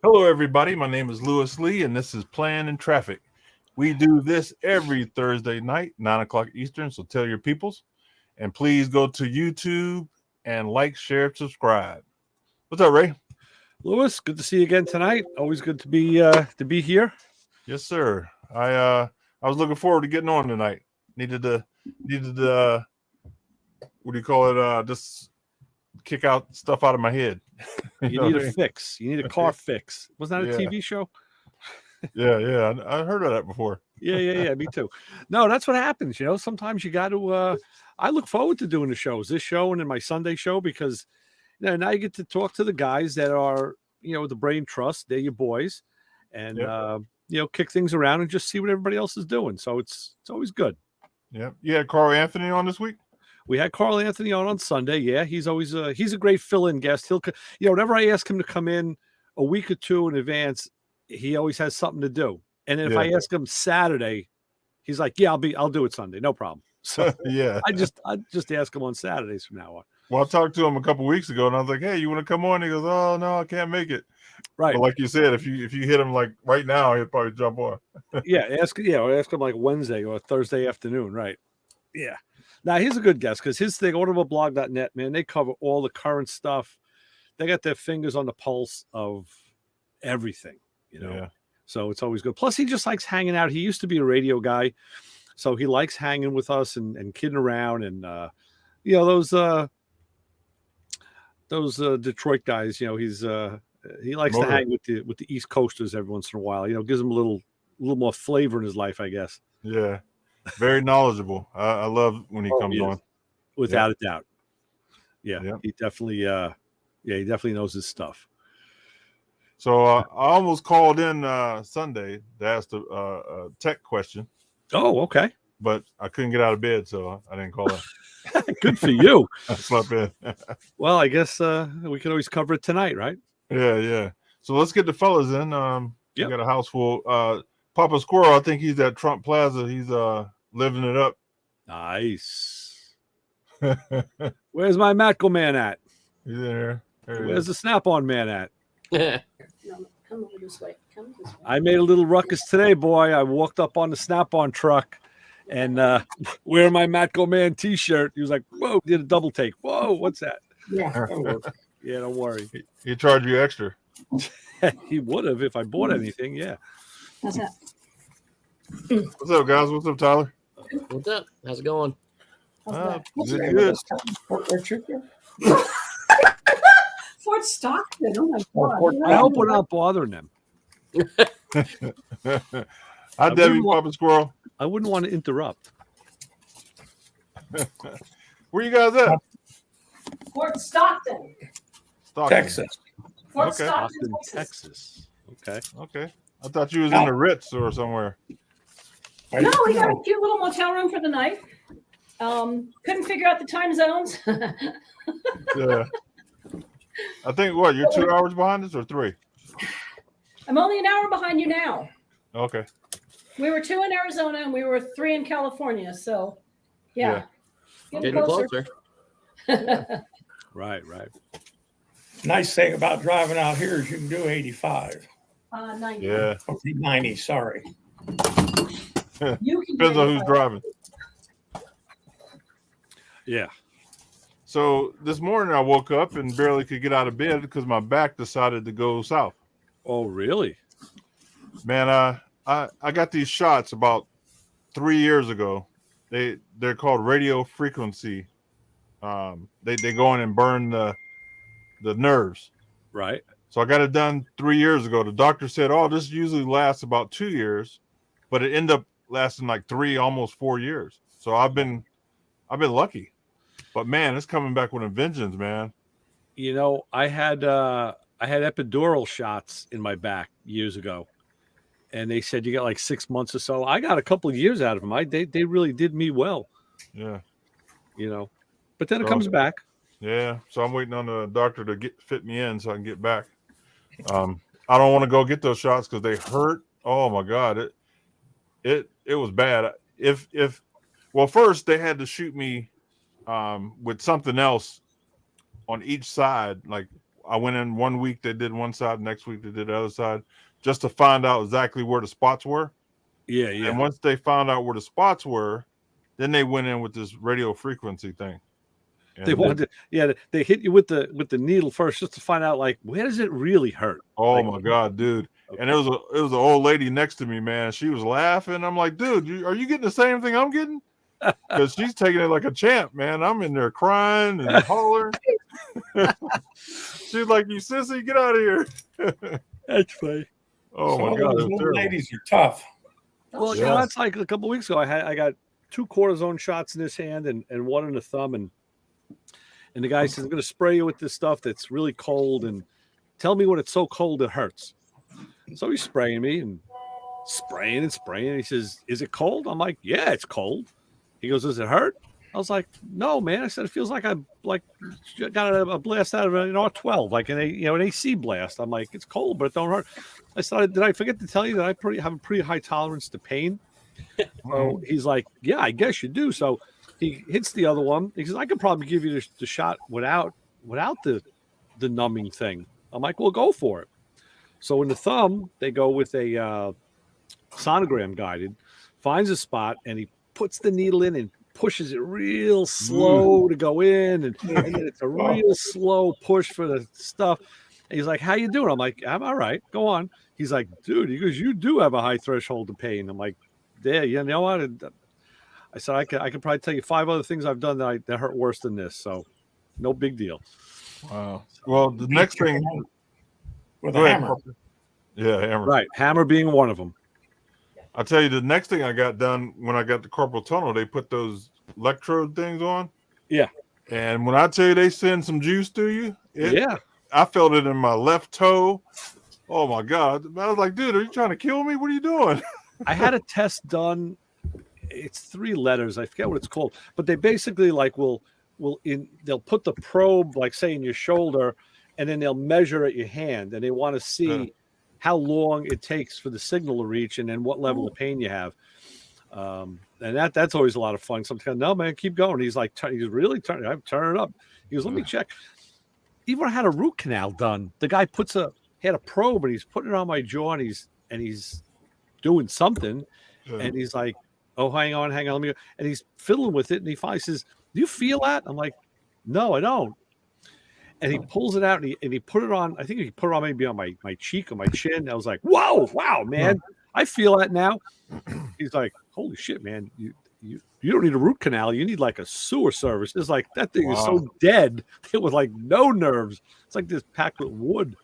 Hello, everybody. My name is Lewis Lee, and this is Plan and Traffic. We do this every Thursday night, 9 o'clock Eastern. So tell your peoples, and please go to YouTube and like, share, subscribe. What's up, Ray? Lewis, good to see you again tonight. Always good to be here. Yes, sir. I was looking forward to getting on tonight. Needed what do you call it? Just kick out stuff out of my head. You need a fix. You need a car fix. Wasn't that a TV show? Yeah. I heard of that before. Yeah. Me too. No, that's what happens. Sometimes you got to. I look forward to doing the shows, this show and then my Sunday show, because now you get to talk to the guys that are the Brain Trust. They're your boys, and kick things around and just see what everybody else is doing. So it's always good. Yeah. You had Carl Anthony on this week? We had Carl Anthony on Sunday. Yeah, he's always he's a great fill-in guest. He'll whenever I ask him to come in a week or two in advance, he always has something to do. And then if I ask him Saturday, he's like, "Yeah, I'll do it Sunday, no problem." So yeah, I just ask him on Saturdays from now on. Well, I talked to him a couple weeks ago, and I was like, "Hey, you want to come on?" He goes, "Oh no, I can't make it." Right. But like you said, if you hit him like right now, he'll probably jump on. ask him like Wednesday or Thursday afternoon. Right. Yeah. Now, he's a good guest because his thing, automobileblog.net, man, they cover all the current stuff. They got their fingers on the pulse of everything, Yeah. So it's always good. Plus, he just likes hanging out. He used to be a radio guy, so he likes hanging with us and kidding around. And, those Detroit guys, he likes to hang with the East Coasters every once in a while. Gives him a little more flavor in his life, I guess. Yeah. Very knowledgeable. I love when he comes on. Without a doubt. Yeah. He definitely he definitely knows his stuff. So I almost called in Sunday to ask a tech question. Oh, okay. But I couldn't get out of bed, so I didn't call in. Good for you. I slept in. Well, I guess we can always cover it tonight, right? Yeah. So let's get the fellas in. We got a house full. Papa Squirrel, I think he's at Trump Plaza. He's living it up. Nice. Where's my Matco man at? He's in there. Where's the Snap-on man at? Come over this way. Come this way. I made a little ruckus today, boy. I walked up on the Snap-on truck and wearing my Matco man T-shirt. He was like, "Whoa!" Did a double take. Whoa, what's that? Yeah, don't worry. He charged you extra. He would have if I bought anything. Yeah. How's that? What's up, guys? What's up, Tyler? What's up? How's it going? Good. Fort Stockton. Oh my God. I hope we're not bothering them. Hi, Debbie, Papa Squirrel. I wouldn't want to interrupt. Where you guys at? Fort Stockton. Texas. Fort Okay. Stockton, Texas. Okay. I thought you was in the Ritz or somewhere. No, we got a cute little motel room for the night. Couldn't figure out the time zones. Yeah. I think you're 2 hours behind us or 3? I'm only an hour behind you now. Okay. We were 2 in Arizona and we were 3 in California. So, yeah. Getting closer. Right. Nice thing about driving out here is you can do 85. 90. Yeah. Okay, 90, sorry. You can Depends on who's driving. Yeah. So this morning I woke up and barely could get out of bed because my back decided to go south. Oh, really? Man, I got these shots about 3 years ago. They're called radio frequency. They go in and burn the nerves. Right. So I got it done 3 years ago. The doctor said, "Oh, this usually lasts about 2 years," but it ended up lasting like 3, almost 4 years. So I've been lucky. But man, it's coming back with a vengeance, man. I had epidural shots in my back years ago, and they said you got like 6 months or so. I got a couple of years out of them. They really did me well. Yeah. But then it comes back. Yeah. So I'm waiting on the doctor to fit me in so I can get back. I don't want to go get those shots because they hurt. Oh my God. It was bad. First they had to shoot me with something else on each side, like I went in 1 week, they did one side, next week they did the other side, just to find out exactly where the spots were. Yeah, And once they found out where the spots were, then they went in with this radio frequency thing. They wanted to, they hit you with the needle first just to find out like where does it really hurt. Oh Like, my God, dude. okay. And it was an old lady next to me, man. She was laughing. I'm like, dude, are you getting the same thing I'm getting? Because she's taking it like a champ, man. I'm in there crying and hollering. She's like, you sissy, get out of here. That's funny. Oh Some my of God. those It was little terrible. ladies are tough. Well, you Yeah. know, that's like a couple weeks ago. I got 2 cortisone shots in this hand and one in the thumb, and the guy says, I'm going to spray you with this stuff that's really cold, and tell me when it's so cold it hurts. So he's spraying me and spraying and spraying. He says, is it cold? I'm like, yeah, it's cold. He goes, does it hurt? I was like, no, man. I said, it feels like I got a blast out of an R12, like an AC blast. I'm like, it's cold, but it don't hurt. I said, did I forget to tell you that I have a pretty high tolerance to pain? So he's like, yeah, I guess you do. So he hits the other one. He says, I could probably give you the shot without the numbing thing. I'm like, well, go for it. So in the thumb, they go with a sonogram guided, finds a spot, and he puts the needle in and pushes it real slow to go in, and then it's a real slow push for the stuff. And he's like, how you doing? I'm like, I'm all right. Go on. He's like, dude, he goes, you do have a high threshold of pain. I'm like, yeah, you know what? I said, I could probably tell you 5 other things I've done that hurt worse than this. So no big deal. Wow. Well, the next thing. With Go a ahead, hammer. Parker. Yeah, hammer. Right. Hammer being one of them. I'll tell you the next thing I got done when I got the carpal tunnel, they put those electrode things on. Yeah. And when I tell you they send some juice to you, I felt it in my left toe. Oh my God. I was like, dude, are you trying to kill me? What are you doing? I had a test done. It's 3 letters. I forget what it's called, but they basically like they'll put the probe, like say in your shoulder, and then they'll measure at your hand, and they want to see how long it takes for the signal to reach, and then what level of pain you have. And that's always a lot of fun. Sometimes, no man, keep going. He's like, he's really turning. I'm turning it up. He goes, let me check. Even when I had a root canal done, the guy had a probe, and he's putting it on my jaw, and he's doing something, and he's like, oh, hang on, let me go. And he's fiddling with it, and he finally says, do you feel that? I'm like, no, I don't. And he pulls it out, and he put it on. I think he put it on maybe on my cheek or my chin. I was like, wow, man, I feel that now. He's like, holy shit, man, you don't need a root canal. You need like a sewer service. It's like that thing is so dead. It was like no nerves. It's like this packed with wood.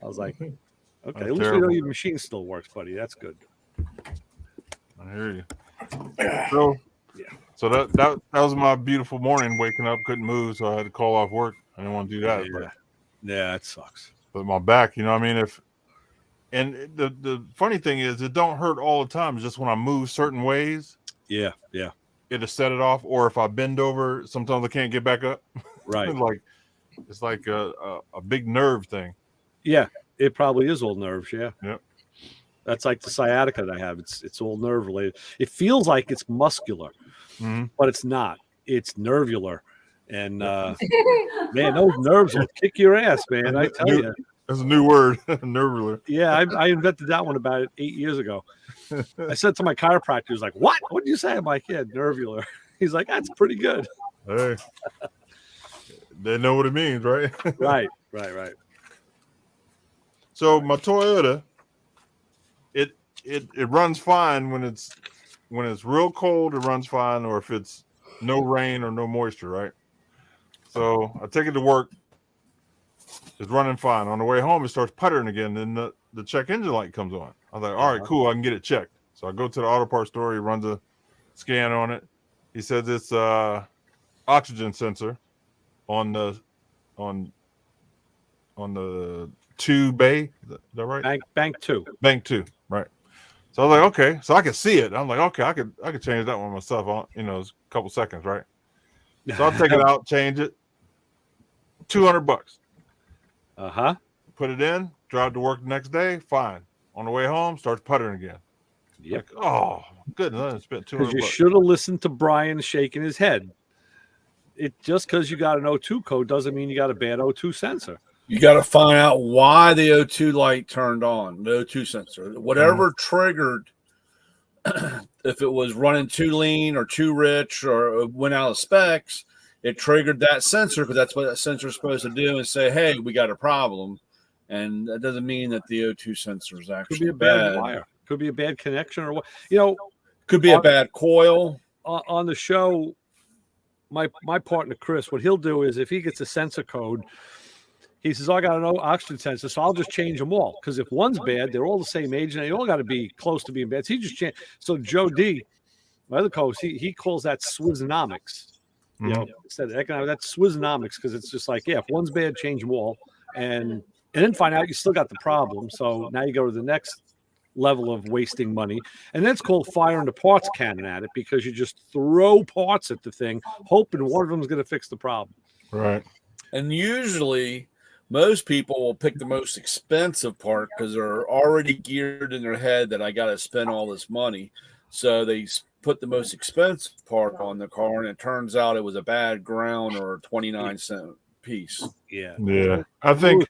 I was like, okay, That's at least we know your machine still works, buddy. That's good. I hear you. So that was my beautiful morning, waking up, couldn't move, so I had to call off work. I didn't want to do that. Yeah, that sucks. But my back, you know what I mean? And the funny thing is it don't hurt all the time. It's just when I move certain ways, Yeah. it'll set it off. Or if I bend over, sometimes I can't get back up. Right. It's like a big nerve thing. Yeah, it probably is all nerves. Yeah. Yep. That's like the sciatica that I have. It's all nerve related. It feels like it's muscular, but it's not. It's nervular. And man, those nerves will kick your ass, man. I tell you. That's a new word, nervular. Yeah, I invented that one about 8 years ago. I said to my chiropractor, he was like, what? What did you say? I'm like, yeah, nervular. He's like, that's pretty good. Hey, they know what it means, right? Right. So my Toyota, it runs fine when it's real cold. It runs fine, or if it's no rain or no moisture, right? So I take it to work. It's running fine. On the way home, it starts puttering again. Then the check engine light comes on. I was like, all right, cool. I can get it checked. So I go to the auto parts store. He runs a scan on it. He says it's oxygen sensor on the 2 bay. Is that right? Bank 2. Bank 2, right? So I was like, okay. So I could see it. I'm like, okay, I could change that one myself. It's a couple seconds, right? So I'll take it out, change it. $200. Put it in, drive to work the next day, fine. On the way home, starts puttering again. Yep. Like, oh goodness, I spent Because you $200. should have listened to Brian shaking his head. It just because you got an O2 code doesn't mean you got a bad O2 sensor. You got to find out why the O2 light turned on, the O2 sensor. Whatever triggered, if it was running too lean or too rich or went out of specs, it triggered that sensor because that's what that sensor is supposed to do and say, hey, we got a problem. And that doesn't mean that the O2 sensor is Could actually be a bad bad. wire. Could be a bad connection or what. You know, Could be a bad coil. on the show, my partner Chris, what he'll do is if he gets a sensor code, he says, I got an oxygen sensor, so I'll just change them all. Because if one's bad, they're all the same age and they all got to be close to being bad. So he just changed. So Joe D, my other co-host, he calls that Swizzonomics. You know, instead of economic, that's Swizzonomics because it's just like, yeah, if one's bad, change them all. And then find out you still got the problem. So now you go to the next level of wasting money. And that's called firing the parts cannon at it because you just throw parts at the thing, hoping one of them is going to fix the problem. Right. And usually most people will pick the most expensive part because they're already geared in their head that I got to spend all this money. So they put the most expensive part on the car, and it turns out it was a bad ground or a 29-cent piece. Yeah. Yeah. I think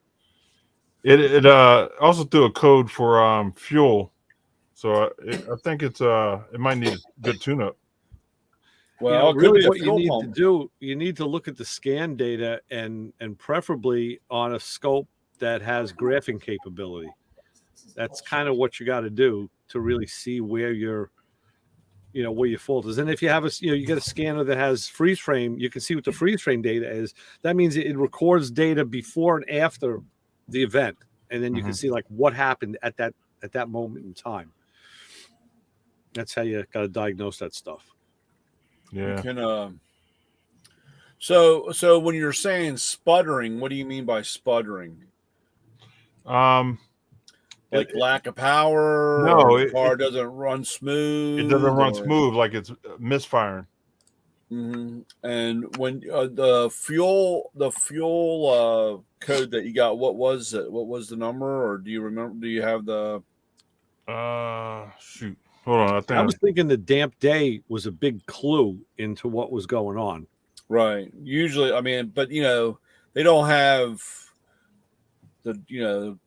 it also threw a code for fuel. So I think it might need a good tune-up. Well, you know, really what you need to do, you need to look at the scan data and preferably on a scope that has graphing capability. That's kind of what you got to do to really see where your fault is. And if you have you get a scanner that has freeze frame, you can see what the freeze frame data is. That means it records data before and after the event. And then you can see like what happened at that moment in time. That's how you got to diagnose that stuff. Yeah. You can, so when you're saying sputtering, what do you mean by sputtering? Like lack of power? No, the car doesn't run smooth. It doesn't run smooth, like it's misfiring. Mm-hmm. And when the fuel code that you got, what was it? What was the number? Or do you remember? Do you have the? Shoot. Hold on. I was thinking the damp day was a big clue into what was going on. Right. Usually, I mean, but they don't have the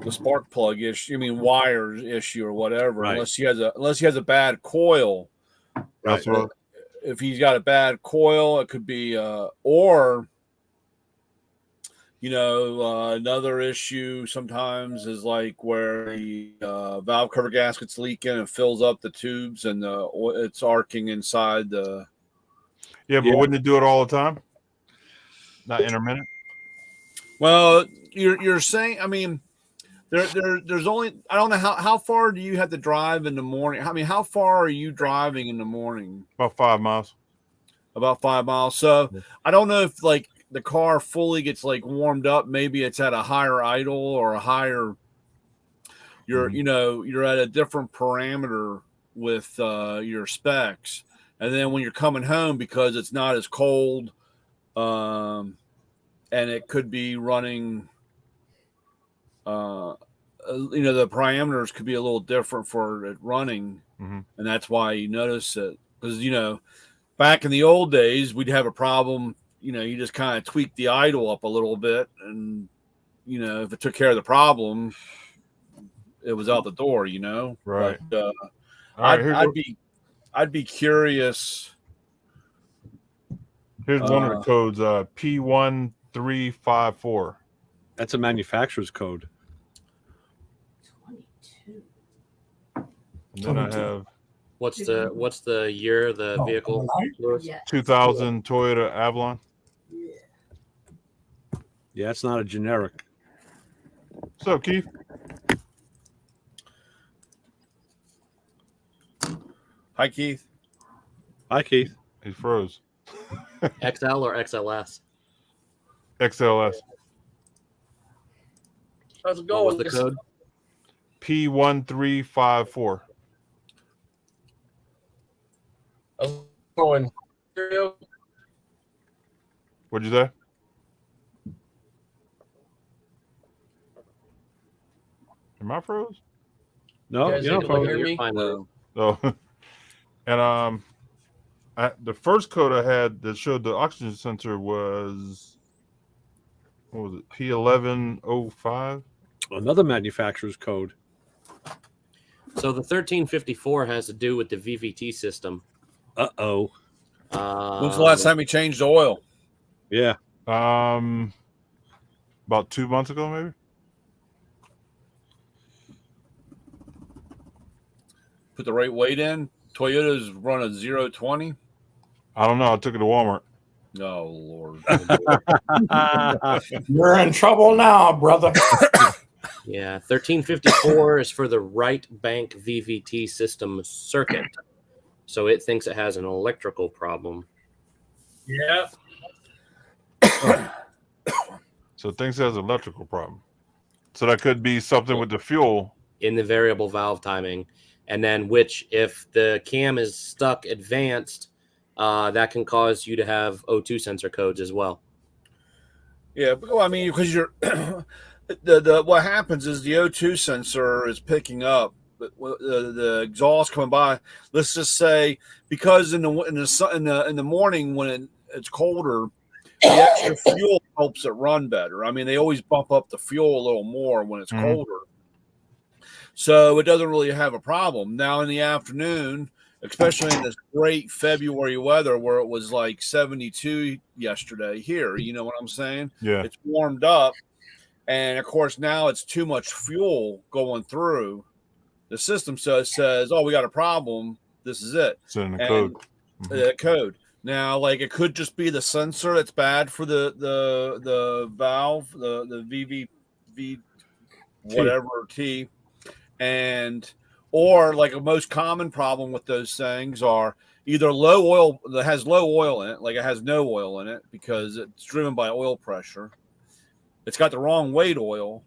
the spark plug issue. I mean, wires issue or whatever. Right. Unless he has a bad coil. That's right. If he's got a bad coil, it could be or. Another issue sometimes is like where the valve cover gasket's leaking and fills up the tubes and it's arcing inside the. Yeah, but wouldn't it do it all the time? Not intermittent? Well, you're saying, I mean, there's only, I don't know how far do you have to drive in the morning? I mean, how far are you driving in the morning? About 5 miles. About 5 miles. So I don't know if like the car fully gets like warmed up. Maybe it's at a higher idle or a higher. You're at a different parameter with your specs, and then when you're coming home because it's not as cold, and it could be running. The parameters could be a little different for it running, and that's why you notice it because back in the old days we'd have a problem. You just kind of tweak the idle up a little bit, and if it took care of the problem, it was out the door. Right. But, I'd be curious. Here's one of the codes. P1354. That's a manufacturer's code. 22. And then I have. What's the year of the vehicle? Yeah. 2000 Toyota Avalon. Yeah, it's not a generic. What's up, Keith? Hi, Keith. Hi, Keith. He froze. XL or XLS? XLS. How's it going? What was the code? P1354. How's it going? What'd you say? Am I froze? No, you you're not frozen. hear me? Oh, and the first code I had that showed the oxygen sensor was what was it? P1105. Another manufacturer's code. So the 1354 has to do with the VVT system. Uh-oh. When's the last time you changed the oil? Yeah. About 2 months ago, maybe. Put the right weight in. Toyota's run a 0-20. I don't know. I took it to Walmart. Oh Lord. You're in trouble now, brother. Yeah, 1354 is for the right bank VVT system circuit. So it thinks it has an electrical problem. Yeah. So it thinks it has an electrical problem. So that could be something with the fuel. In the variable valve timing, and then which, if the cam is stuck advanced, that can cause you to have O2 sensor codes as well. Yeah, well, I mean, because you're the what happens is the O2 sensor is picking up the exhaust coming by. Let's just say because in the morning when it's colder, the extra fuel helps it run better. I mean, they always bump up the fuel a little more when it's colder, so it doesn't really have a problem. Now in the afternoon, especially in this great February weather where it was like 72 yesterday here, you know what I'm saying? Yeah. It's warmed up, and of course now it's too much fuel going through the system, so it says, "Oh, we got a problem. This is it." It's in the code. The code. Now, like it could just be the sensor that's bad for the valve, the VV whatever T, and or like a most common problem with those things are either low oil that has low oil in it, like it has no oil in it because it's driven by oil pressure. It's got the wrong weight oil,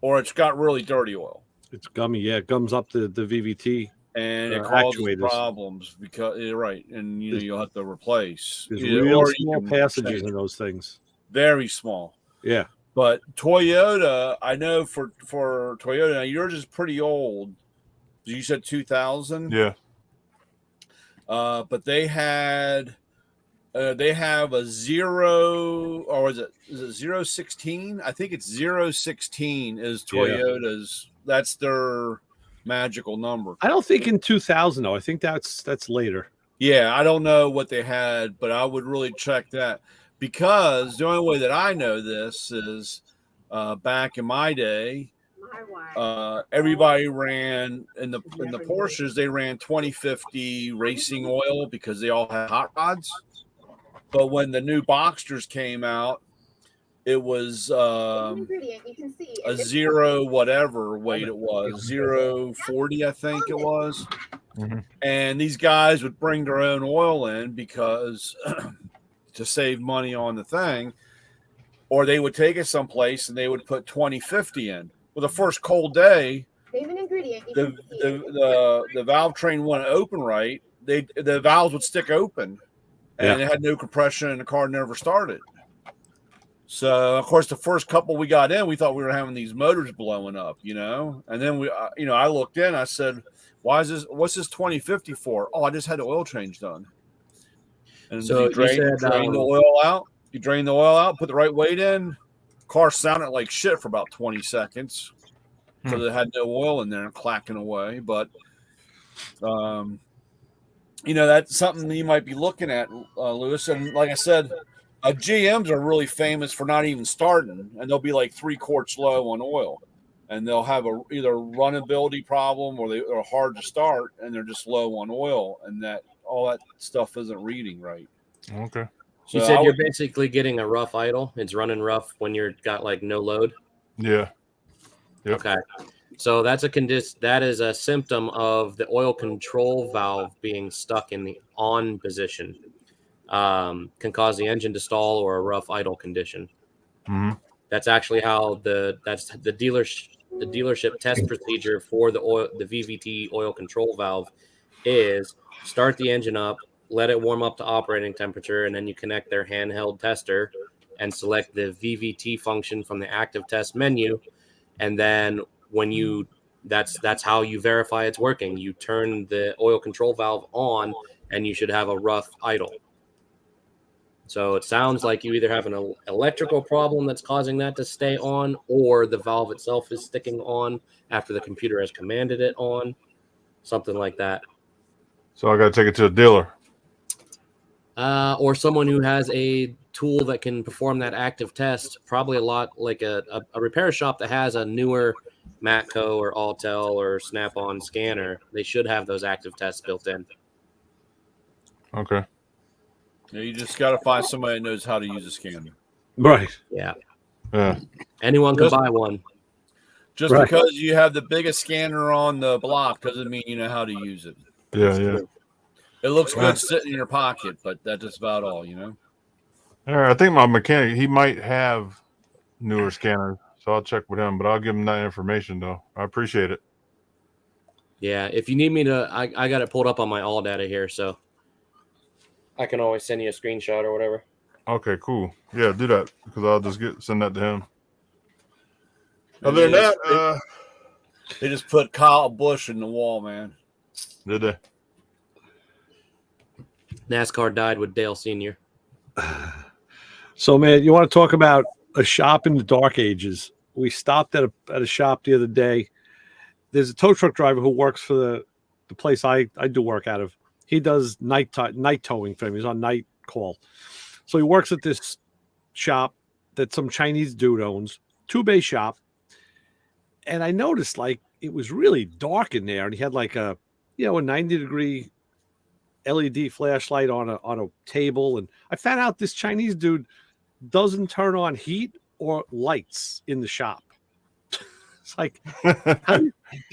or it's got really dirty oil. It's gummy. Yeah, it gums up the VVT. And it causes actuators. problems because you're right, and you'll have to replace. There's Either- real or you small can passages change. in those things. Very small. Yeah. But Toyota, I know for Toyota, now yours is pretty old. You said 2000. Yeah. But they have a 0, or is it 016? I think it's 016 is Toyota's. That's their magical number. I don't think in 2000 though. I think that's later. Yeah, I don't know what they had, but I would really check that because the only way that I know this is back in my day, everybody ran in the Porsches. They ran 2050 racing oil because they all had hot rods. But when the new Boxsters came out, it was a 0 whatever weight it was, 040 I think it was. And these guys would bring their own oil in because to save money on the thing, or they would take it someplace and they would put 2050 in. Well, the first cold day, the valve train wouldn't open right. The valves would stick open, and it had no compression, and the car never started. So, of course, the first couple we got in, we thought we were having these motors blowing up, you know. And then I looked in. I said, "Why is this? What's this 2050 for?" Oh, I just had the oil change done. And So you drain the oil out. You drain the oil out, put the right weight in. Car sounded like shit for about 20 seconds because it had no oil in there and clacking away. But, that's something you might be looking at, Lewis. And like I said, GMs are really famous for not even starting, and they'll be like 3 quarts low on oil. And they'll have either runnability problem or they are hard to start and they're just low on oil, and that all that stuff isn't reading right. Okay. So you said you're basically getting a rough idle. It's running rough when you're got like no load. Yeah. Yep. Okay. So that's that is a symptom of the oil control valve being stuck in the on position. Can cause the engine to stall or a rough idle condition. Mm-hmm. That's actually how the dealership test procedure for the VVT oil control valve is: start the engine up, let it warm up to operating temperature, and then you connect their handheld tester and select the VVT function from the active test menu. And then when that's how you verify it's working. You turn the oil control valve on and you should have a rough idle. So it sounds like you either have an electrical problem that's causing that to stay on, or the valve itself is sticking on after the computer has commanded it on, something like that. So I got to take it to a dealer. Or someone who has a tool that can perform that active test, probably a lot like a repair shop that has a newer Matco or Autel or Snap-on scanner. They should have those active tests built in. Okay. Yeah, you just got to find somebody that knows how to use a scanner. Right. Yeah. Yeah. Anyone can buy one. Just Right. because you have the biggest scanner on the block doesn't mean you know how to use it. Yeah. Yeah. It looks good sitting in your pocket, but that's just about all, you know? All right. I think my mechanic, he might have newer scanners. So I'll check with him, but I'll give him that information though. I appreciate it. Yeah. If you need me to, I got it pulled up on my all data here, so I can always send you a screenshot or whatever. Okay, cool. Yeah, do that because I'll just send that to him. Other than that, They just put Kyle Busch in the wall, man. did they? NASCAR died with Dale Sr. So, man, you want to talk about a shop in the dark ages? We stopped at a shop the other day. There's a tow truck driver who works for the place I do work out of. He does night towing for him. He's on night call. So he works at this shop that some Chinese dude owns, 2-bay shop. And I noticed like it was really dark in there, and he had like a 90-degree LED flashlight on a table. And I found out this Chinese dude doesn't turn on heat or lights in the shop. It's like,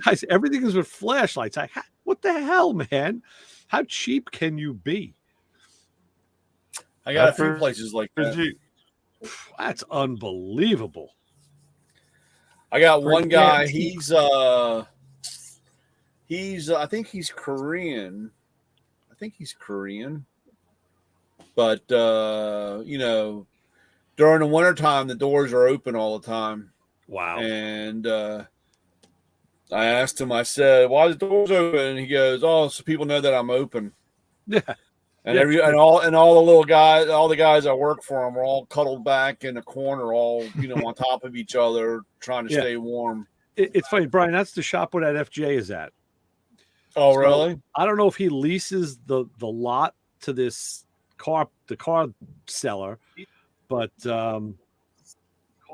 guys, everything is with flashlights. What the hell, man? How cheap can you be? I got a few places like that. Jeep. That's unbelievable. I got one guy. He's I think he's Korean. But during the wintertime, the doors are open all the time. Wow. And I asked him, I said, why are the doors open? And he goes, oh, so people know that I'm open. Yeah. And all the little guys, all the guys that work for him are all cuddled back in the corner, all on top of each other, trying to stay warm. It's funny, Brian. That's the shop where that FJ is at. Oh, So, really? I don't know if he leases the lot to the car seller, but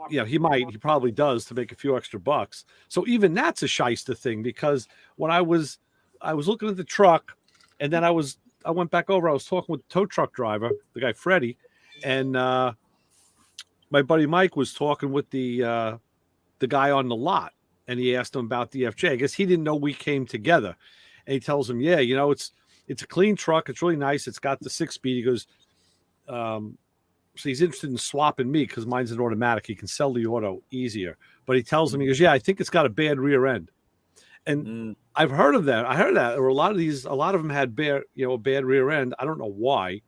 he probably does to make a few extra bucks. So even that's a shyster thing, because when I was looking at the truck, and then I went back over, I was talking with the tow truck driver, the guy Freddie, and my buddy Mike was talking with the guy on the lot, and he asked him about the FJ. I guess he didn't know we came together. And he tells him, it's a clean truck. It's really nice. It's got the 6-speed. He goes, so he's interested in swapping me because mine's an automatic. He can sell the auto easier. But he tells him, he goes, I think it's got a bad rear end. And I've heard of that. I heard that there were a lot of them had a bad rear end. I don't know why.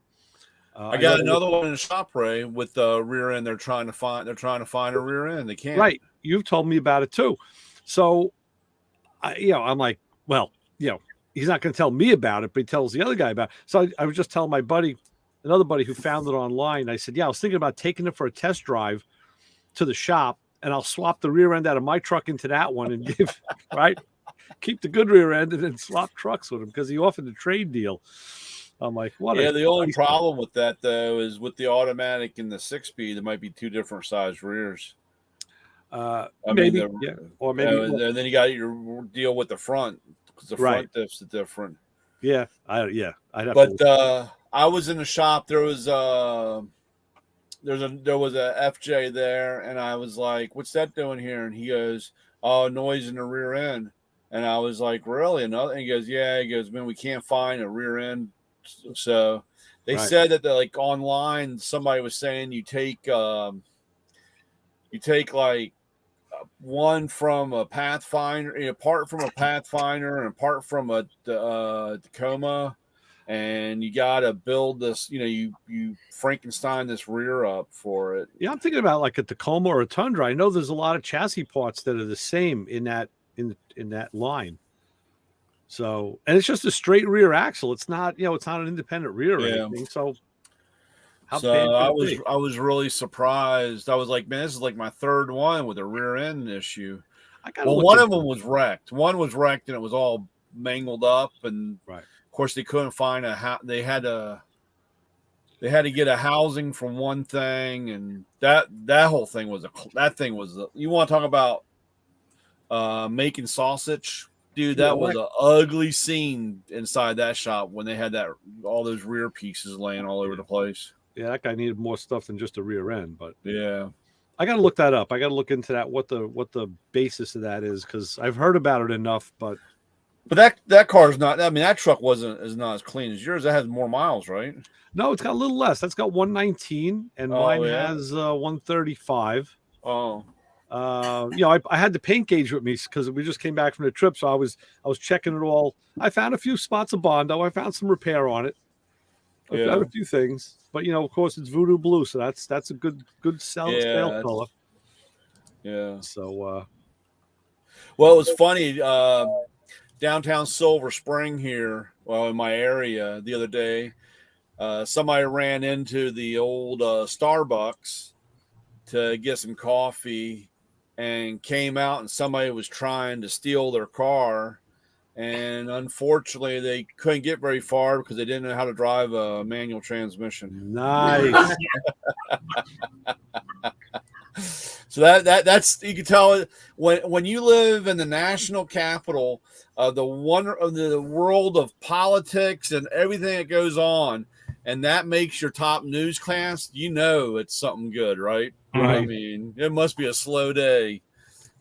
I got another one in the shop, Ray, with the rear end. They're trying to find a rear end. They can't. Right. You've told me about it too. So, I'm like, well, he's not going to tell me about it, but he tells the other guy about it. So I was just telling my buddy, another buddy who found it online. I said, I was thinking about taking it for a test drive to the shop, and I'll swap the rear end out of my truck into that one and give, right? Keep the good rear end and then swap trucks with him because he offered a trade deal. I'm like, what? Yeah, the only problem with that, though, is with the automatic and the 6-speed, there might be two different size rears. Maybe, or maybe. And then you got your deal with the front, because the front diffs are different. Yeah, I'd have. But I was in the shop. There was a FJ there, and I was like, "What's that doing here?" And he goes, "Oh, noise in the rear end." And I was like, "Really?" And he goes, "Yeah." He goes, "Man, we can't find a rear end." So they said that like online, somebody was saying you take like one from a Pathfinder, apart from a Pathfinder, and apart from a Tacoma, and you got to build this. You Frankenstein this rear up for it. Yeah, I'm thinking about like a Tacoma or a Tundra. I know there's a lot of chassis parts that are the same in that line. So, and it's just a straight rear axle. It's not, it's not an independent rear or anything. So, How So bad I could it be? was really surprised. I was like, man, this is like my third one with a rear end issue. I gotta Well, look one of into them was wrecked. One was wrecked and it was all mangled up, and Right. of course they couldn't find they had to get a housing from one thing, and that whole thing was you want to talk about making sausage, dude? That was an ugly scene inside that shop when they had all those rear pieces laying all over the place. Yeah, that guy needed more stuff than just a rear end, but Yeah. I got to look that up. I got to look into that, what the basis of that is, because I've heard about it enough. But that car's not. I mean, that truck is not as clean as yours. That has more miles, right? no, it's got a little less. That's got 119, and Oh, mine yeah? has 135. Oh, I had the paint gauge with me because we just came back from the trip, so I was checking it all. I found a few spots of Bondo. I found some repair on it. I found a few things, but of course, it's Voodoo Blue, so that's a good sale color. Yeah. So, well, it was funny. Downtown Silver Spring here, in my area the other day, somebody ran into the old Starbucks to get some coffee and came out, and somebody was trying to steal their car. And unfortunately, they couldn't get very far because they didn't know how to drive a manual transmission. nice. So that's you can tell when you live in the national capital of the world of politics and everything that goes on, and that makes your top newscast. It's something good, right? Right. I mean, it must be a slow day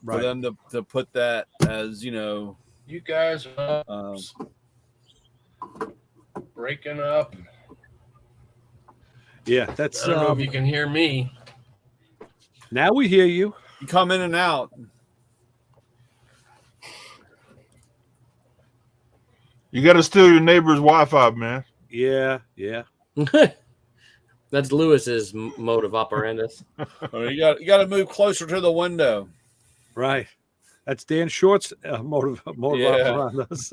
for Right. them to put that as You guys are breaking up. Yeah, that's I don't know if you can hear me. now we hear you. you come in and out. You got to steal your neighbor's Wi-Fi, man. Yeah. That's Lewis's mode of operandus. You got to move closer to the window. Right. That's Dan Short's motive around us.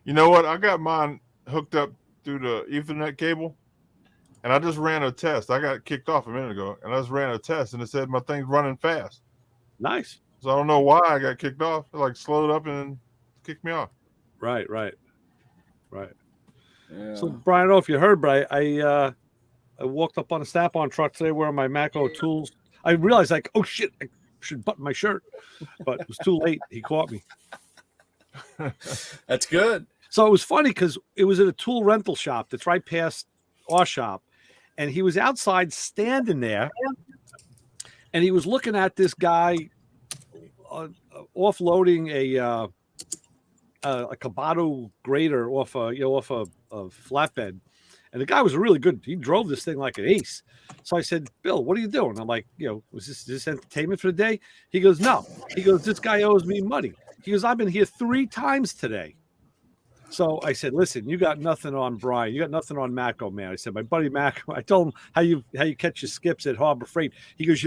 You know what? I got mine hooked up through the Ethernet cable, and I just ran a test. I got kicked off a minute ago, and I just ran a test, and it said my thing's running fast. Nice. So I don't know why I got kicked off. It like slowed up and kicked me off. Right. Yeah. So Brian, I don't know if you heard, but I walked up on a Snap-on truck today wearing my Macco tools. I realized oh shit, I should button my shirt, but it was too late. He caught me. That's good. So it was funny because it was at a tool rental shop that's right past our shop, and he was outside standing there, and he was looking at this guy offloading a Kabato grader off a flatbed, and the guy was really good. He drove this thing like an ace. So I said, Bill, what are you doing? I'm like, was this entertainment for the day? He goes, no. He goes, this guy owes me money. He goes, I've been here 3 times today. So I said, listen, you got nothing on Brian. You got nothing on Macco, man. I said, my buddy Macco, I told him how you catch your skips at Harbor Freight. He goes,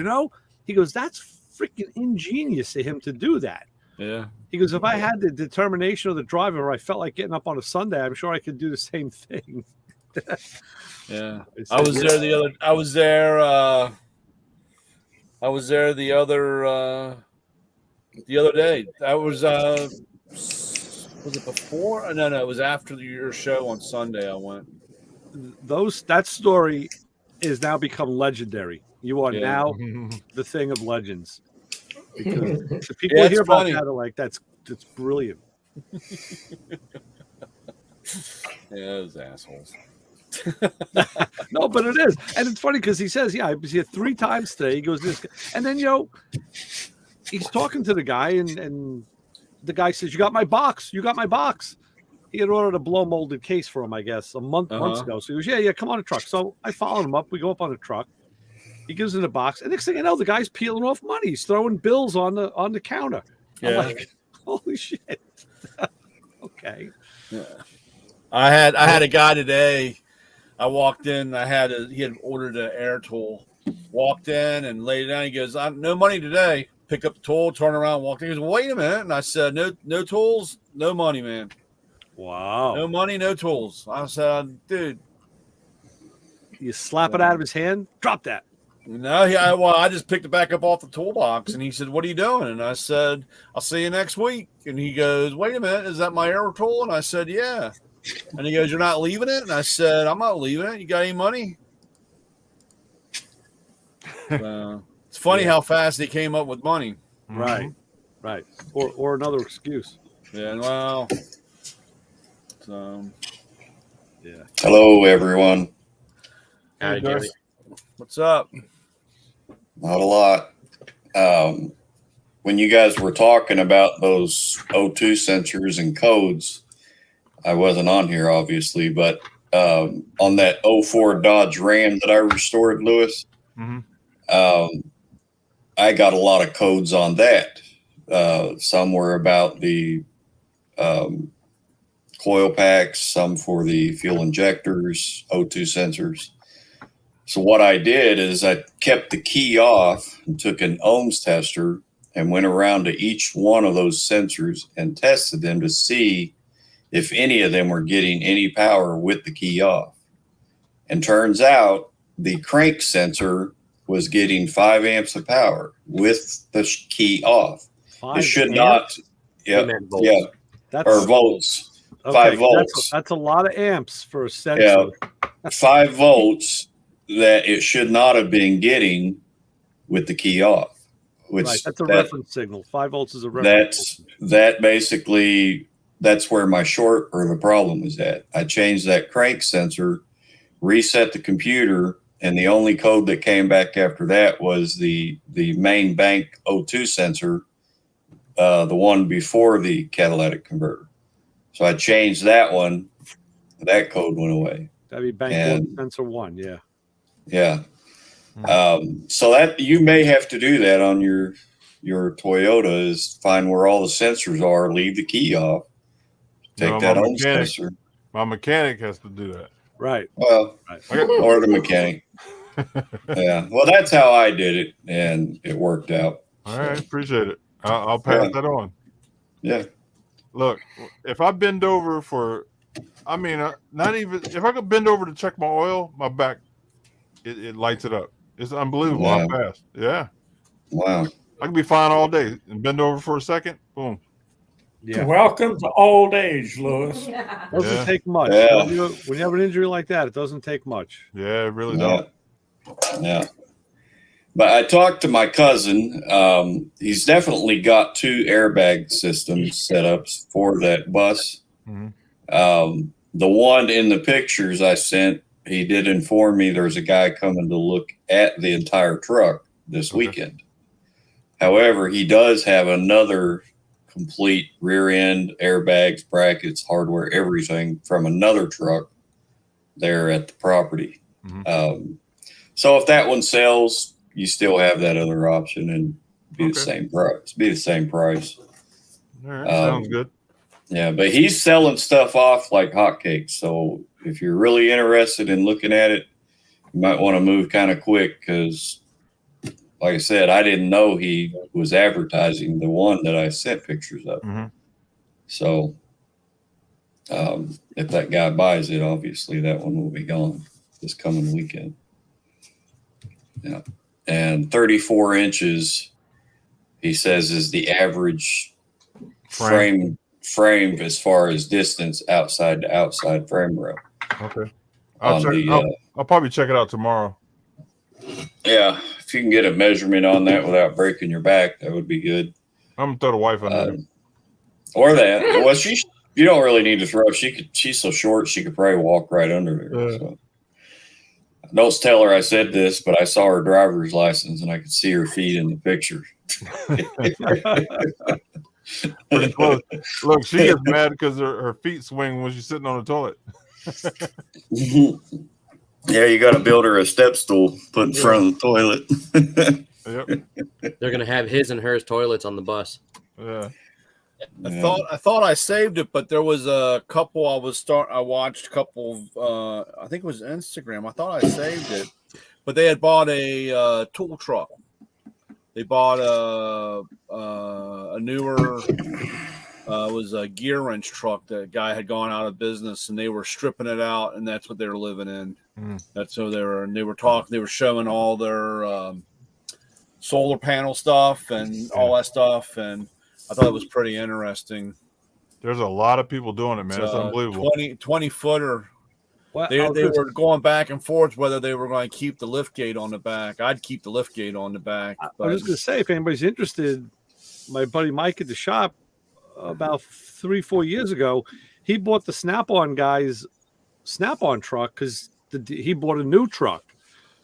that's freaking ingenious of him to do that. Yeah. He goes, if I had the determination of the driver, or I felt like getting up on a Sunday, I'm sure I could do the same thing. Yeah. It's I was like, there the other day. That was it before? No, it was after your show on Sunday I went. that story is now become legendary. You are Yeah. now the thing of legends. Because the people Yeah, it's hear about funny. that are like, that's brilliant. Yeah, those assholes. No, but it is. And it's funny because he says, I was here 3 times today. He goes, this, and then, he's talking to the guy, and the guy says, you got my box. You got my box. He had ordered a blow molded case for him, I guess, months ago. So he goes, yeah, come on the truck. So I follow him up. We go up on the truck. He gives him the box. And next thing you know, the guy's peeling off money. He's throwing bills on the counter. Yeah. I'm like, holy shit. Okay. Yeah. I had a guy today. I walked in. He had ordered an air tool. Walked in and laid it down. He goes, no money today. Pick up the tool, turn around, walked in. He goes, wait a minute. And I said, no tools, no money, man. Wow. No money, no tools. I said, dude, You slap it out of his hand. Drop that. No, I just picked it back up off the toolbox, and he said, "What are you doing?" And I said, "I'll see you next week." And he goes, "Wait a minute, is that my air tool?" And I said, "Yeah." And he goes, "You're not leaving it?" And I said, "I'm not leaving it. You got any money?" It's funny how fast they came up with money. Right. Or another excuse. Yeah, well, so yeah. Hello, everyone. Howdy, Hey, Jimmy. What's up? Not a lot. When you guys were talking about those O2 sensors and codes, I wasn't on here, obviously, but on that 04 Dodge Ram that I restored, Lewis, Mhm. I got a lot of codes on that. Some were about the coil packs, some for the fuel injectors, O2 sensors. So what I did is I kept the key off and took an ohms tester and went around to each one of those sensors and tested them to see if any of them were getting any power with the key off. And turns out the crank sensor was getting 5 amps of power with the key off. It should not. He meant volts. Yeah. That's Or volts. okay, 5 volts. That's a lot of amps for a sensor. Yeah. 5 volts that it should not have been getting with the key off. Which Right, that's a reference signal. 5 volts is a reference. That's where my short or the problem was at. I changed that crank sensor, reset the computer, and the only code that came back after that was the main bank O2 sensor, the one before the catalytic converter. So I changed that one. That code went away. That'd be bank And- one, sensor 1, yeah. Yeah. So that you may have to do that on your Toyota, is find where all the sensors are, leave the key off, take No, that my ohms mechanic. sensor. My mechanic has to do that. Right. Well, Right. or the mechanic. Yeah. Well, that's how I did it, and it worked out. All right, appreciate it. I'll pass Yeah. that on. Yeah. Look, if I bend over for, I mean, not even if I could bend over to check my oil, my back, it lights it up. It's unbelievable how fast. Yeah, Wow. I could be fine all day and bend over for a second. Boom. Yeah. Welcome to old age, Lewis. Yeah. Doesn't Yeah. take much. Yeah. When you have an injury like that, it doesn't take much. Yeah, it really Yeah. don't. Yeah. But I talked to my cousin. He's definitely got 2 airbag systems set up for that bus. Mhm. The one in the pictures I sent, he did inform me there's a guy coming to look at the entire truck this weekend. However, he does have another complete rear end, airbags, brackets, hardware, everything from another truck there at the property. So if that one sells, you still have that other option and be the same price. Be the same price. All right, sounds good. Yeah, but he's selling stuff off like hotcakes. So if you're really interested in looking at it, you might want to move kind of quick because, like I said, I didn't know he was advertising the one that I sent pictures of. Mhm. So if that guy buys it, obviously that one will be gone this coming weekend. Yeah. And 34 inches, he says, is the average frame as far as distance outside to outside frame rail. Okay. On I'll probably check it out tomorrow. Yeah, if you can get a measurement on that without breaking your back, that would be good. I'm gonna throw the wife under there. Or that. Well, you don't really need to throw. She's so short, she could probably walk right under there. Yeah. So. Don't tell her I said this, but I saw her driver's license and I could see her feet in the picture. Pretty close. Look, she gets mad because her feet swing when she's sitting on the toilet. Yeah, you got to build her a step stool, put in front of the toilet. Yep. They're gonna have his and hers toilets on the bus. Yeah. I thought I saved it, but there was a couple I watched a couple of I think it was Instagram. I thought I saved it, but they had bought a tool truck. They bought a newer It was a gear wrench truck that guy had gone out of business, and they were stripping it out, and that's what they were living in. That's so they were talking. They were showing all their solar panel stuff and all that stuff, and I thought it was pretty interesting. There's a lot of people doing it, man. It's unbelievable. 20 footer. Well, They were going back and forth whether they were going to keep the lift gate on the back. I'd keep the lift gate on the back. I was just going to say, if anybody's interested, my buddy Mike at the shop about 3-4 years ago, he bought the Snap-on guy's Snap-on truck because he bought a new truck.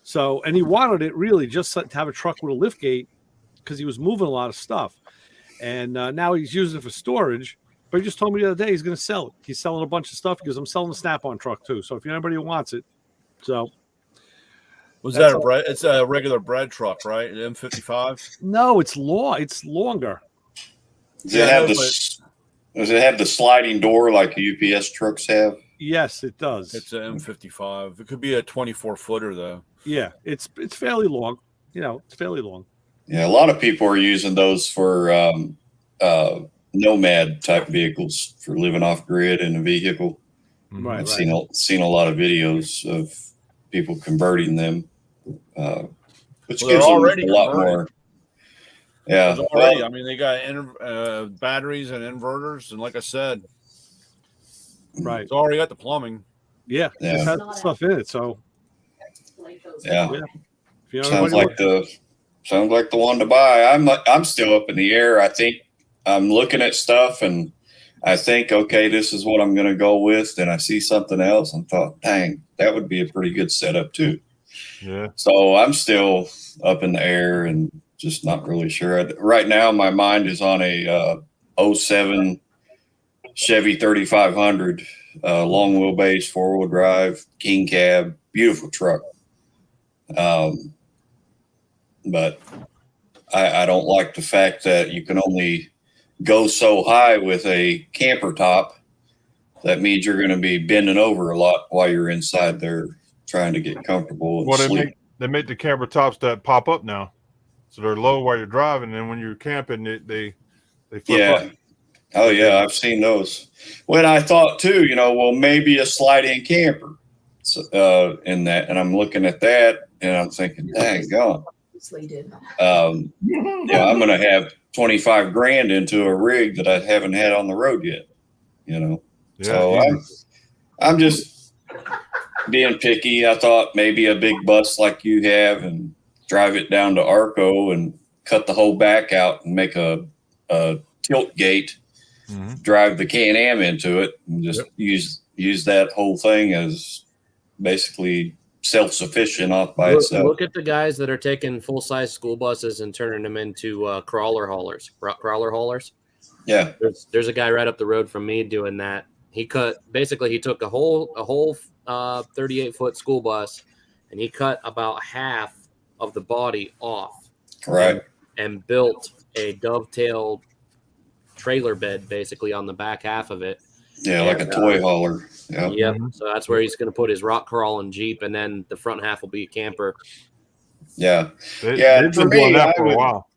So, and he wanted it really just to have a truck with a lift gate because he was moving a lot of stuff. And now he's using it for storage. But he just told me the other day he's going to sell it. He's selling a bunch of stuff because I'm selling the Snap-on truck too. So if you know anybody who wants it, so was that a bread? It's a regular bread truck, right? An M55. No, it's It's longer. Does it have the sliding door like UPS trucks have? Yes, it does. It's an M55. It could be a 24 footer though. Yeah, it's fairly long. You know, it's fairly long. Yeah, a lot of people are using those for nomad type vehicles for living off grid in a vehicle. Right. I've seen a lot of videos of people converting them, which gives them a lot more. Yeah, I mean, they got batteries and inverters, and like I said, right, it's already got the plumbing. Yeah, Yeah. it has the stuff in it. So yeah. if you know Sounds anybody like the one to buy. I'm still up in the air. I think I'm looking at stuff and I think, okay, this is what I'm going to go with. Then I see something else and thought, dang, that would be a pretty good setup too. Yeah. So I'm still up in the air and just not really sure. Right now, my mind is on a 07 Chevy 3500, long wheelbase, 4-wheel drive, king cab, beautiful truck. But I don't like the fact that you can only go so high with a camper top. That means you're going to be bending over a lot while you're inside there trying to get comfortable and Well, sleep. they make the camper tops that pop up now, so they're low while you're driving, and when you're camping, they flip up. Oh yeah, I've seen those. When I thought too, well, maybe a slide-in camper in that, and I'm looking at that and I'm thinking, dang God. I'm going to have 25 grand into a rig that I haven't had on the road yet, Yeah, So I'm just being picky. I thought maybe a big bus like you have and drive it down to Arco and cut the whole back out and make a tilt gate, drive the Can-Am into it and just use that whole thing as basically self-sufficient off by itself. Look at the guys that are taking full-size school buses and turning them into crawler haulers. Yeah. There's a guy right up the road from me doing that. He took a whole 38-foot school bus and he cut about half of the body off. Right. And built a dovetail trailer bed basically on the back half of it. Yeah, like a toy hauler. Yeah. Yep. So that's where he's going to put his rock crawling Jeep, and then the front half will be a camper. Yeah. They've been doing that for a while.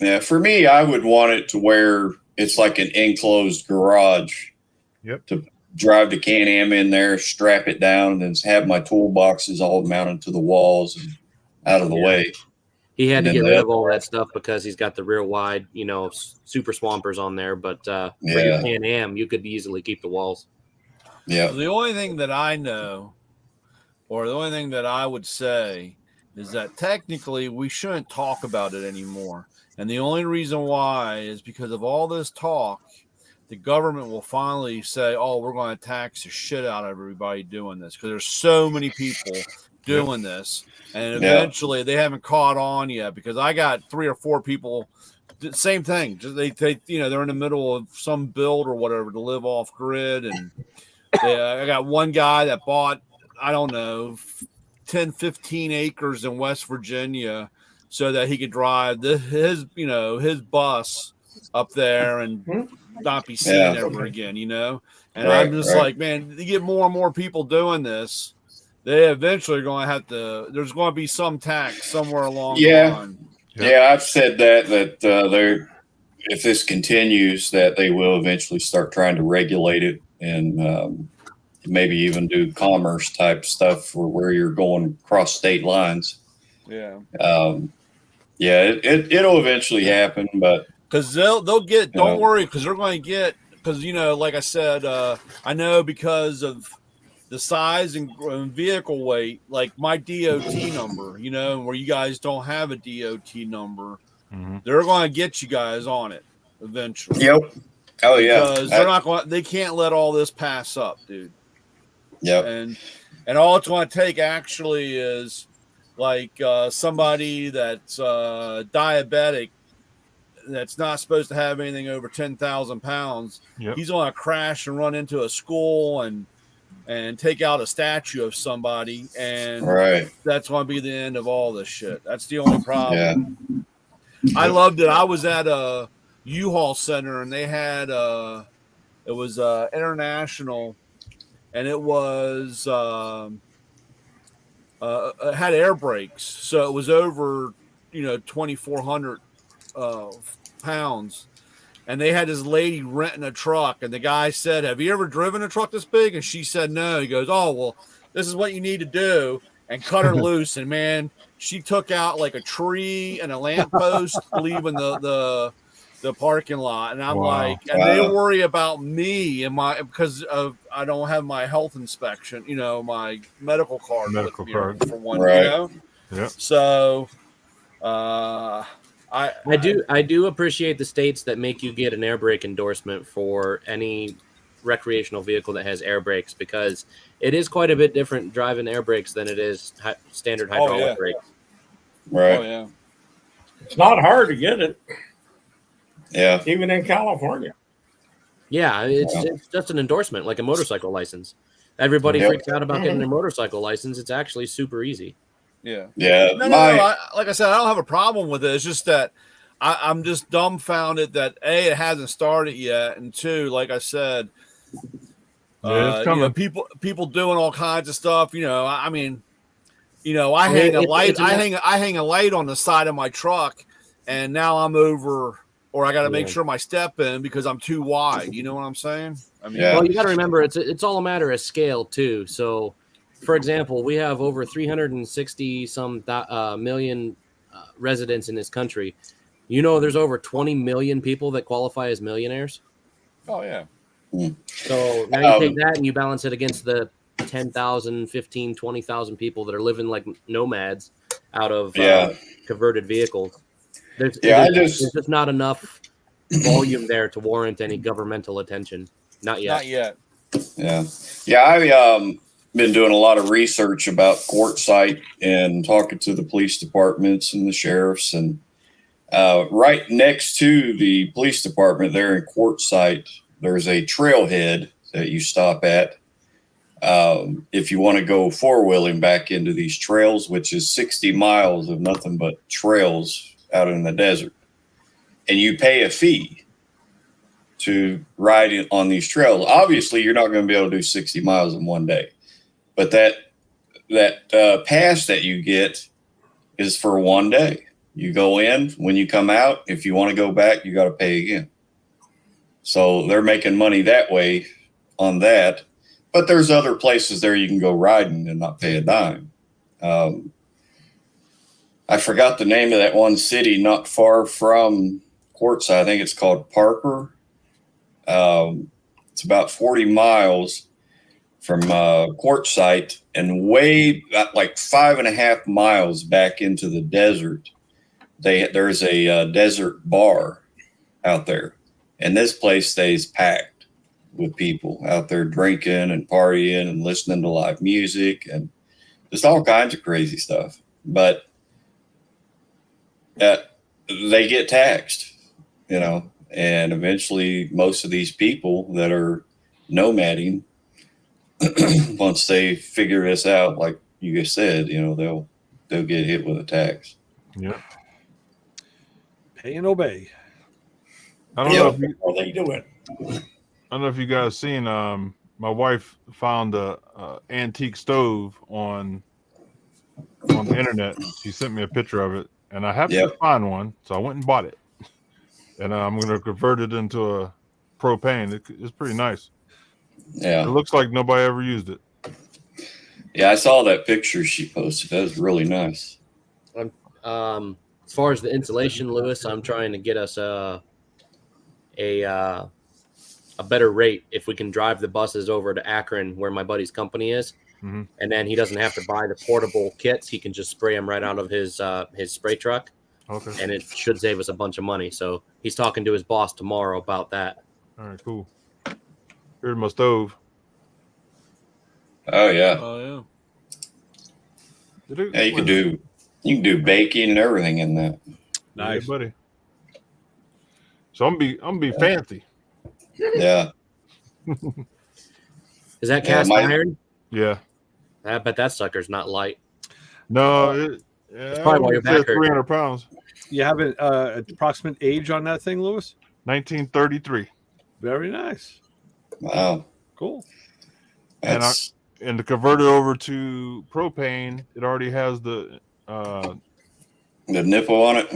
Yeah, for me, I would want it to where it's like an enclosed garage. Yep. To drive the Can-Am in there, strap it down, and then have my toolboxes all mounted to the walls and out of the way. He had to get rid of all that stuff because he's got the rear wide, super swampers on there. But for your Can-Am, you could easily keep the walls. Yeah. The only thing that I know, or the only thing that I would say, is that technically we shouldn't talk about it anymore. And the only reason why is because of all this talk, the government will finally say, oh, we're going to tax the shit out of everybody doing this because there's so many people doing this. And eventually they haven't caught on yet because I got 3 or 4 people, same thing. Just they they're in the middle of some build or whatever to live off grid. And I got one guy that bought, I don't know, 10, 15 acres in West Virginia so that he could drive his bus up there and not be seen ever again, And I'm just like, man, you get more and more people doing this. They eventually are going to have to. There's going to be some tax somewhere along the line. Yeah, I've said that they're if this continues, that they will eventually start trying to regulate it and maybe even do commerce type stuff for where you're going across state lines. Yeah. It'll eventually happen, but because they'll get. Don't Yeah. worry, because they're going to get. Because like I said, I know because of the size and vehicle weight, like my DOT number, where you guys don't have a DOT number, they're going to get you guys on it eventually. Yep. Oh yeah. Because they're not going. They can't let all this pass up, dude. Yep. And all it's going to take actually is like somebody that's diabetic, that's not supposed to have anything over 10,000 pounds. Yep. He's going to crash and run into a school and take out a statue of somebody, and Right. that's going to be the end of all this shit. That's the only problem. Yeah. I loved it. I was at a U-Haul center, and they had it was international, and it was it had air brakes, so it was over 2,400 pounds. And they had this lady renting a truck, and the guy said, "Have you ever driven a truck this big?" And she said, "No." He goes, "Oh, well, this is what you need to do," and cut her loose. And man, she took out like a tree and a lamppost, leaving the parking lot. And I'm Wow. like, and they worry about me and because of I don't have my health inspection, my medical card, Medical with me card. for one, Right. Yeah. So, I do appreciate the states that make you get an air brake endorsement for any recreational vehicle that has air brakes, because it is quite a bit different driving air brakes than it is standard hydraulic yeah. brakes. Right. Oh yeah. It's not hard to get it, Yeah. even in California. Yeah, it's just an endorsement, like a motorcycle license. Everybody Yep. freaks out about getting their motorcycle license. It's actually super easy. Yeah. Yeah. No. Like I said, I don't have a problem with it. It's just that I'm just dumbfounded that A, it hasn't started yet, and two, like I said, Yeah, it's coming. people doing all kinds of stuff. I mean, I Well, hang a it's light. a- I hang a light on the side of my truck, and now I'm over, or I got to make Yeah. sure my step in because I'm too wide. You know what I'm saying? I mean, Yeah. Well, you got to remember, it's all a matter of scale too. So, for example, we have over 360 some million residents in this country. There's over 20 million people that qualify as millionaires. Oh yeah. So now you take that and you balance it against the 10,000, 15, 20,000 people that are living like nomads out of converted vehicles. There's just not enough volume there to warrant any governmental attention. Not yet. Not yet. Yeah. I've been doing a lot of research about Quartzsite and talking to the police departments and the sheriffs, and right next to the police department there in Quartzsite, there's a trailhead that you stop at if you want to go four-wheeling back into these trails, which is 60 miles of nothing but trails out in the desert. And you pay a fee to ride on these trails. Obviously, you're not going to be able to do 60 miles in one day. But that pass that you get is for one day. You go in, when you come out, if you want to go back, you got to pay again. So they're making money that way on that. But there's other places there you can go riding and not pay a dime. I forgot the name of that one city not far from Quartzsite. I think it's called Parker. It's about 40 miles from Quartzsite, and way like 5.5 miles back into the desert. There's a desert bar out there, and this place stays packed with people out there drinking and partying and listening to live music and just all kinds of crazy stuff. But they get taxed, and eventually most of these people that are nomading, once they figure this out, like you just said, they'll get hit with a tax. Yeah. Pay and obey. I don't know if Or they do it. I don't know if you guys seen. My wife found a antique stove on the internet. She sent me a picture of it, and I happened to find one, so I went and bought it. and I'm going to convert it into a propane. It's pretty nice. Yeah. It looks like nobody ever used it. Yeah, I saw that picture she posted. That was really nice. As far as the insulation, Lewis, I'm trying to get us a better rate if we can drive the buses over to Akron, where my buddy's company is, Mhm. and then he doesn't have to buy the portable kits. He can just spray them right out of his spray truck, Okay. and it should save us a bunch of money. So he's talking to his boss tomorrow about that. All right, cool. Here's my stove. Oh yeah. Oh Yeah, you can do baking and everything in that. Nice. Yeah, buddy. So I'm gonna be fancy. Yeah. Is that Yeah, cast iron? Yeah. I bet that sucker's not light. No, probably why your back hurt. 300 pounds. You have an approximate age on that thing, Lewis? 1933. Very nice. Wow. Cool. That's And to convert it over to propane, it already has the the nipple on it.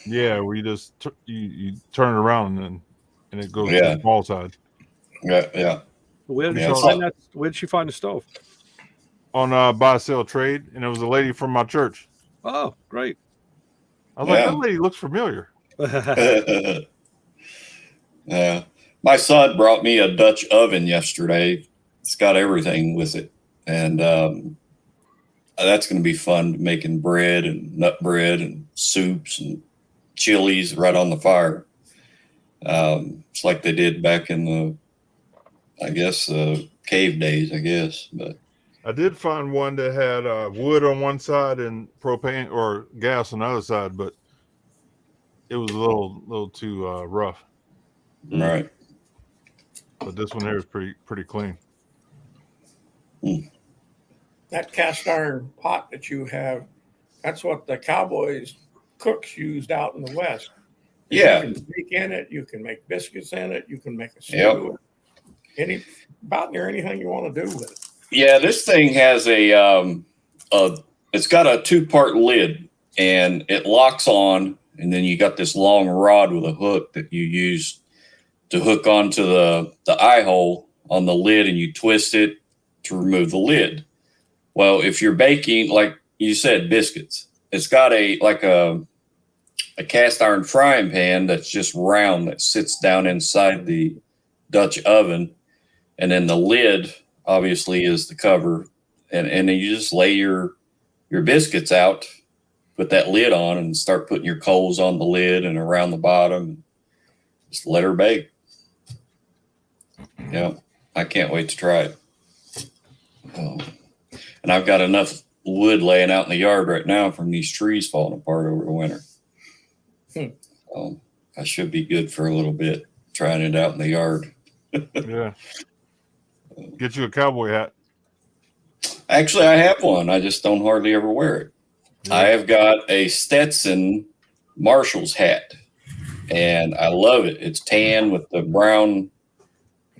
yeah, where you just you turn it around and it goes to Yeah. the ball side. Yeah, yeah. Where did Yeah, you it's find that? Where did she find the stove? On buy sale trade, and it was a lady from my church. Oh, great. I was like, Yeah. that lady looks familiar. Yeah. My son brought me a Dutch oven yesterday. It's got everything with it. And that's going to be fun, making bread and nut bread and soups and chilies right on the fire. It's like they did back in the, I guess, cave days, I guess. But I did find one that had wood on one side and propane or gas on the other side, but it was a little too rough. right. But this one here is pretty clean. That cast iron pot that you have, that's what the cowboys cooks used out in the West. Yeah. You can bake in it, you can make biscuits in it, you can make a stew. Yep. About near anything you want to do with it. Yeah, this thing has it's got a 2-part lid, and it locks on, and then you got this long rod with a hook that you use to hook onto the eye hole on the lid, and you twist it to remove the lid. Well, if you're baking, like you said, biscuits, it's got a cast iron frying pan that's just round that sits down inside the Dutch oven, and then the lid obviously is the cover, and then you just lay your biscuits out, put that lid on, and start putting your coals on the lid and around the bottom. Just let her bake. Yeah, I can't wait to try it. And I've got enough wood laying out in the yard right now from these trees falling apart over the winter. I should be good for a little bit trying it out in the yard. Yeah. Get you a cowboy hat. Actually, I have one. I just don't hardly ever wear it. Yeah. I have got a Stetson Marshall's hat, and I love it. It's tan with the brown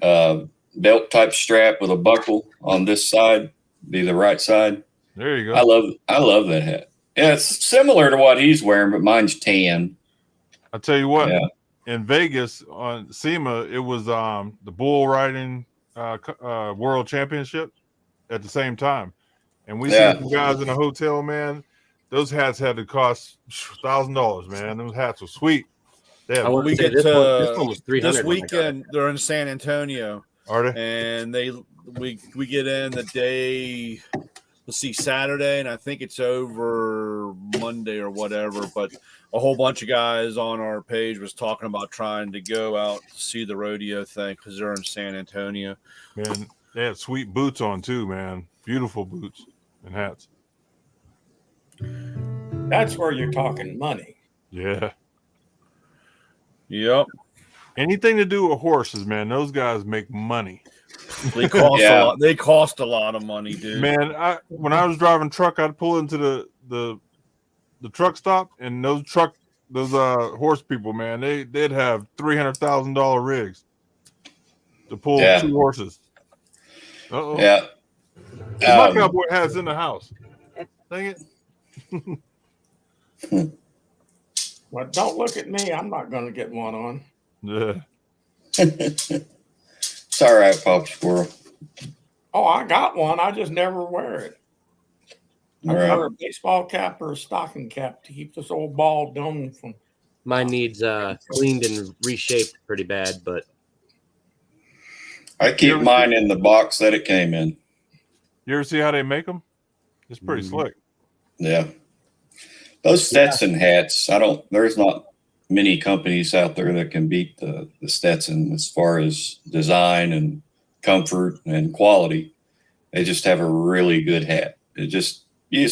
belt type strap with a buckle on this side, be the right side. There you go. I love that hat. Yeah, it's similar to what he's wearing, but mine's tan. I tell you what, Yeah. in Vegas on SEMA, it was the bull riding world championship at the same time, and we see some guys in a hotel. Man, those hats had to cost $1,000. Man, those hats were sweet. They had, I want We to say get this to one was 300. this weekend. They're in San Antonio, are they? and we get in the day. Let's see, Saturday, and I think it's over Monday or whatever. But a whole bunch of guys on our page was talking about trying to go out to see the rodeo thing because they're in San Antonio. Man, they had sweet boots on too. Man, beautiful boots and hats. That's where you're talking money. Yeah. Yep, Anything to do with horses, man. Those guys make money. they cost Yeah. a lot. They cost a lot of money, dude. Man, when I was driving truck, I'd pull into the truck stop, and those horse people, man, they'd have $300,000 rigs to pull Yeah. 2 horses. Uh-oh. Yeah. My Um, cowboy hat's in the house. Dang it. Well, don't look at me. I'm not going to get one on. Yeah. It's all right, Pop Squirrel. Oh, I got one. I just never wear it. I All wear right. a baseball cap or a stocking cap to keep this old ball dome from. Mine needs cleaned and reshaped pretty bad, but I keep mine in the box that it came in. You ever see how they make them? It's pretty Mhm. slick. Yeah. Those Stetson hats, there's not many companies out there that can beat the Stetson as far as design and comfort and quality. They just have a really good hat. You just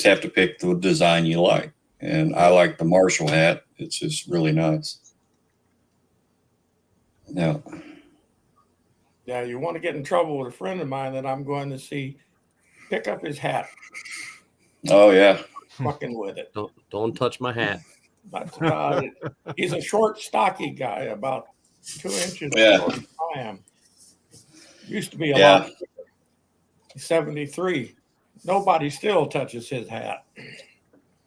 have to pick the design you like. And I like the Marshall hat. It's just really nice. Yeah. Yeah, you want to get in trouble with a friend of mine that I'm going to see pick up his hat, Oh yeah. fucking with it. don't touch my hat. That's about it. He's a short, stocky guy, about 2 inches Yeah. shorter than I am. Used to be a Yeah. lot bigger. He's 73. Nobody still touches his hat.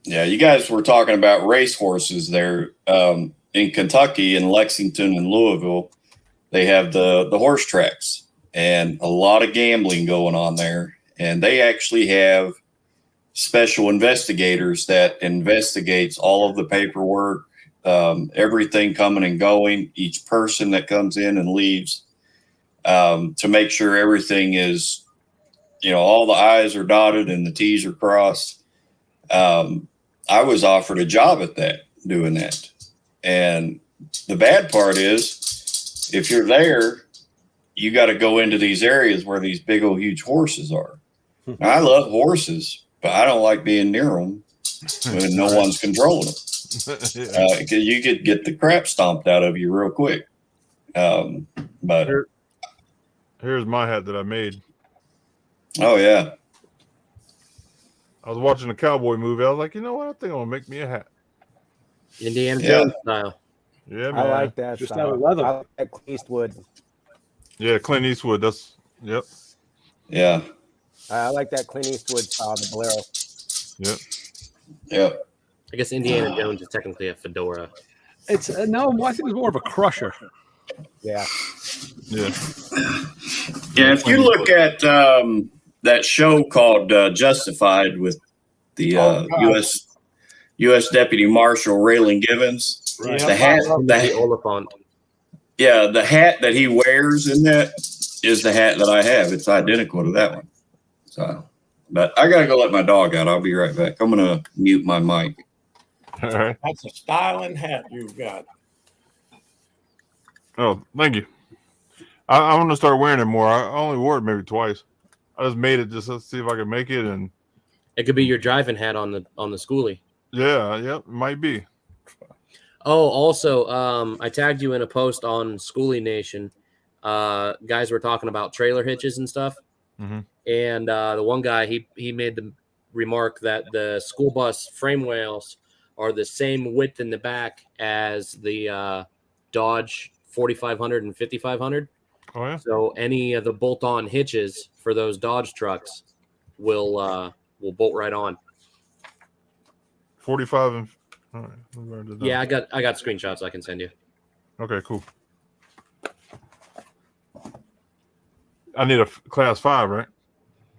Yeah, you guys were talking about race horses there. In Kentucky, in Lexington and Louisville, they have the horse tracks and a lot of gambling going on there. And they actually have special investigators that investigates all of the paperwork, everything coming and going, each person that comes in and leaves, to make sure everything is, all the I's are dotted and the T's are crossed. I was offered a job at that, doing that. And the bad part is, if you're there, you got to go into these areas where these big old huge horses are. Now, I love horses, but I don't like being near them when no one's controlling them. Yeah. You could get the crap stomped out of you real quick. But Here's my hat that I made. oh yeah, I was watching a cowboy movie. I was like, you know what? I think I'm gonna make me a hat. Indiana Yeah. Jones style. Yeah, man. I like that. Just style. out of leather. I like that Clint Eastwood. Yeah, Clint Eastwood. Yep. yeah, I like that Clint Eastwood style, the Bolero. Yep. yeah. I guess Indiana Jones is technically a fedora. It's no, I think it's more of a crusher. Yeah. Yeah. Yeah, if you look at that show called Justified with the U.S. Deputy Marshal Raylan Givens, Right. the hat, The Oliphant. the hat that he wears in that is the hat that I have. It's identical to that one. So, but I gotta go let my dog out. I'll be right back. I'm gonna mute my mic. All right. That's a styling hat you've got. Oh, thank you. I'm gonna start wearing it more. I only wore it maybe twice. I just made it just to see if I could make it, and It could be your driving hat on the schoolie. yeah, it might be. Oh, also, I tagged you in a post on Schoolie Nation. Guys were talking about trailer hitches and stuff, Mhm. and the one guy he made the remark that the school bus frame rails are the same width in the back as the Dodge 4500 and 5500. Oh yeah. So any of the bolt-on hitches for those Dodge trucks will bolt right on. 45 and. All right. Let me write it down. Yeah, I got screenshots I can send you. Okay. Cool. I need a class 5, right?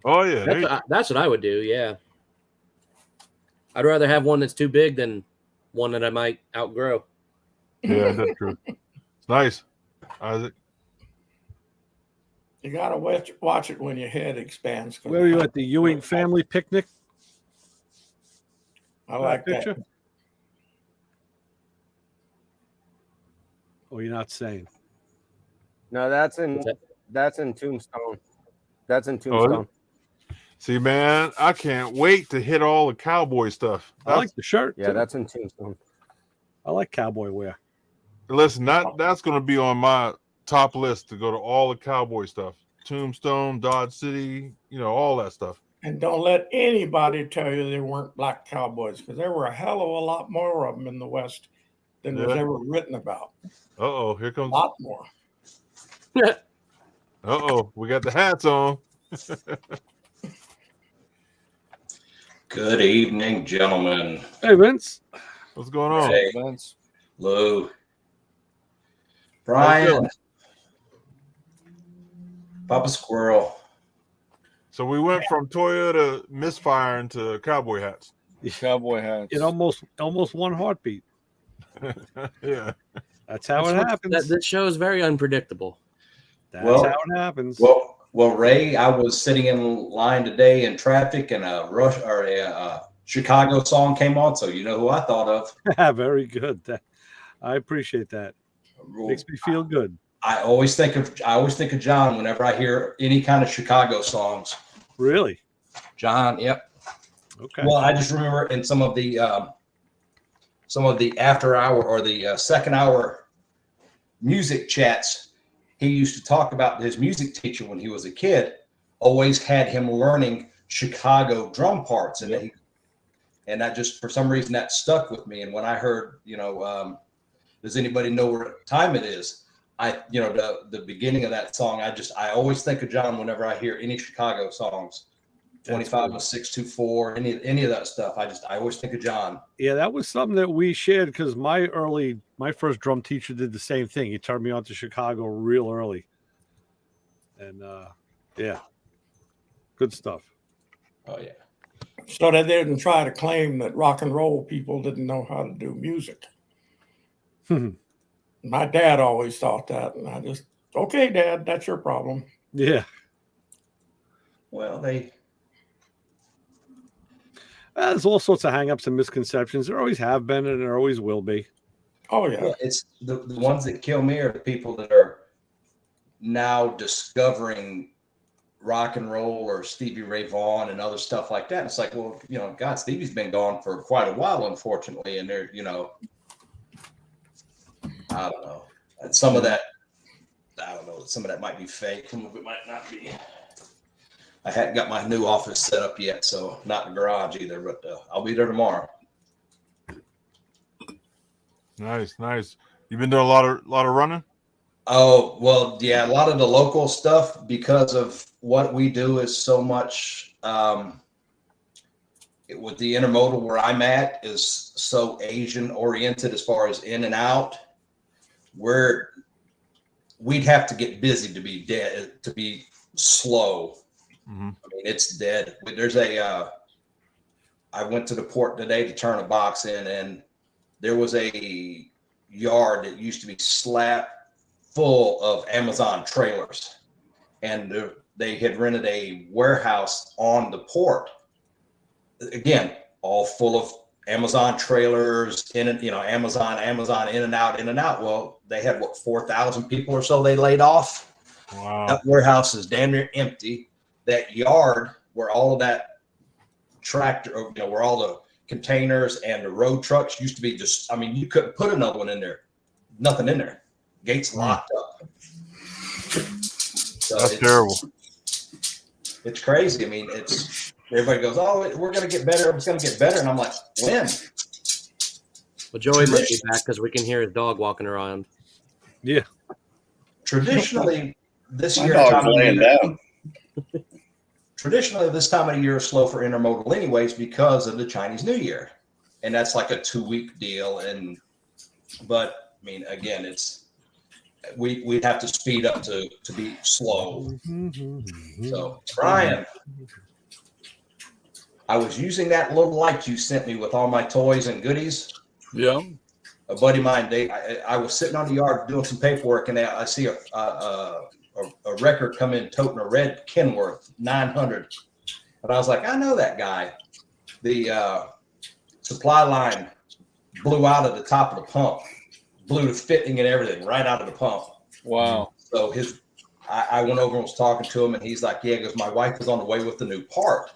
Oh yeah. there you- That's what I would do. Yeah, I'd rather have one that's too big than one that I might outgrow. Yeah, that's true. It's nice, Isaac. You got to watch it when your head expands. 'cause Where are you at the Ewing family picnic? I like that. picture? Or you're not saying? No, that's in Tombstone. That's in Tombstone. See, man, I can't wait to hit all the cowboy stuff. I like the shirt. Yeah, too. that's in Tombstone. I like cowboy wear. Listen, that's going to be on my top list to go to all the cowboy stuff. Tombstone, Dodge City, all that stuff. And don't let anybody tell you there weren't black cowboys, because there were a hell of a lot more of them in the West than was Yeah. ever written about. Uh-oh, here A comes. lot more. Uh-oh, we got the hats on. Good evening, gentlemen. Hey, Vince. What's going on? Hey, Lou. Brian. Papa Squirrel. So we went from Toyota misfiring to cowboy hats. Cowboy hats. It almost one heartbeat. Yeah. That's how it happens. This show is very unpredictable. That's Well- how it happens. Well, Ray, I was sitting in line today in traffic, and a Chicago song came on. So you know who I thought of. Very good. I appreciate that. Makes me feel good. I always think of John whenever I hear any kind of Chicago songs. Really? John, yep. Okay. Well, I just remember in some of the after hour or the second hour music chats, he used to talk about his music teacher when he was a kid. Always had him learning Chicago drum parts, and that just for some reason that stuck with me. And when I heard, does anybody know what time it is? The beginning of that song, I always think of John whenever I hear any Chicago songs. 25-624, any of that stuff. I always think of John. Yeah, that was something that we shared because my first drum teacher did the same thing. He turned me on to Chicago real early. And yeah, good stuff. Oh yeah. So they didn't try to claim that rock and roll people didn't know how to do music. My dad always thought that, and I just, okay, Dad, that's your problem. Yeah. Well, There's all sorts of hangups and misconceptions. There always have been, and there always will be. Oh yeah. Well, it's the ones that kill me are the people that are now discovering rock and roll or Stevie Ray Vaughan and other stuff like that. It's like, well, God, Stevie's been gone for quite a while, unfortunately, and they're, I don't know. And some of that might be fake. Some of it might not be. I hadn't got my new office set up yet, so not in the garage either, but I'll be there tomorrow. Nice. You've been doing a lot of running? Oh, well, yeah, a lot of the local stuff, because of what we do is so much with the intermodal where I'm at is so Asian oriented as far as in and out, where we'd have to get busy to be dead, to be slow. Mm-hmm. I mean, it's dead. There's I went to the port today to turn a box in, and there was a yard that used to be slap full of Amazon trailers, and they had rented a warehouse on the port. Again, all full of Amazon trailers Amazon in and out. Well, they had 4,000 people or so they laid off. Wow. That warehouse is damn near empty. That yard where all of that tractor, where all the containers and the road trucks used to be you couldn't put another one in there. Nothing in there. Gates locked up. So That's terrible. It's crazy. I mean, everybody goes, oh, we're going to get better. It's going to get better. And I'm like, when? Well, Joey might be back because we can hear his dog walking around. Yeah. Traditionally, this My year, dog's laying down. Traditionally, this time of the year is slow for intermodal anyways because of the Chinese New Year. And that's like a 2-week deal. But I mean, again, we'd have to speed up to be slow. So, Brian, I was using that little light you sent me with all my toys and goodies. Yeah. A buddy of mine, I was sitting on the yard doing some paperwork, and I see a record come in toting a red Kenworth 900. And I was like, I know that guy. The supply line blew out of the top of the pump, blew the fitting and everything right out of the pump. Wow. So I went over and was talking to him, and he's like, yeah, because my wife was on the way with the new part.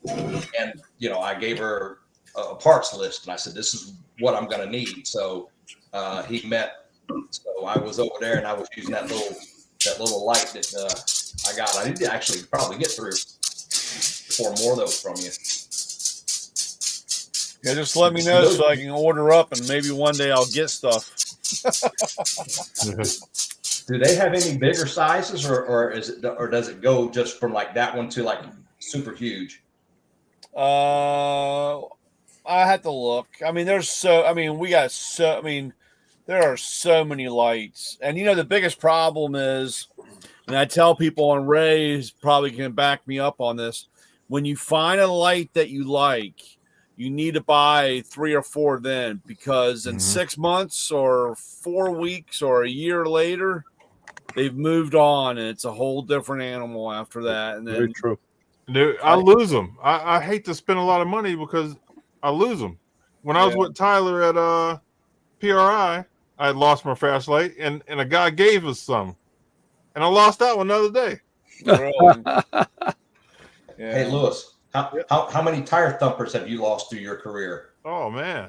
And, I gave her a parts list, and I said, this is what I'm going to need. So he met. So I was over there, and I was using that little light that I got. I need to actually probably get 3 or 4 more of those from you. Yeah, just let me know so I can order up, and maybe one day I'll get stuff. Do they have any bigger sizes, or does it go just from like that one to like super huge? I had to look. I mean, we got There are so many lights. And, the biggest problem is, and I tell people, and Ray's probably can back me up on this, when you find a light that you like, you need to buy 3 or 4 then, because in 6 months or 4 weeks or a year later, they've moved on, and it's a whole different animal after that. And then, Very true. Dude, I lose them. I hate to spend a lot of money because I lose them. When I was with Tyler at PRI, I had lost my flashlight, and a guy gave us some, and I lost that one the other day. Really? Hey, Lewis, how many tire thumpers have you lost through your career? Oh man,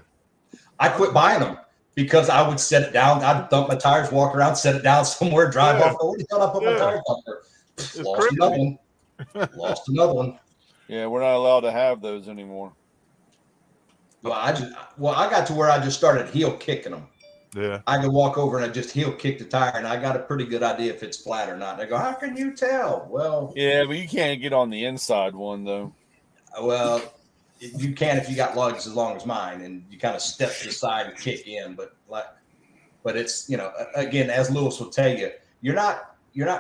I quit buying them because I would set it down. I'd dump my tires, walk around, set it down somewhere, drive off. Where the hell did I put my tire thumper? Lost crazy. another one. Lost another one. Yeah, we're not allowed to have those anymore. Well, I got to where I just started heel kicking them. Yeah, I could walk over and I just heel kick the tire, and I got a pretty good idea if it's flat or not. And I go, how can you tell? Well, Yeah, but you can't get on the inside one, though. You can if you got lugs as long as mine, and you kind of step to the side and kick in. But it's, again, as Lewis will tell you, you're not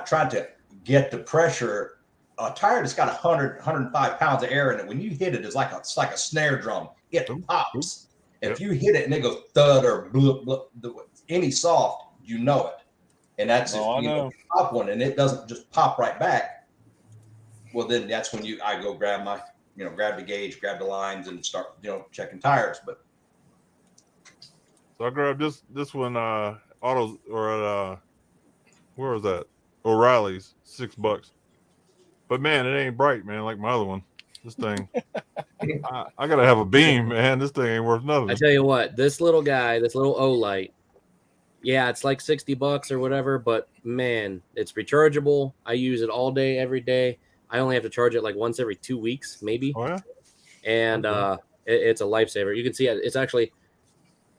trying to get the pressure. A tire that's got 105 pounds of air in it, when you hit it, it's like a snare drum. It pops. If you hit it and it goes thud or bloop, bloop, any soft, you know it. And that's if you pop one and it doesn't just pop right back. Well, then that's when I go grab grab the gauge, grab the lines, and start checking tires. But so I grabbed this one autos or where was that? O'Reilly's, $6. But man, it ain't bright, man, like my other one. This thing, I gotta have a beam, man. This thing ain't worth nothing. I tell you what, this little guy, this little O-Light, yeah, it's like $60 or whatever, but man, it's rechargeable. I use it all day, every day. I only have to charge it like once every 2 weeks, maybe. Oh yeah. And it's a lifesaver. You can see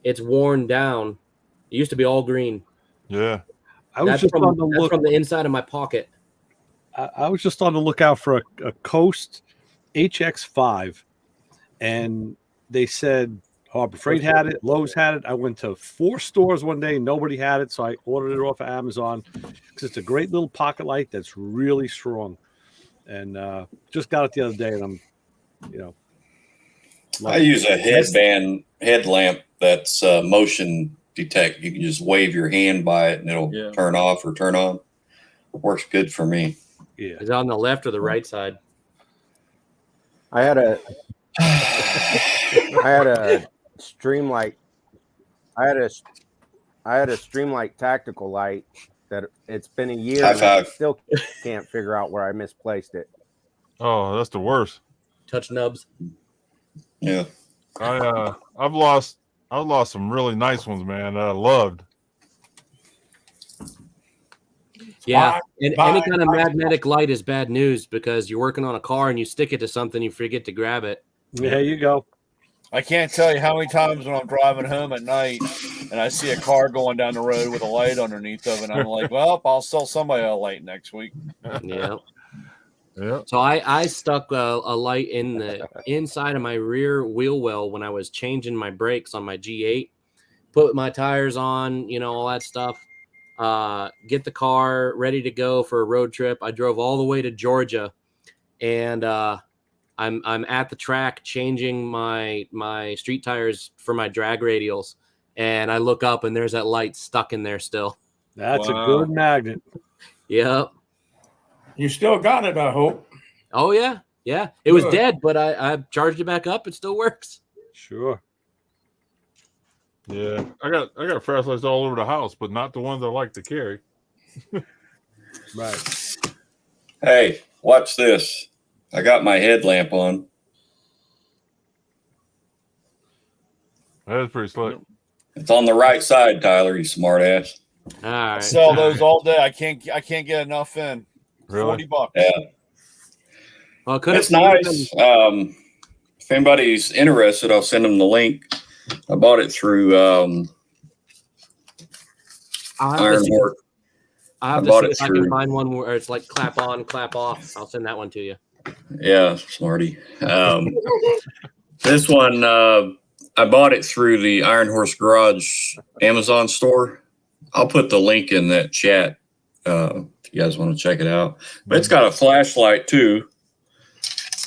it's worn down. It used to be all green. Yeah. That's from the inside of my pocket. I was just on the lookout for a Coast HX5, and they said Harbor Freight had it, Lowe's had it. I went to 4 stores one day, nobody had it, so I ordered it off of Amazon because it's a great little pocket light that's really strong. And just got it the other day, and I'm, I use a headlamp that's motion detect. You can just wave your hand by it, and it'll turn off or turn on. It works good for me. Yeah. Is it on the left or the right side? I had a Streamlight. I had a Streamlight tactical light that it's been a year and I still can't figure out where I misplaced it. Oh, that's the worst. Touch nubs. Yeah. I've lost some really nice ones, man, that I loved. Yeah, and any kind of magnetic light is bad news because you're working on a car and you stick it to something, you forget to grab it. There you go. I can't tell you how many times when I'm driving home at night and I see a car going down the road with a light underneath of it, and I'm like, well, I'll sell somebody a light next week. Yeah. Yeah. So I stuck a light in the inside of my rear wheel well when I was changing my brakes on my G8, put my tires on, all that stuff. Get the car ready to go for a road trip. I drove all the way to Georgia, and I'm at the track changing my street tires for my drag radials, and I look up and there's that light stuck in there still. That's a good magnet. Yep. You still got it, I hope. Oh yeah. It was dead, but I charged it back up. It still works. Sure. Yeah, I got flashlights all over the house, but not the ones I like to carry. Right. Hey, watch this. I got my headlamp on. That is pretty slick. It's on the right side, Tyler, you smart ass. All right. I sell those all day. I can't get enough in. Really? $40. Yeah. Well, It's nice. If anybody's interested, I'll send them the link. I bought it through Ironwork. I have to see if I can find one where it's like clap on, clap off. I'll send that one to you. Yeah, smarty. This one, I bought it through the Iron Horse Garage Amazon store. I'll put the link in that chat if you guys want to check it out. But it's got a flashlight too.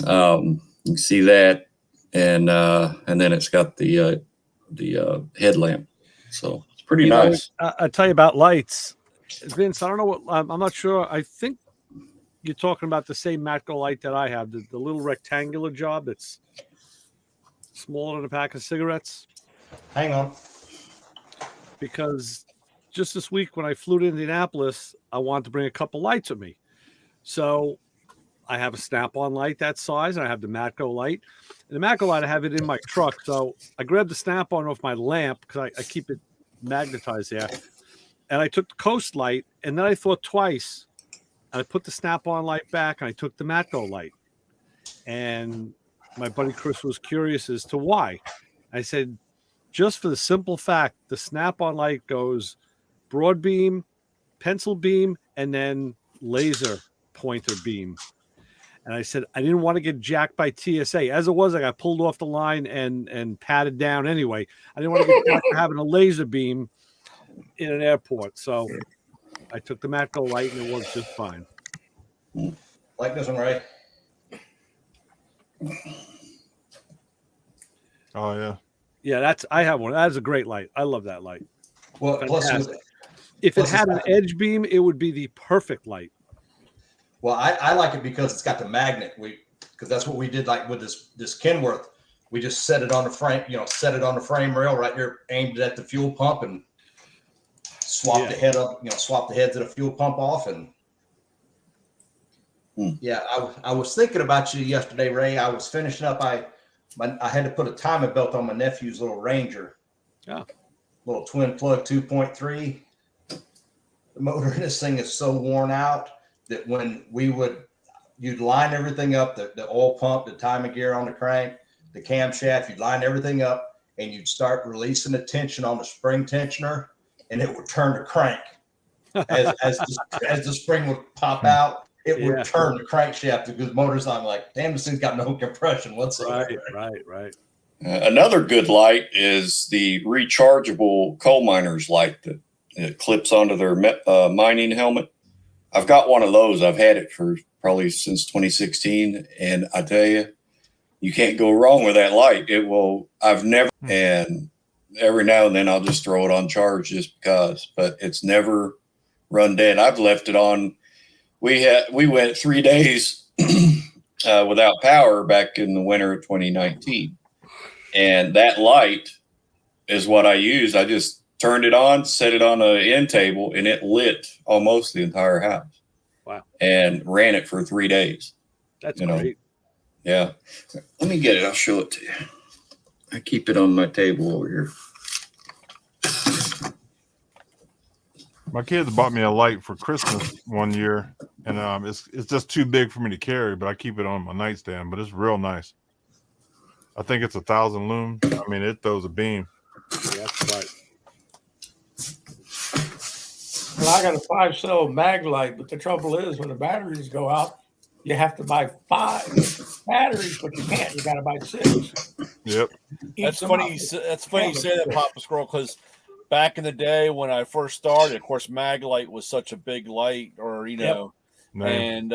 You can see that, and then it's got the headlamp. So it's pretty nice. I tell you about lights, Vince. I don't know what I'm not sure. I think you're talking about the same Matco light that I have, the little rectangular job that's smaller than a pack of cigarettes. Hang on. Because just this week when I flew to Indianapolis, I wanted to bring a couple lights with me. So I have a Snap-on light that size, and I have the Matco light. And the Matco light, I have it in my truck. So I grabbed the Snap-on off my lamp because I keep it magnetized there. And I took the Coast light, and then I thought twice. And I put the Snap-on light back, and I took the Matco light. And my buddy Chris was curious as to why. I said, just for the simple fact, the Snap-on light goes broad beam, pencil beam, and then laser pointer beam. And I said, I didn't want to get jacked by TSA. As it was, I got pulled off the line and patted down anyway. I didn't want to get jacked for having a laser beam in an airport. So I took the Matco light, and it worked just fine. Like this one, Ray? Oh, yeah. Yeah, I have one. That's a great light. I love that light. Well, plus if it had an edge beam, it would be the perfect light. Well, I like it because it's got the magnet. Because that's what we did like with this Kenworth. We just set it on the frame, set it on the frame rail right there, aimed it at the fuel pump, and swapped the head up, swap the heads of the fuel pump off. And yeah, I was thinking about you yesterday, Ray. I was finishing up. I had to put a timing belt on my nephew's little Ranger. Yeah. Little twin plug 2.3. The motor in this thing is so worn out that when you'd line everything up, the oil pump, the timing gear on the crank, the camshaft, you'd line everything up and you'd start releasing the tension on the spring tensioner, and it would turn the crank. As the spring would pop out, it would turn the crankshaft because the motor's on. Like, damn, this thing's got no compression whatsoever. Right. Another good light is the rechargeable coal miner's light that it clips onto their mining helmet. I've got one of those. I've had it for probably since 2016. And I tell you, you can't go wrong with that light. And every now and then I'll just throw it on charge just because, but it's never run dead. I've left it on. We went 3 days without power back in the winter of 2019. And that light is what I use. I just turned it on, set it on an end table, and it lit almost the entire house. Wow. And ran it for 3 days. That's great. Yeah. Let me get it. I'll show it to you. I keep it on my table over here. My kids bought me a light for Christmas one year, and it's just too big for me to carry, but I keep it on my nightstand. But it's real nice. I think it's 1,000 lumens. I mean, it throws a beam. Yeah, that's right. Well, I got a 5-cell mag light, but the trouble is when the batteries go out, you have to buy 5 batteries, but you can't. You got to buy 6. Yep. That's funny. That's funny you say that, Papa Squirrel, because back in the day when I first started, of course, Maglite was such a big light, and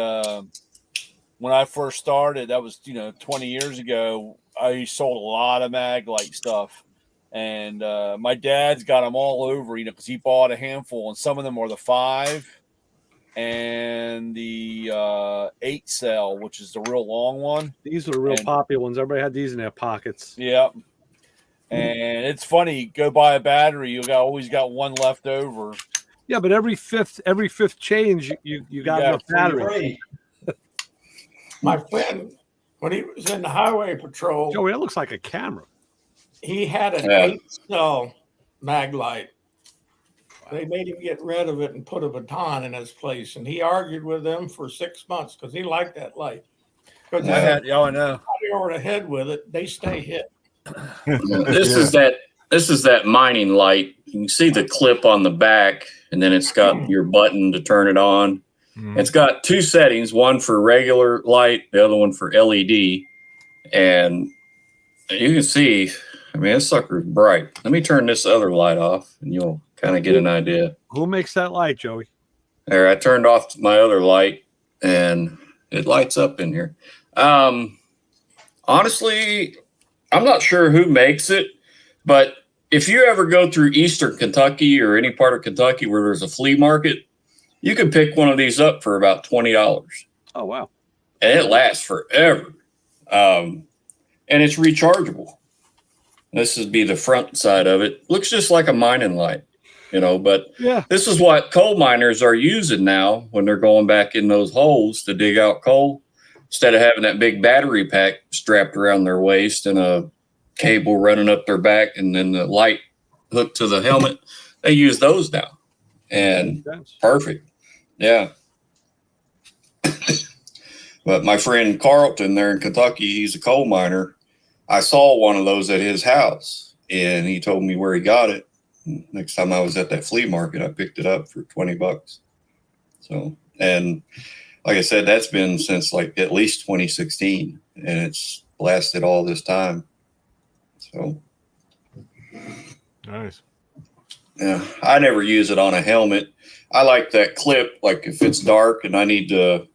when I first started, that was 20 years ago. I sold a lot of Maglite stuff, and my dad's got them all over, because he bought a handful, and some of them are the 5 and the 8 cell, which is the real long one. These are the real popular ones. Everybody had these in their pockets. Yeah. And it's funny, go buy a battery, always got one left over. Yeah, but every fifth change, you got enough battery. My friend, when he was in the highway patrol, Joey, that looks like a camera. He had an 8-cell mag light. They made him get rid of it and put a baton in his place, and he argued with them for 6 months because he liked that light. Because I know. over the head with it, they stay hit. This is that mining light. You can see the clip on the back, and then it's got your button to turn it on. It's got 2 settings, one for regular light, the other one for LED. And you can see I mean, this sucker's bright. Let me turn this other light off, and you'll kind of get an idea. Who makes that light, Joey? There, I turned off my other light, and it lights up in here. Honestly, I'm not sure who makes it, but if you ever go through Eastern Kentucky or any part of Kentucky where there's a flea market, you can pick one of these up for about $20. Oh, wow. And it lasts forever. And it's rechargeable. This would be the front side of it. Looks just like a mining light, but Yeah. this is what coal miners are using now when they're going back in those holes to dig out coal. Instead of having that big battery pack strapped around their waist and a cable running up their back and then the light hooked to the helmet, they use those now. And perfect. Yeah. But my friend Carlton there in Kentucky, he's a coal miner. I saw one of those at his house, and he told me where he got it. Next time I was at that flea market, I picked it up for $20. So, and like I said, that's been since like at least 2016, and it's lasted all this time. So, nice. Yeah, I never use it on a helmet. I like that clip. Like if it's dark and I need to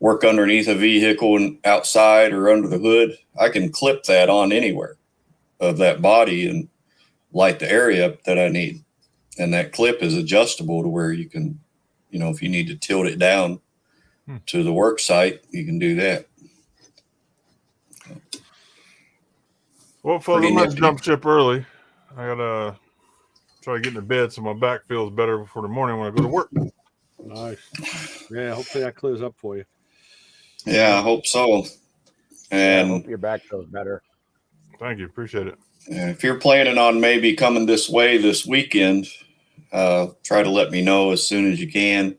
work underneath a vehicle and outside or under the hood, I can clip that on anywhere of that body and light the area up that I need. And that clip is adjustable to where you can, if you need to tilt it down to the work site, you can do that. Well, folks, I'm going to jump ship early. I got to try to get into bed so my back feels better before the morning when I go to work. Nice. Yeah, hopefully that clears up for you. Yeah, I hope so. And I hope your back feels better. Thank you. Appreciate it. If you're planning on maybe coming this way this weekend, try to let me know as soon as you can.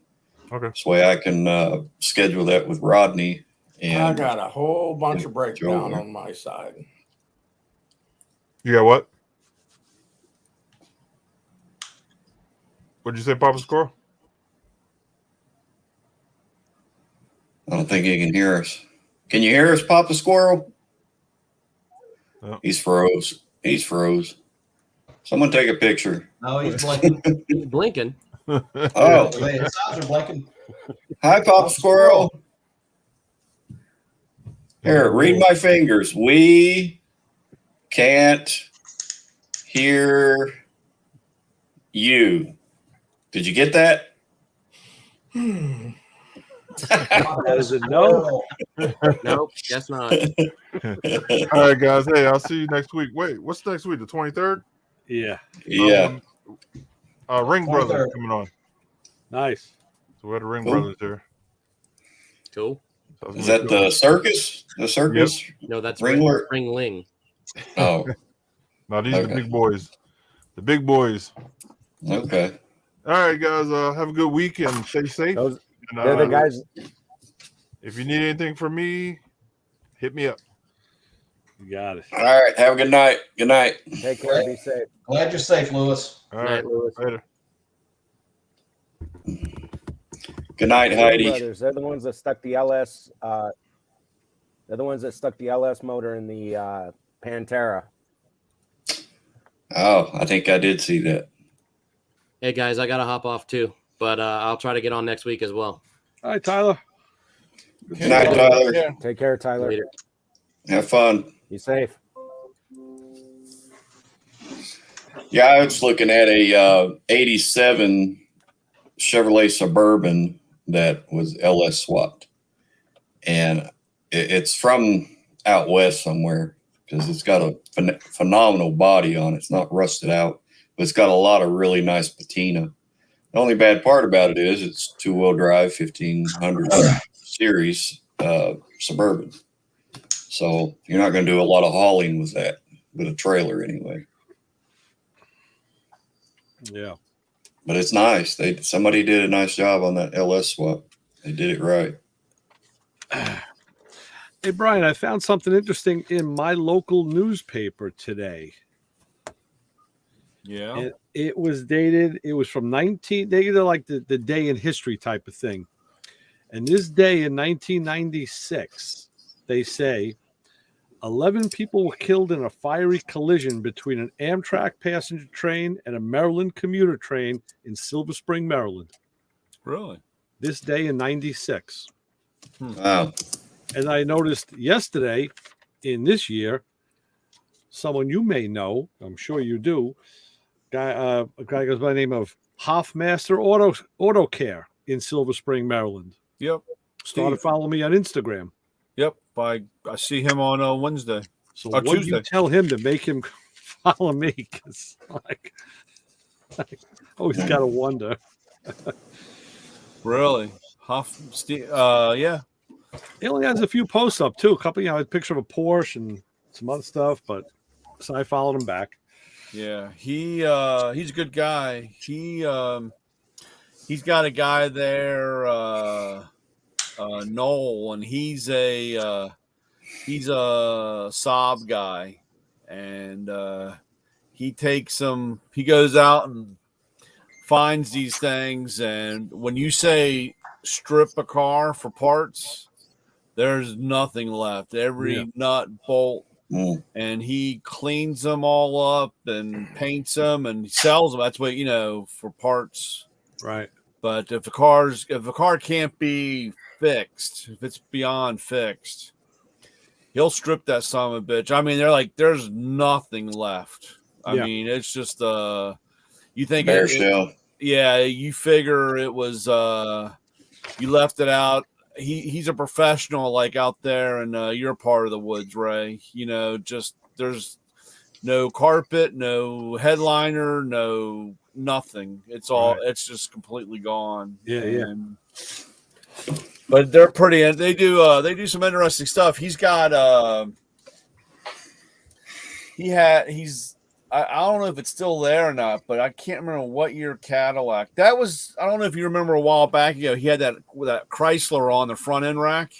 Okay. This way I can schedule that with Rodney. And I got a whole bunch of breakdown on my side. You got what? What'd you say, Papa Squirrel? I don't think he can hear us. Can you hear us, Papa Squirrel? No. He's froze. He's froze. Someone take a picture. No, he's blinking. He's blinking. Oh. His eyes are blinking. Hi, Papa Squirrel. Here, read my fingers. We can't hear you. Did you get that? Is it no? Nope, guess not. All right, guys. Hey, I'll see you next week. Wait, what's next week? The 23rd? Yeah. Yeah. Ring Brothers coming on. Nice. So we had the Ring Cool. Brothers there. Cool. Is that the circus? The circus? No, that's Ringler? Ringling. Oh, No, these are the Okay. big boys. The big boys. okay. All right, guys. Have a good week and stay safe. Those, And, they're the guys. If you need anything from me, hit me up. You got it. All right. Have a good night. Good night. Take care. Be safe. Glad you're safe, Lewis. All Night, right. Lewis. Later. Good night, Ring Heidi. Brothers, they're the ones that stuck the LS. They're the ones that stuck the LS motor in the Pantera. Oh, I think I did see that. Hey guys, I gotta hop off too, but I'll try to get on next week as well. All right, Tyler. Good night, Tyler. Yeah. Take care, Tyler. Later. Have fun. Be safe. Yeah, I was looking at a 87 Chevrolet Suburban that was LS swapped. And it's from out west somewhere because it's got a phenomenal body on it. It's not rusted out, but it's got a lot of really nice patina. The only bad part about it is it's two-wheel drive 1500 series Suburban. So you're not going to do a lot of hauling with that, with a trailer anyway. Yeah. But it's nice. Somebody did a nice job on that LS swap. They did it right. Hey, Brian, I found something interesting in my local newspaper today. Yeah. It was dated, it was from they did like the day in history type of thing. And this day in 1996, they say, 11 people were killed in a fiery collision between an Amtrak passenger train and a Maryland commuter train in Silver Spring, Maryland. Really? This day in 96. Wow. And I noticed yesterday in this year, someone you may know, I'm sure you do, a guy goes by the name of Hoffmaster Auto Care in Silver Spring, Maryland. Yep. Started following me on Instagram. Yep. I see him on Wednesday. So or what do Tuesday. you tell him to make him follow me? Because I always got to wonder. Really? Yeah. He only has a few posts up too. A couple, a picture of a Porsche and some other stuff. But so I followed him back. Yeah, he's a good guy. He's got a guy there, Noel, and he's a Saab guy, and he goes out and finds these things, and when you say strip a car for parts, there's nothing left. Every nut, bolt. And he cleans them all up and paints them and sells them. That's what, for parts. Right. But if a car can't be fixed, if it's beyond fixed, he'll strip that son of a bitch. I mean, they're like, there's nothing left. I mean, it's just you think bear shell. Yeah, you figure it was you left it out. He's a professional, like out there in your part of the woods, Ray. Just there's no carpet, no headliner, no nothing. It's all it's just completely gone. Yeah. But they're pretty. They do some interesting stuff. He's got I don't know if it's still there or not, but I can't remember what year Cadillac. That was, I don't know if you remember a while back ago, he had that Chrysler on the front end rack.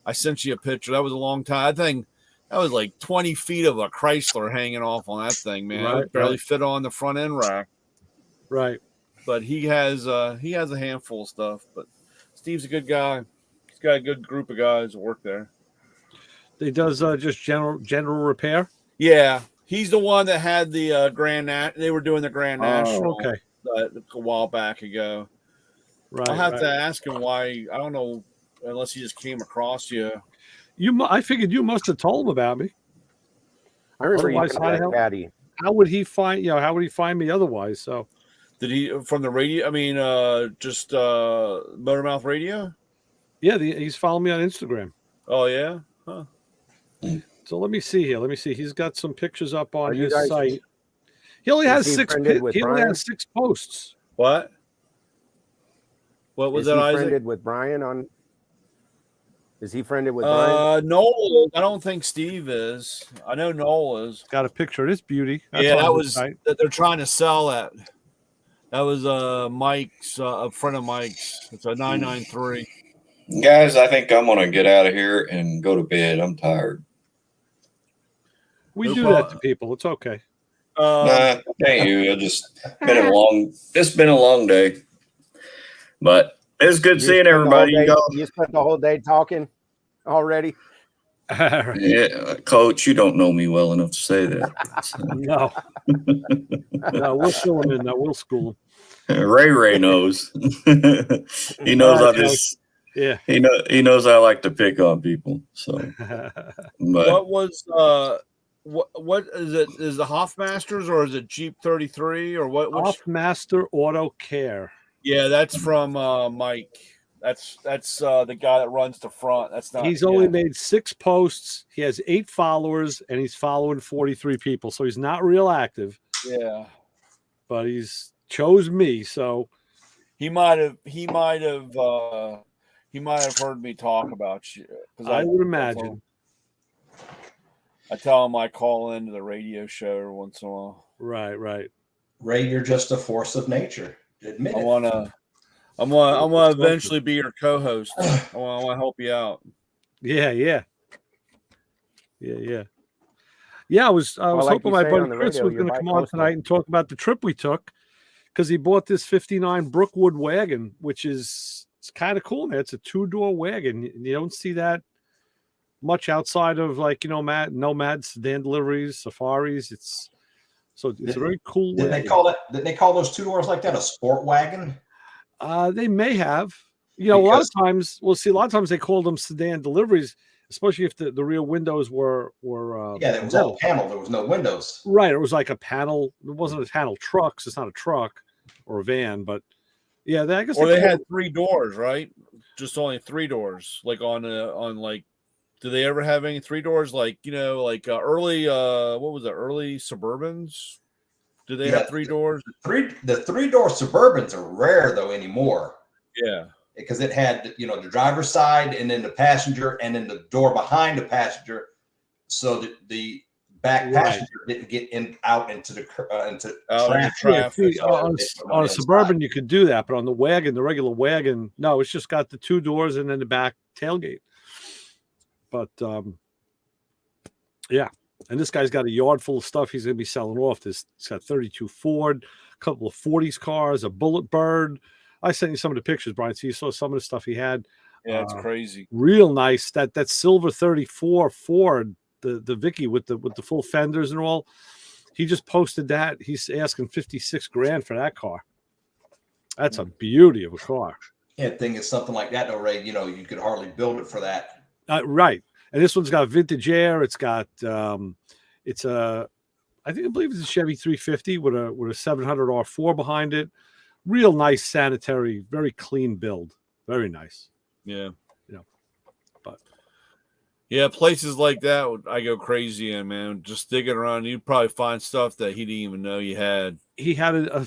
I sent you a picture. That was a long time. I think that was like 20 feet of a Chrysler hanging off on that thing, man. It barely fit on the front end rack. Right. But he has a handful of stuff. But Steve's a good guy. He's got a good group of guys that work there. He does just general repair? Yeah. He's the one that had the Grand National. They were doing the Grand National a while back ago. Right. I'll have to ask him why. I don't know, unless he just came across you. I figured you must have told him about me. I remember Patty. How would he find? How would he find me otherwise? So, did he from the radio? I mean, just Motormouth Radio. Yeah, he's following me on Instagram. Oh yeah. Huh. So let me see here. He's got some pictures up on his site. He only has 6. He only has 6 posts. What? What was that? Isaac? Friended with Brian on? Is he friended with Brian? Noel. I don't think Steve is. I know Noel is. Got a picture of this beauty. That was that they're trying to sell that. That was Mike's, a friend of Mike's. It's a 993. Guys, I think I'm gonna get out of here and go to bed. I'm tired. We do that to people. It's okay. Nah, can't you? It's been a long day, but it's good seeing everybody. You spent the whole day talking already. Yeah, Coach, you don't know me well enough to say that. So. No, we'll fill him in. We'll school him. Ray knows. He knows he knows I like to pick on people. So, but what was what is it? Is the Hoffmasters or is it Jeep 33 or what? Hoffmaster Auto Care. Yeah, that's from Mike. That's the guy that runs the front. That's not. He's only made 6 posts. He has 8 followers, and he's following 43 people. So he's not real active. Yeah, but he's chose me. So he might have heard me talk about you. I would imagine. I tell him I call into the radio show every once in a while. Right. Ray, you're just a force of nature. Admit it. I'm gonna eventually be your co-host. I want to help you out. Yeah. I was hoping my buddy Chris was going to come on tonight and talk about the trip we took because he bought this '59 Brookwood wagon, which is kind of cool, man. It's a 2-door wagon. You don't see that much outside of like nomad sedan deliveries, safaris. It's a very cool. Did they call it? Did they call those 2 doors like that a sport wagon? They may have. A lot of times a lot of times they called them sedan deliveries, especially if the rear windows were that was all panel. There was no windows. Right. It was like a panel. It wasn't a panel truck. So it's not a truck or a van, but yeah, I guess. Or they had 3 doors, right? Just only 3 doors, like on like. Do they ever have any 3 doors, like early? What was it? Early Suburbans? Do they have 3 doors? The 3-door Suburbans are rare though anymore. Yeah, because it had the driver's side and then the passenger and then the door behind the passenger, so that the back passenger didn't get out into the traffic. On a Suburban, you could do that, but on the wagon, the regular wagon, no, it's just got the 2 doors and then the back tailgate. But yeah, and this guy's got a yard full of stuff he's going to be selling off. He's got 32 Ford, a couple of 40s cars, a Bullet Bird. I sent you some of the pictures, Brian, so you saw some of the stuff he had. Yeah, it's crazy. Real nice. That silver 34 Ford, the Vicky with the full fenders and all. He just posted that. He's asking $56,000 for that car. That's a beauty of a car. Yeah, thing is something like that though, Ray. You could hardly build it for that. Right. And this one's got vintage air. It's got I believe it's a Chevy 350 with a 700 R4 behind it. Real nice sanitary, very clean build. Very nice. Yeah. But yeah, places like that I go crazy in, man. Just digging around, you'd probably find stuff that he didn't even know you had. He had a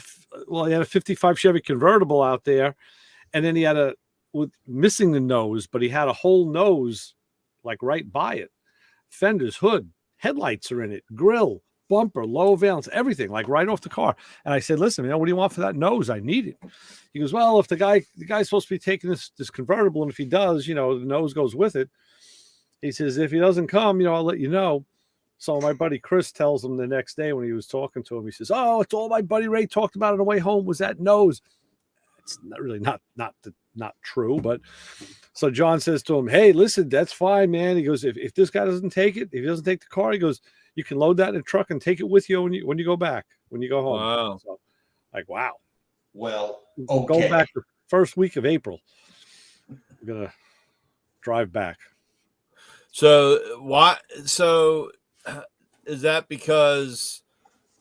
55 Chevy convertible out there, and then he had missing the nose, but he had a whole nose like right by it. Fenders, hood, headlights are in it, grill, bumper, low valence, everything like right off the car. And I said, listen, what do you want for that nose? I need it. He goes, well, if the guy's supposed to be taking this convertible, and if he does, the nose goes with it. He says, if he doesn't come, I'll let you know. So my buddy Chris tells him the next day when he was talking to him, he says, oh, it's all my buddy Ray talked about on the way home was that nose. It's not really not true, but so John says to him, hey, listen, that's fine, man. He goes, if this guy doesn't take it, if he doesn't take the car, he goes, you can load that in a truck and take it with you when you go back, when you go home. Wow. So, wow. Well, go back the first week of April. I'm gonna drive back. So is that because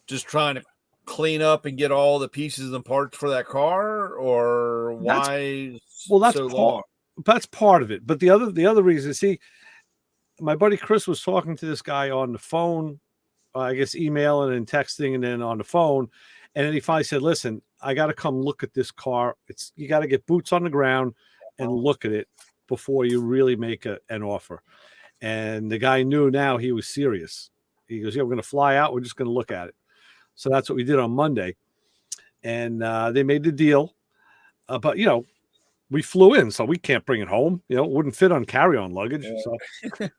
just trying to clean up and get all the pieces and parts for that car, or why? That's so long? That's part of it. But the other reason, see, my buddy Chris was talking to this guy on the phone, I guess emailing and texting, and then on the phone, and then he finally said, "Listen, I got to come look at this car. You got to get boots on the ground and look at it before you really make an offer." And the guy knew now he was serious. He goes, "Yeah, we're going to fly out. We're just going to look at it." So that's what we did on Monday, and they made the deal. But we flew in, so we can't bring it home. It wouldn't fit on carry-on luggage. Yeah.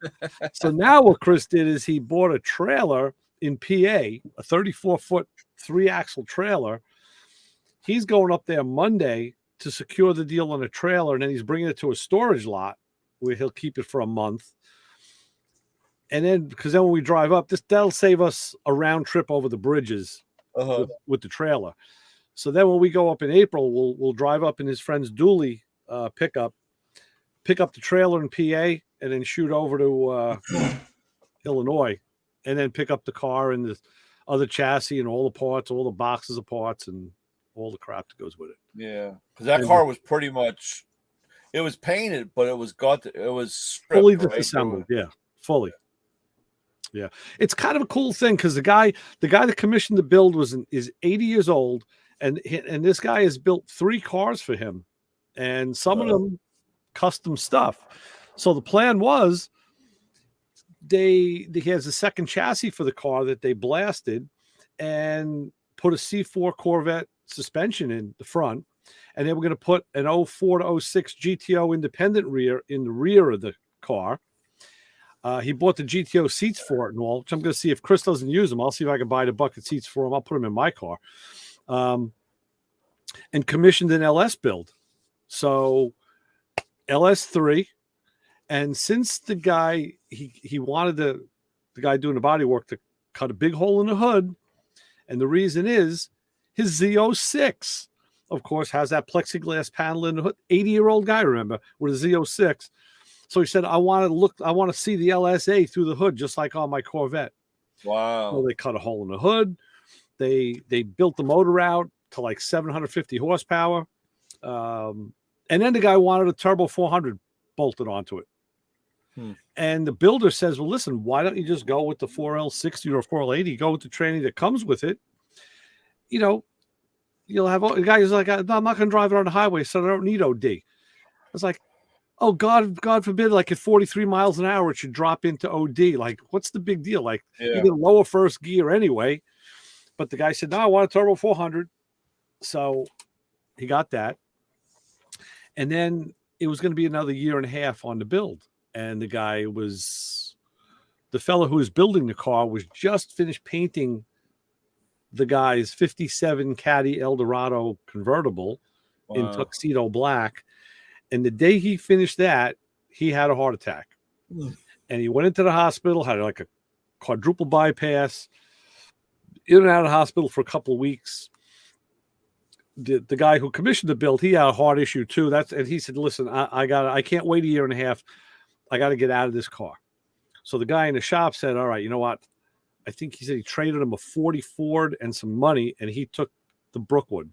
So now what Chris did is he bought a trailer in PA, a 34-foot 3-axle trailer. He's going up there Monday to secure the deal on a trailer, and then he's bringing it to a storage lot where he'll keep it for a month. And then, because then when we drive up, that'll save us a round trip over the bridges with the trailer. So then when we go up in April, we'll drive up in his friend's dually pickup, pick up the trailer in PA, and then shoot over to Illinois, and then pick up the car and the other chassis and all the parts, all the boxes of parts, and all the crap that goes with it. Yeah, because that car was pretty much, it was painted, but it was stripped, fully disassembled. Right? Yeah, fully. Yeah, it's kind of a cool thing because the guy that commissioned the build is 80 years old. And this guy has built 3 cars for him, and some of them custom stuff. So the plan was he has a second chassis for the car that they blasted and put a C4 Corvette suspension in the front, and they were going to put an 04 to 06 GTO independent rear in the rear of the car. He bought the GTO seats for it and all, which I'm going to see if Chris doesn't use them. I'll see if I can buy the bucket seats for him. I'll put them in my car. And commissioned an LS build. So LS3, And since the guy he wanted the guy doing the body work to cut a big hole in the hood, and the reason is his Z06, of course, has that plexiglass panel in the hood. 80-year-old guy, remember, with a Z06. So he said, I want to see the LSA through the hood, just like on my Corvette. Wow. So they cut a hole in the hood. They built the motor out to like 750 horsepower. And then the guy wanted a turbo 400 bolted onto it. And the builder says, well, listen, why don't you just go with the 4L60 or 4L80? Go with the training that comes with it. You know, you'll have the guy who's like, no, I'm not going to drive it on the highway, so I don't need OD. I was like, oh, God forbid, like at 43 miles an hour, it should drop into OD. Like, what's the big deal? Like, you're going to lower first gear anyway. But the guy said, no, I want a turbo 400. So he got that. And then it was going to be another year and a half on the build. And the fellow who was building the car was just finished painting the guy's 57 Caddy Eldorado convertible in tuxedo black. And the day he finished that, he had a heart attack. And he went into the hospital, had like a quadruple bypass, in and out of the hospital for a couple of weeks. The guy who commissioned the build, he had a heart issue too. And he said, listen, I can't wait a year and a half. I got to get out of this car. So the guy in the shop said, all right, you know what? I think he said he traded him a 40 Ford and some money, and he took the Brookwood.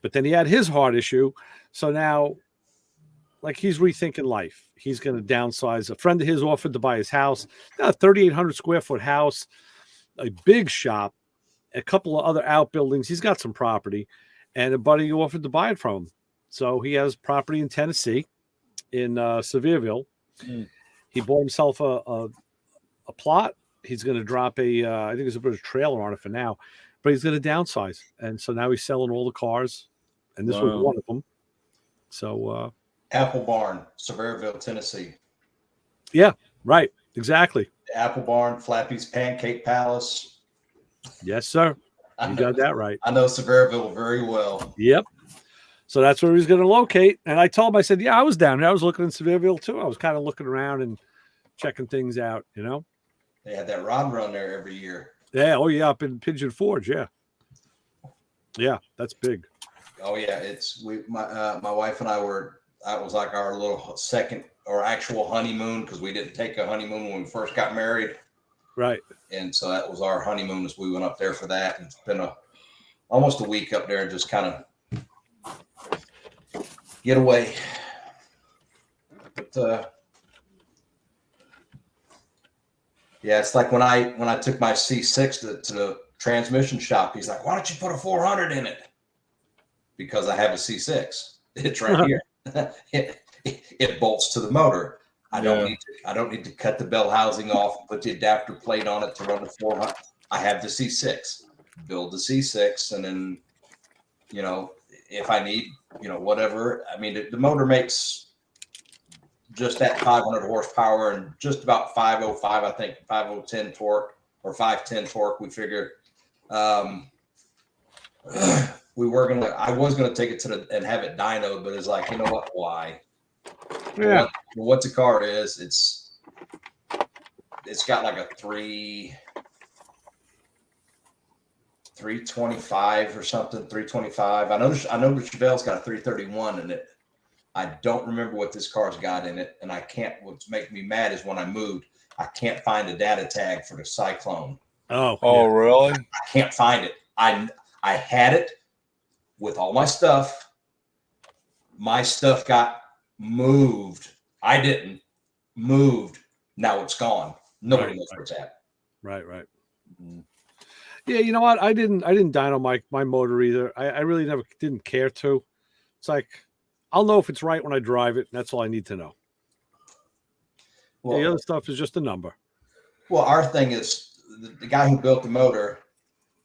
But then he had his heart issue. So now, like, he's rethinking life. He's going to downsize. A friend of his offered to buy his house, a 3,800 square foot house, a big shop, a couple of other outbuildings. He's got some property, and a buddy offered to buy it from him. So he has property in Tennessee, in Sevierville. He bought himself a plot. He's going to drop I think there's a bit of trailer on it for now, but he's going to downsize. And so now he's selling all the cars, and this was one of them. So Apple Barn, Sevierville, Tennessee. Yeah, right. Exactly. Apple Barn, Flappy's Pancake Palace. Yes, sir. You got that right. I know Sevierville very well. Yep. So that's where he's going to locate. And I told him, I said, yeah, I was down there. I was looking in Sevierville too. I was kind of looking around and checking things out, you know. They had that rod run there every year. Yeah. Oh, yeah. Up in Pigeon Forge. Yeah. Yeah. That's big. Oh, yeah. My wife and I that was like our little second or actual honeymoon, because we didn't take a honeymoon when we first got married. Right. And so that was our honeymoon as we went up there for that. And it's been almost a week up there and just kind of get away. But yeah, it's like when I took my C6 to the transmission shop, he's like, why don't you put a 400 in it? Because I have a C6. It's right here. It bolts to the motor. I don't need to cut the bell housing off and put the adapter plate on it to run the 400. I have the C6. Build the C6, and then, you know, if I need, you know, whatever. I mean, the motor makes just that 500 horsepower and just about 505, I think, 510 torque or 510 torque. We figured I was gonna take it and have it dynoed, but it's like, you know what? Why? Yeah. What the car is, it's got like a 325 or something, 325. I know the Chevelle's got a 331 in it. I don't remember what this car's got in it, and what's making me mad is when I moved, I can't find a data tag for the Cyclone. Oh, really? I can't find it. I had it with all my stuff. My stuff got moved. I didn't. Moved. Now it's gone. Nobody knows where it's at. Right. Yeah, you know what? I didn't dyno my motor either. I really didn't care to. It's like, I'll know if it's right when I drive it. That's all I need to know. Well, the other stuff is just a number. Well, our thing is the guy who built the motor,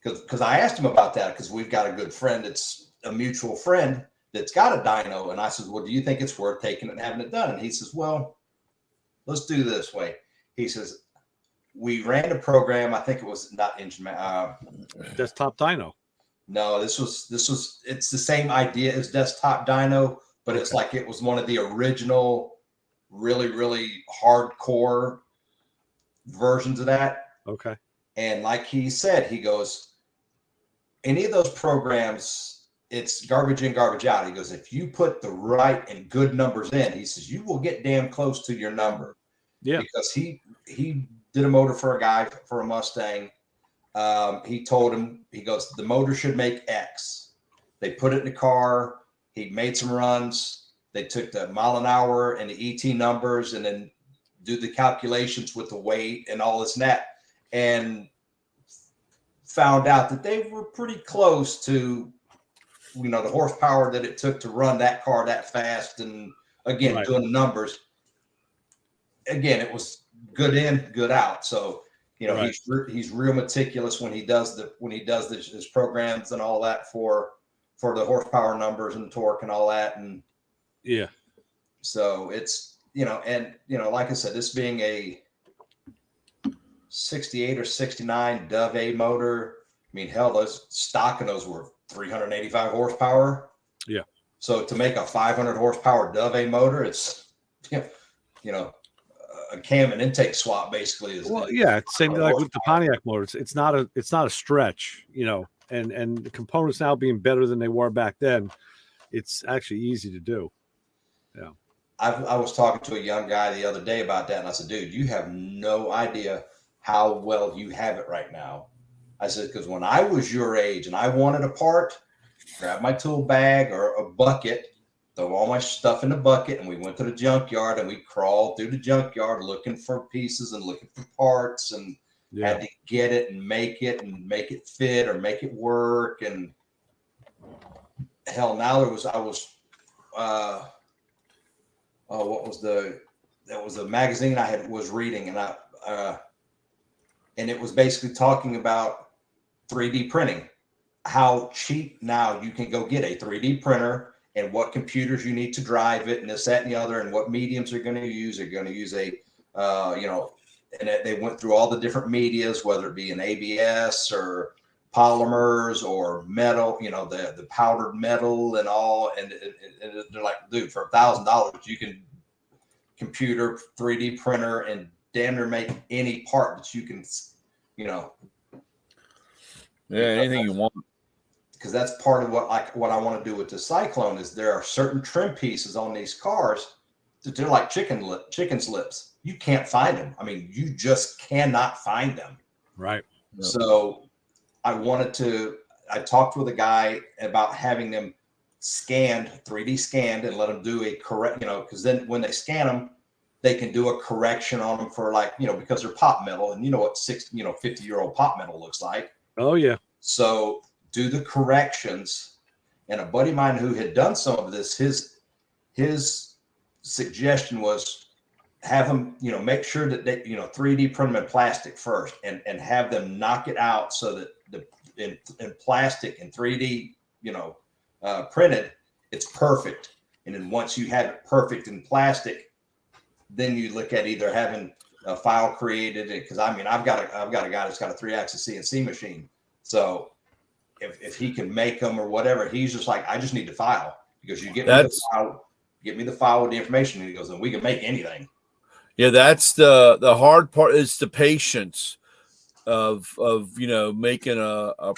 because I asked him about that, because we've got a good friend. It's a mutual friend that's got a dyno. And I said, well, do you think it's worth taking it and having it done? And he says, well, let's do this way. He says, we ran a program. I think it was not engine, desktop dyno. No, this was, it's the same idea as desktop dyno, but it's like, it was one of the original really, really hardcore versions of that. Okay. And like he said, he goes, any of those programs, it's garbage in, garbage out. He goes, if you put the right and good numbers in, he says, you will get damn close to your number. Yeah. Because he did a motor for a guy for a Mustang. He told him, he goes, the motor should make X. They put it in the car. He made some runs. They took the mile an hour and the ET numbers and then do the calculations with the weight and all this and that. And found out that they were pretty close to, you know, the horsepower that it took to run that car that fast. And again, Right. doing the numbers, again, it was good in, good out. So, you know, Right. he's real meticulous when he does his programs and all that for the horsepower numbers and torque and all that. And Yeah. so it's, you know, and, you know, like I said, this being a 68 or 69 Dove A motor, I mean, hell, those stock of those were 385 horsepower. Yeah. So to make a 500 horsepower Dove A motor, it's, you know, a cam and intake swap basically is. Well, yeah, it's same like with the Pontiac motors. It's not a stretch, you know, and the components now being better than they were back then, it's actually easy to do. Yeah. I was talking to a young guy the other day about that, and I said, dude, you have no idea how well you have it right now. I said, because when I was your age and I wanted a part, grab my tool bag or a bucket, throw all my stuff in the bucket, and we went to the junkyard and we crawled through the junkyard looking for pieces and looking for parts and had to get it and make it fit or make it work. And hell, now there was that was a magazine I was reading, and it was basically talking about 3D printing, how cheap now you can go get a 3D printer and what computers you need to drive it and this, that, and the other, and what mediums they're going to use. They're going to use a, you know, and they went through all the different medias, whether it be an ABS or polymers or metal, you know, the powdered metal and all. And they're like, dude, for $1,000, you can computer 3D printer and damn near make any part that you can, you know. Yeah, anything you want. Because that's part of what I want to do with the Cyclone is there are certain trim pieces on these cars that they're like chicken's lips. You can't find them. I mean, you just cannot find them. Right. So I talked with a guy about having them scanned, 3D scanned, and let them do a correct, you know, because then when they scan them, they can do a correction on them for, like, you know, because they're pop metal, and you know what 50-year-old pop metal looks like. Oh yeah. So do the corrections. And a buddy of mine who had done some of this, his suggestion was have them, you know, make sure that they, you know, 3D print them in plastic first and have them knock it out so that in plastic and 3D, you know, printed, it's perfect. And then once you have it perfect in plastic, then you look at either having a file created, because I mean, I've got a guy that's got a 3-axis CNC machine. So if he can make them or whatever, he's just like, I just need the file, because you get me the file with the information. And he goes, and we can make anything. Yeah, that's the hard part is the patience of you know, making a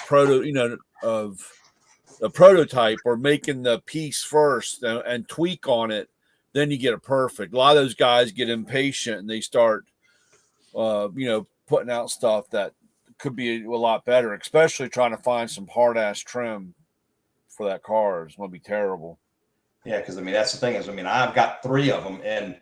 prototype or making the piece first and tweak on it, then you get it perfect. A lot of those guys get impatient and they start you know, putting out stuff that could be a lot better, especially trying to find some hard ass trim for that car. It's going to be terrible. Yeah, because I mean, that's the thing is, I mean, I've got 3 of them, and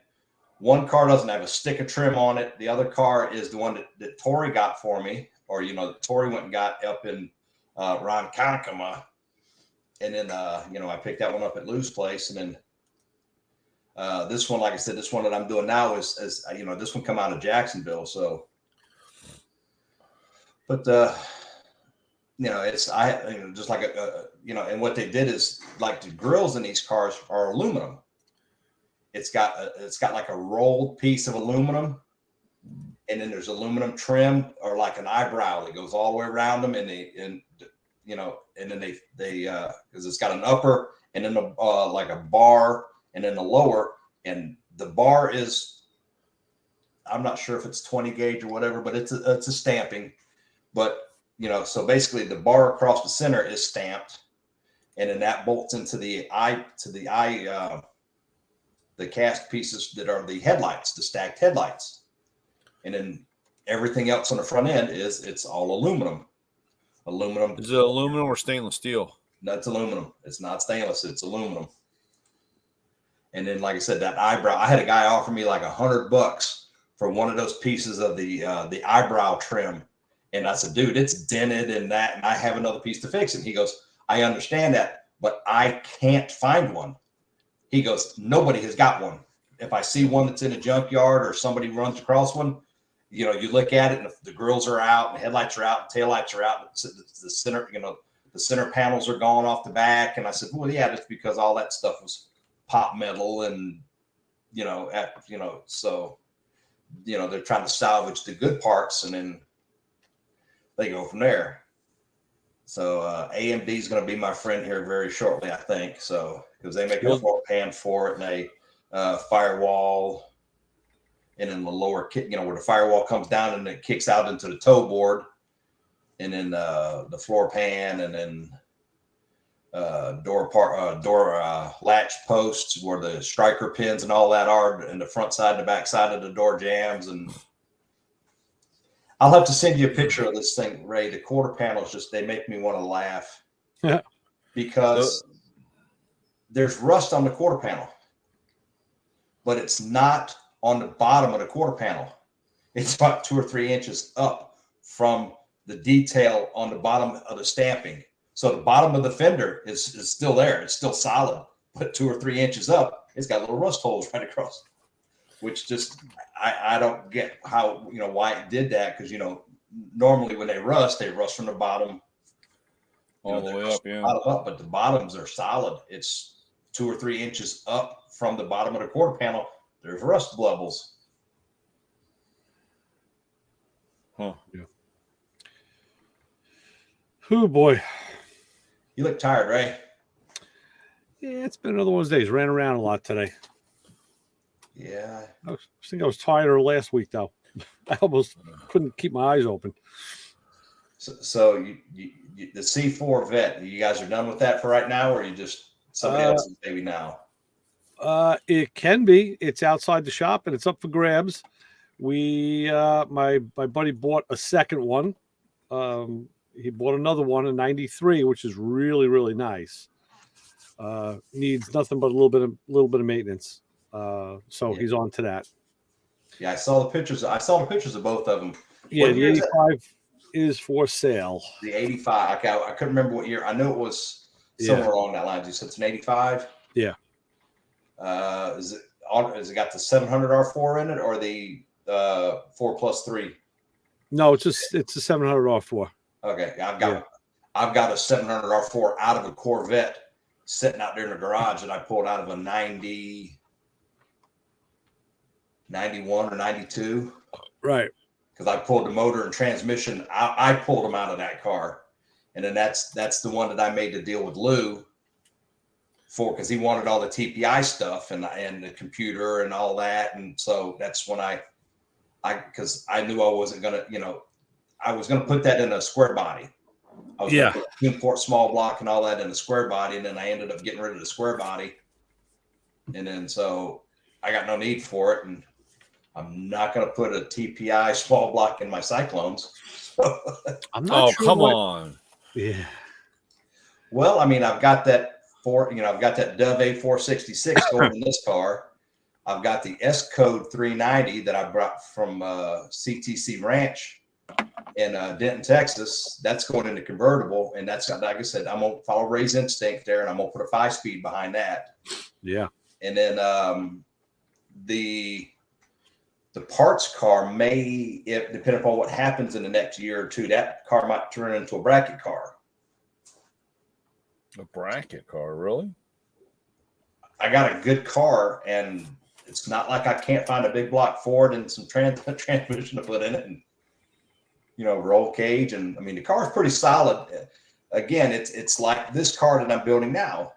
one car doesn't have a stick of trim on it. The other car is the one that Tori got for me, or, you know, that Tori went and got up in Ronkonkoma. And then, you know, I picked that one up at Lou's place. And then this one, like I said, this one that I'm doing now is you know, this one come out of Jacksonville. So, but, you know, it's, you know, just like, you know, and what they did is, like, the grills in these cars are aluminum. It's got like a rolled piece of aluminum, and then there's aluminum trim, or like an eyebrow that goes all the way around them. And you know, and then they because it's got an upper and then like a bar and then the lower, and the bar is, I'm not sure if it's 20 gauge or whatever, but it's a stamping. But, you know, so basically the bar across the center is stamped, and then that bolts into the the cast pieces that are the headlights, the stacked headlights. And then everything else on the front end it's all aluminum. Aluminum. Is it aluminum or stainless steel? That's aluminum. It's not stainless. It's aluminum. And then, like I said, that eyebrow, I had a guy offer me like $100 for one of those pieces of the eyebrow trim. And I said, dude, it's dented and that, and I have another piece to fix it. And he goes, I understand that, but I can't find one. He goes, nobody has got one. If I see one that's in a junkyard or somebody runs across one, you know, you look at it and the grills are out and the headlights are out and taillights are out. The center, you know, the center panels are gone off the back. And I said, well, yeah, that's because all that stuff was pop metal and, you know, so, you know, they're trying to salvage the good parts and then they go from there. So AMD is going to be my friend here very shortly, I think. So because they make a floor pan for it and a firewall, and then the lower kick, you know, where the firewall comes down and it kicks out into the toe board, and then the floor pan, and then door latch posts where the striker pins and all that are, and the front side and the back side of the door jambs. And I'll have to send you a picture of this thing, Ray. The quarter panels they make me want to laugh. Yeah. Because there's rust on the quarter panel, but it's not on the bottom of the quarter panel. It's about 2 or 3 inches up from the detail on the bottom of the stamping. So the bottom of the fender is still there. It's still solid, but 2 or 3 inches up, it's got little rust holes right across, which just, I don't get how, you know, why it did that. Cause you know, normally when they rust from the bottom all the way up. Yeah. Bottom up, but the bottoms are solid. It's 2 or 3 inches up from the bottom of the quarter panel. There's rust blubbles. Huh. Yeah. Oh boy. You look tired, Ray. Yeah, it's been another one of those days. Ran around a lot today. Yeah. I think I was tired last week, though. I almost couldn't keep my eyes open. So you the C4 Vet, you guys are done with that for right now, or are you just somebody else's baby now? It can be. It's outside the shop and it's up for grabs. We my buddy bought a second one. He bought another one in '93, which is really, really nice. Needs nothing but a little bit of maintenance. So he's on to that. Yeah, I saw the pictures of both of them. Yeah, the 85 is for sale. The 85. Okay, I couldn't remember what year. I knew it was somewhere along that line. You said it's an 85. Yeah. Is it got the 700 R4 in it or the 4+3? No, it's a 700 R4. Okay, I've got a 700 R4 out of a Corvette sitting out there in the garage that I pulled out of a 91 or 92. Right. Because I pulled the motor and transmission. I pulled them out of that car. And then that's the one that I made the deal with Lou for, because he wanted all the TPI stuff and the computer and all that. And so that's when because I knew I wasn't going to, you know, I was going to put that in a square body. I was going to put twin port small block and all that in a square body. And then I ended up getting rid of the square body. And then so I got no need for it. And I'm not going to put a TPI small block in my Cyclones. I'm not sure. Come on. Yeah. Well, I mean, I've got that I've got that Dove A466 going in this car. I've got the S Code 390 that I brought from CTC Ranch in Denton, Texas. That's going into convertible, and that's, like I said, I'm gonna follow Ray's instinct there, and I'm gonna put a 5-speed behind that. Yeah. And then the parts car may, if depending upon what happens in the next year or two, that car might turn into a bracket car. A bracket car, really? I got a good car, and it's not like I can't find a big block Ford and some transmission to put in it, and roll cage. And I mean, the car is pretty solid. Again, it's like this car that I'm building now.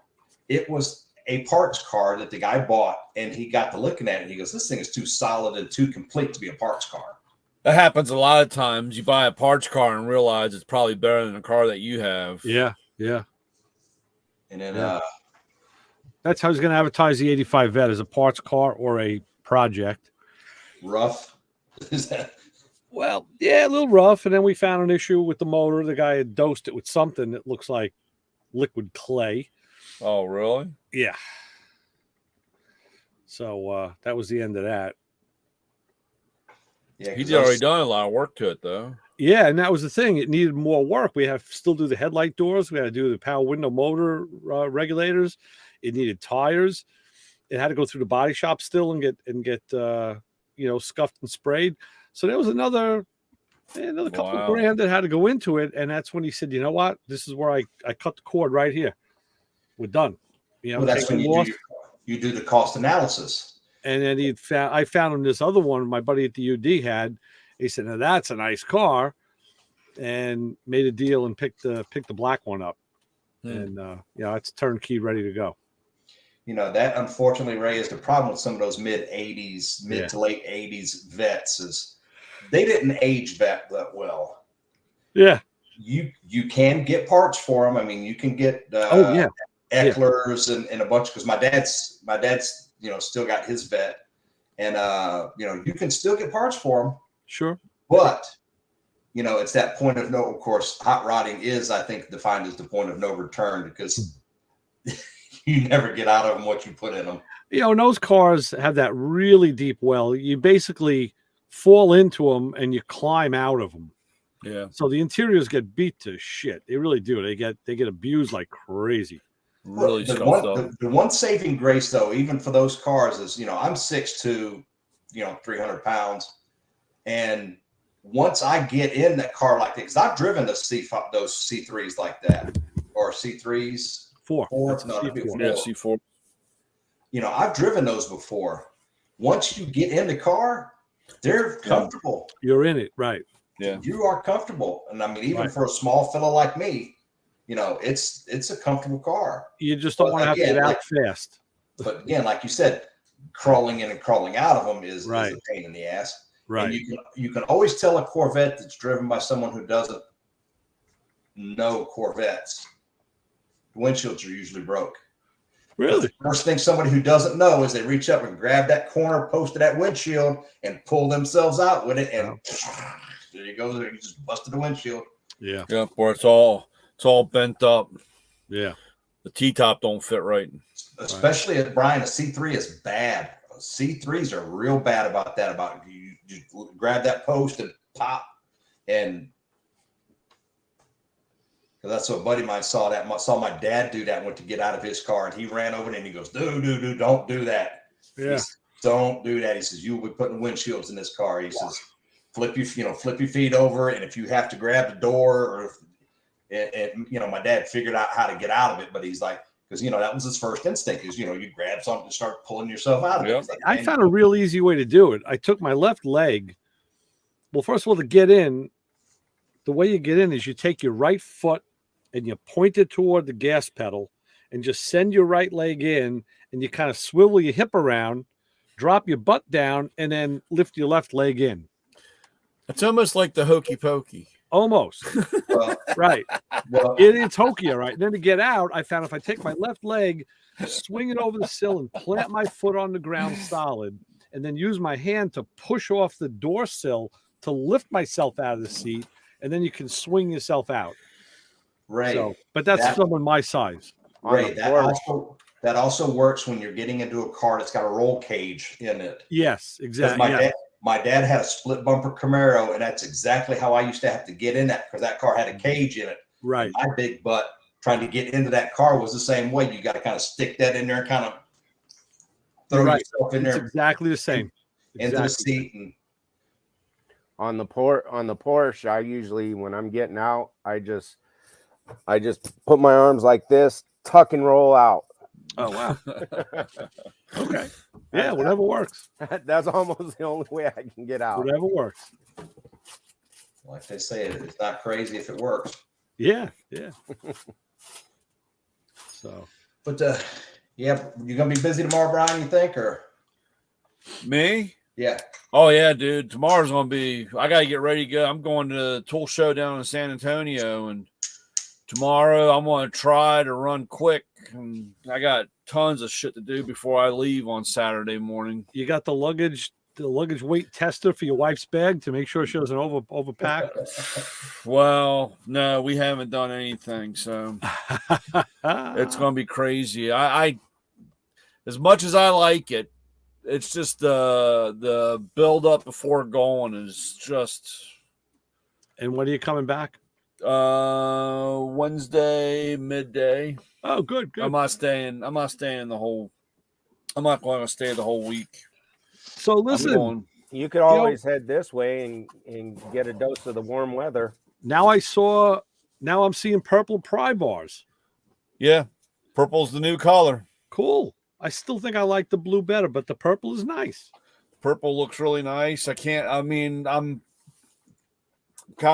It was a parts car that the guy bought, and he got to looking at it. And he goes, "This thing is too solid and too complete to be a parts car." That happens a lot of times. You buy a parts car and realize it's probably better than the car that you have. Yeah. And then That's how I was going to advertise the 85 Vet as a parts car or a project. rough. Is that? Well, yeah, a little rough. And then we found an issue with the motor. The guy had dosed it with something that looks like liquid clay. Oh, really? Yeah. So that was the end of that. Yeah, He's already done a lot of work to it, though. Yeah, and that was the thing. It needed more work. We have to still do the headlight doors. We had to do the power window motor regulators. It needed tires. It had to go through the body shop still and get scuffed and sprayed. So there was another couple of grand that had to go into it. And that's when he said, "You know what? This is where I cut the cord right here. We're done." Well, that's when you do the cost analysis. And then I found him this other one my buddy at the UD had. He said, "Now that's a nice car," and made a deal and picked the black one up. And it's turnkey, ready to go. That unfortunately, Ray, is the problem with some of those mid to late 80s vets is they didn't age that well. Yeah. You can get parts for them. I mean, you can get Ecklers and a bunch, because my dad's still got his vet, and you can still get parts for them. Sure. But it's that point of no. Of course, hot rodding is, I think, defined as the point of no return, because you never get out of them what you put in them. And those cars have that really deep well. You basically fall into them and you climb out of them. Yeah. So the interiors get beat to shit. They really do. They get abused like crazy. Really the one saving grace, though, even for those cars, is I'm 6'2", 300 pounds, and once I get in that car like that, because I've driven those C3s like that, or C3s. C4. I've driven those before. Once you get in the car, they're comfortable. You're in it, right? Yeah, you are comfortable, and I mean, even for a small fellow like me, it's a comfortable car. You just don't want to have to get out fast. But again, like you said, crawling in and crawling out of them is a pain in the ass. Right. And you can always tell a Corvette that's driven by someone who doesn't know Corvettes. The windshields are usually broke. Really? The first thing somebody who doesn't know is they reach up and grab that corner post of that windshield and pull themselves out with it, and there you go. You just busted the windshield. Yeah. Yeah, or it's all bent up. Yeah. The T-top don't fit right. Especially at Brian, a C3 is bad. C3s are real bad about that. About you grab that post and pop, and that's what a buddy of mine saw my dad do that. Went to get out of his car, and he ran over it and he goes, "Dude, don't do that." Yeah. Don't do that. He says, "You will be putting windshields in this car." He says, flip your feet over, and if you have to grab the door, or my dad figured out how to get out of it, but he's like, because that was his first instinct is you grab something and start pulling yourself out of it. Like, I found a real easy way to do it. I took my left leg. Well, first of all, to get in, the way you get in is you take your right foot and you point it toward the gas pedal and just send your right leg in, and you kind of swivel your hip around, drop your butt down, and then lift your left leg in. It's almost like the hokey pokey. Almost. Well, right. Well, it's hokey, all right. And then to get out, I found if I take my left leg, swing it over the sill, and plant my foot on the ground solid, and then use my hand to push off the door sill to lift myself out of the seat, and then you can swing yourself out. Right. But that's someone my size. Right. That also works when you're getting into a car that's got a roll cage in it. Yes, exactly. My dad had a split bumper Camaro, and that's exactly how I used to have to get in that, because that car had a cage in it. Right. My big butt trying to get into that car was the same way. You got to kind of stick that in there and kind of throw yourself in there. It's exactly the same. Into the seat. And on the Porsche, I usually, when I'm getting out, I just put my arms like this, tuck and roll out. Oh, wow. Okay. Yeah, whatever works. That's almost the only way I can get out. Whatever works. Like they say, it's not crazy if it works. Yeah. So. But Yeah, you gonna be busy tomorrow, Brian? You think, or Me? yeah? Oh yeah, dude. Tomorrow's gonna be. I gotta get ready to go. I'm going to the Tool Show down in San Antonio, and tomorrow I'm gonna try to run quick. And I got tons of shit to do before I leave on Saturday morning. You got the luggage weight tester for your wife's bag to make sure she doesn't overpack. Well, no, we haven't done anything, so it's gonna be crazy. I as much as I like it, it's just the build up before going is just. And when are you coming back? Wednesday midday. Oh, good. I'm not staying the whole. I'm not going to stay the whole week. So listen, you could always head this way and get a dose of the warm weather. Now I'm seeing purple pry bars. Yeah, purple's the new color. Cool. I still think I like the blue better, but the purple is nice. Purple looks really nice. I'm kind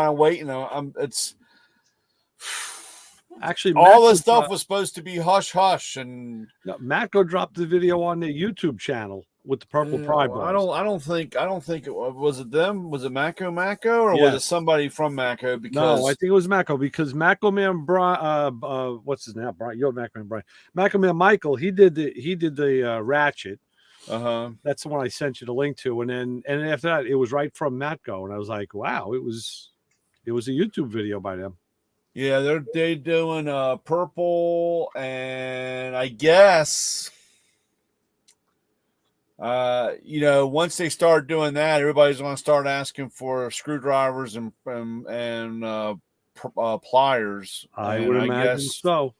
of waiting. It's actually all this stuff was supposed to be hush hush, and Matco dropped the video on their YouTube channel with the purple pry bars. I don't think it was it them. Was it Mako or was it somebody from Mako? Because no, I think it was Mako because Mako Man Brian, what's his name? Brian, you're Mako Man Brian. Mako Man Michael, he did the ratchet. That's the one I sent you the link to, and after that, it was right from Matco, and I was like, wow, it was a YouTube video by them. Yeah, they're doing purple, and I guess once they start doing that, everybody's going to start asking for screwdrivers and pliers. I would imagine so.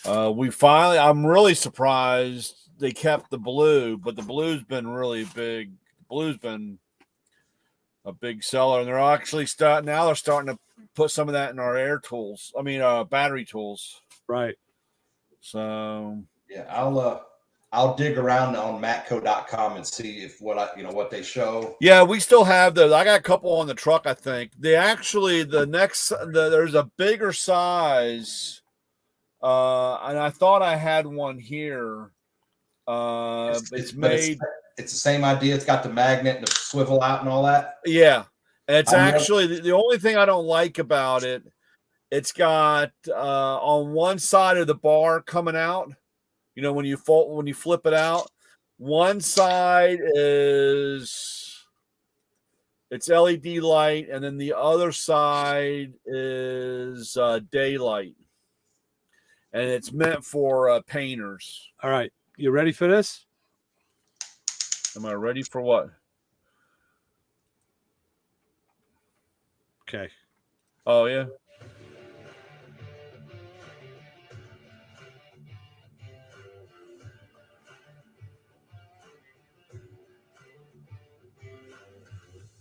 I'm really surprised they kept the blue, but the blue's been really big. The blue's been a big seller, and they're actually starting to put some of that in our air tools. I mean, battery tools. Right. So yeah, I'll dig around on matco.com and see if what they show. Yeah, we still have those. I got a couple on the truck, I think. There's a bigger size. And I thought I had one here. It's made. It's the same idea. It's got the magnet and the swivel out and all that. Yeah. It's actually the only thing I don't like about it. It's got on one side of the bar coming out. When you flip it out, one side it's LED light, and then the other side is daylight, and it's meant for painters. All right, you ready for this? Am I ready for what? Okay. Oh yeah.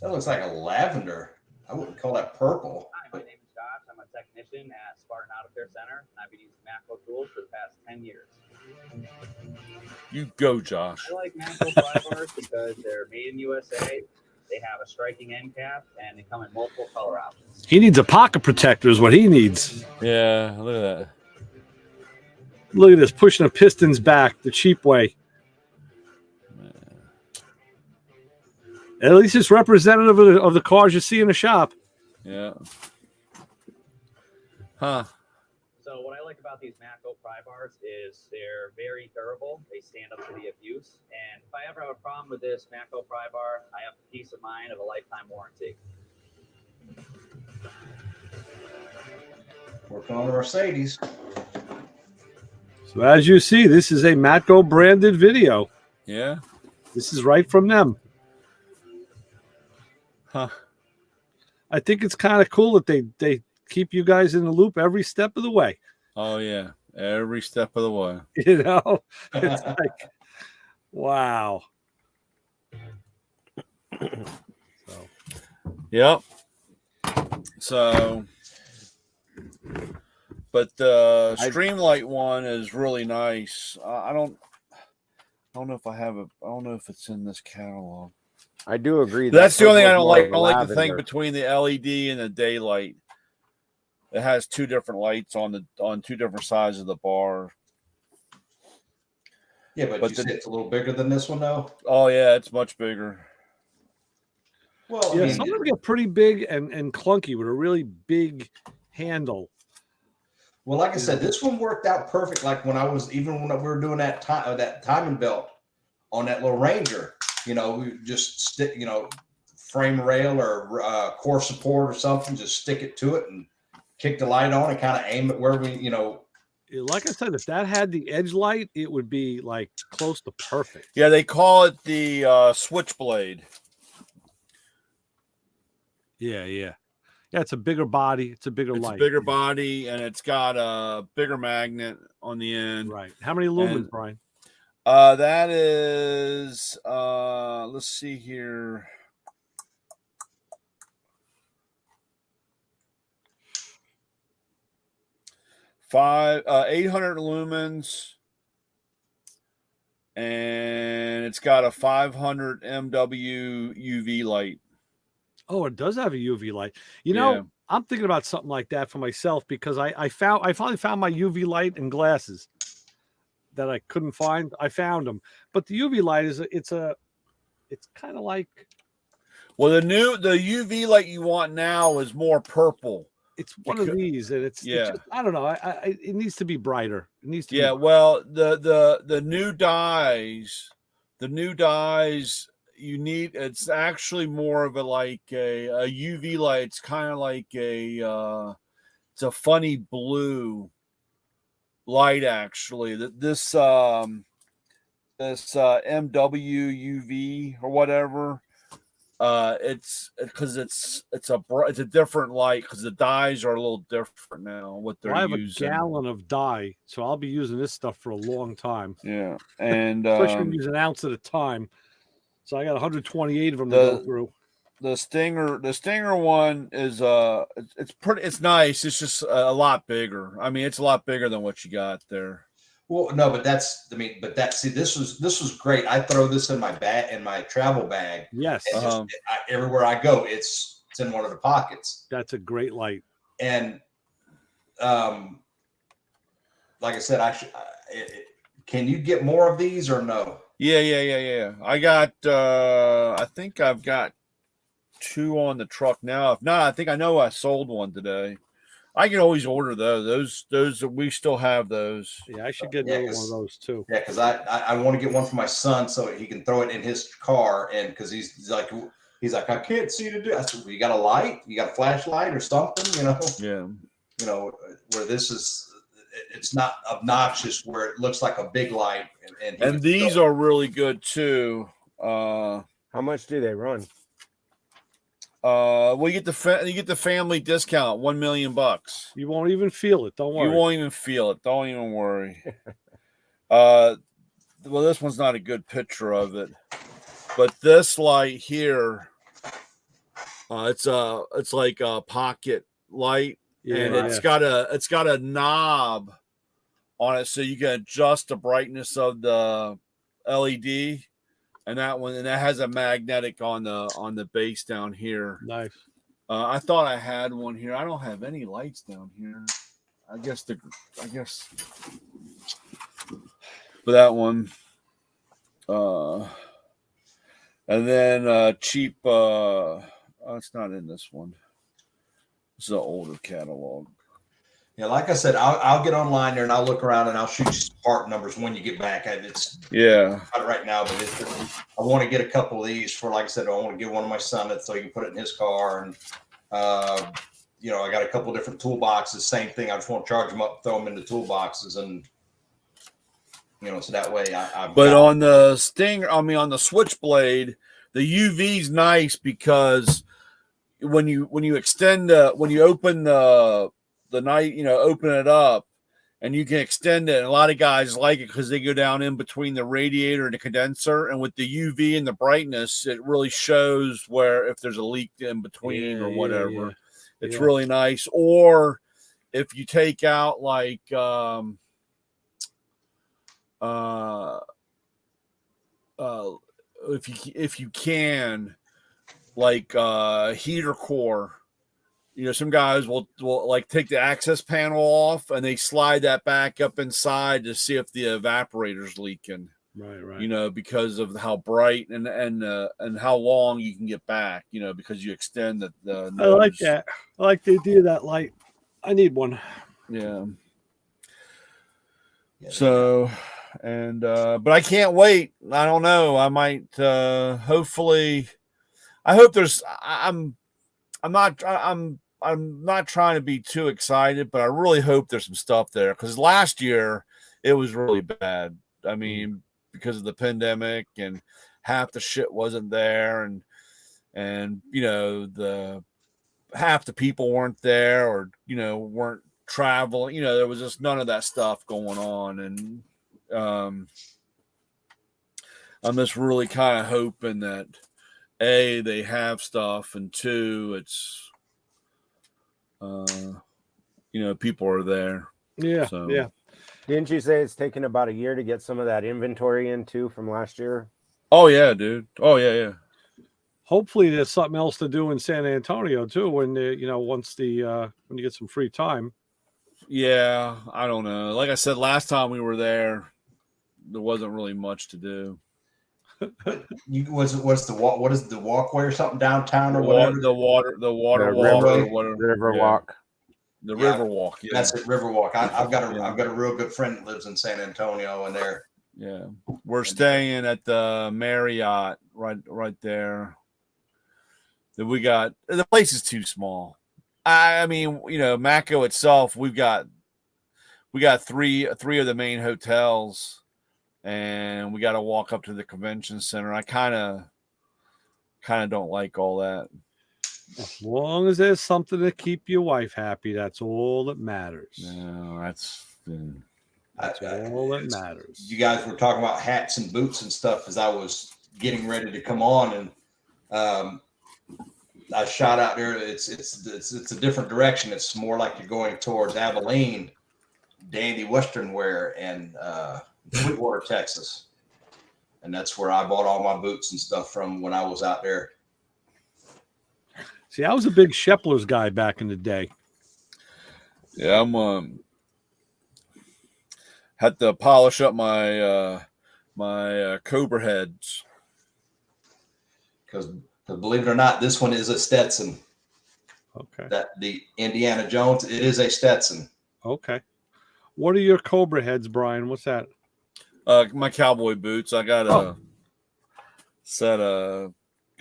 That looks like a lavender. I wouldn't call that purple. Hi, my name is Josh. I'm a technician at Spartan Auto Care Center, and I've been using Matco tools for the past 10 years. You go, Josh. I like Matco pry bars because they're made in USA. They have a striking end cap, and they come in multiple color options. He needs a pocket protector is what he needs. Yeah, look at that. Look at this, pushing the pistons back the cheap way. At least it's representative of the cars you see in the shop. Yeah. Huh. So what I like about these Matco pry bars is they're very durable. They stand up to the abuse. And if I ever have a problem with this Matco pry bar, I have the peace of mind of a lifetime warranty. Working on the Mercedes. So as you see, this is a Matco branded video. Yeah. This is right from them. Huh. I think it's kind of cool that they keep you guys in the loop every step of the way. Oh yeah, every step of the way. It's like, wow. Yep. So, but the Streamlight one is really nice. I don't know if I have it. I don't know if it's in this catalog. I do agree. That's the only thing I don't like. I don't like the thing between the LED and the daylight. It has two different lights on two different sides of the bar. Yeah, but you said it's a little bigger than this one, though. Oh yeah, it's much bigger. Well, I Yeah, mean, some of them get pretty big and clunky with a really big handle. well, like I said, this one worked out perfect. Like when we were doing that timing belt on that little Ranger, we just stick, frame rail or core support or something, just stick it to it and kick the light on and kind of aim it where we, Like I said, if that had the edge light, it would be like close to perfect. Yeah, they call it the switchblade. Yeah. It's a bigger body. It's a bigger It's light. a bigger body, and it's got a bigger magnet on the end. Right. How many lumens, Brian? That is, let's see here. Five, 800 lumens, and it's got a 500 MW UV light. Oh, it does have a UV light. Yeah. I'm thinking about something like that for myself because I finally found my UV light and glasses that I couldn't find. I found them, but the UV light it's kind of like. Well, the UV light you want now is more purple. It's one of these, and it's just, I don't know. It needs to be brighter. It needs to. Yeah. Well, the new dyes, you need. It's actually more of a UV light. It's kind of like it's a funny blue light actually. This MW UV or whatever. It's because it's a different light because the dyes are a little different now. What they're I have using. a gallon of dye, so I'll be using this stuff for a long time. Yeah, and especially when you use an ounce at a time. So I got 128 of them to go through. The Stinger one is it's nice. It's just a lot bigger. I mean, it's a lot bigger than what you got there. Well, no, but this was great. I throw this in my bag, in my travel bag. Yes. Everywhere I go, it's in one of the pockets. That's a great light. And, like I said, can you get more of these or no? Yeah. I got, I think I've got 2 on the truck now. If not, I think I know I sold one today. I can always order those. Those we still have those. Yeah, I should get another one of those too. Yeah, because I want to get one for my son so he can throw it in his car, and because he's like I can't see to do. I said, well, you got a light, you got a flashlight or something, Yeah. Where this is, it's not obnoxious where it looks like a big light. And these are really good too. How much do they run? Well, you get the family discount, $1 million. You won't even feel it. Don't worry. You won't even feel it. Don't even worry. Well, this one's not a good picture of it, but this light here, it's like a pocket light, and it's got a knob on it, so you can adjust the brightness of the LED. And that has a magnetic on the base down here. Nice. I thought I had one here. I don't have any lights down here. I guess for that one. And then cheap. It's not in this one. This is an older catalog. Yeah, like I said, I'll get online there and I'll look around and I'll shoot you some part numbers when you get back. It's not right now, but I want to get a couple of these for, like I said, I want to give one to my son so he can put it in his car. And I got a couple of different toolboxes. Same thing. I just want to charge them up, throw them into toolboxes, and so that way on the Stinger, on the Switchblade, the UV's nice because when you extend when you open the night, open it up and you can extend it. And a lot of guys like it because they go down in between the radiator and the condenser. And with the UV and the brightness, it really shows where if there's a leak in between or whatever. Yeah. It's really nice. Or if you take out if you can, heater core. Some guys will take the access panel off and they slide that back up inside to see if the evaporator's leaking. Right. You know, because of how bright and how long you can get back. You know, because you extend the I like nose. that. I like the idea of that light. I need one. Yeah. So, and but I can't wait. I don't know. I might hopefully. I hope there's. I'm not trying to be too excited, but I really hope there's some stuff there because last year it was really bad. I mean, because of the pandemic and half the shit wasn't there, and you know the half the people weren't there or you know weren't traveling. You know, there was just none of that stuff going on, and I'm just really kind of hoping that A, they have stuff, and two, it's you know, people are there. Yeah, So. yeah. Didn't you say it's taken about a year to get some of that inventory in too from last year? Oh yeah, dude. Oh yeah. Hopefully, there's something else to do in San Antonio too. When once when you get some free time. Yeah, I don't know. Like I said last time we were there wasn't really much to do. What is the walkway or something downtown or whatever? The water walk or whatever. River walk. The river walk. Yeah. That's it, river walk. I've got a real good friend that lives in San Antonio, and there. Yeah, we're staying at the Marriott right there. That we got the place is too small. I mean, you know, Mako itself, we got three of the main hotels, and we got to walk up to the convention center. I kind of don't like all that. As long as there's something to keep your wife happy, that's all that matters. No, that's all that matters. You guys were talking about hats and boots and stuff as I was getting ready to come on, and I shot out there. It's a different direction. It's more like you're going towards Abilene, Dandy Western Wear, and Sweetwater, Texas, and that's where I bought all my boots and stuff from when I was out there. See, I was a big Sheplers guy back in the day. Yeah, I'm had to polish up my my Cobra heads because believe it or not, this one is a Stetson. Okay. That the Indiana Jones, it is a Stetson. Okay. What are your Cobra heads, Brian? What's that? My cowboy boots. I got a set of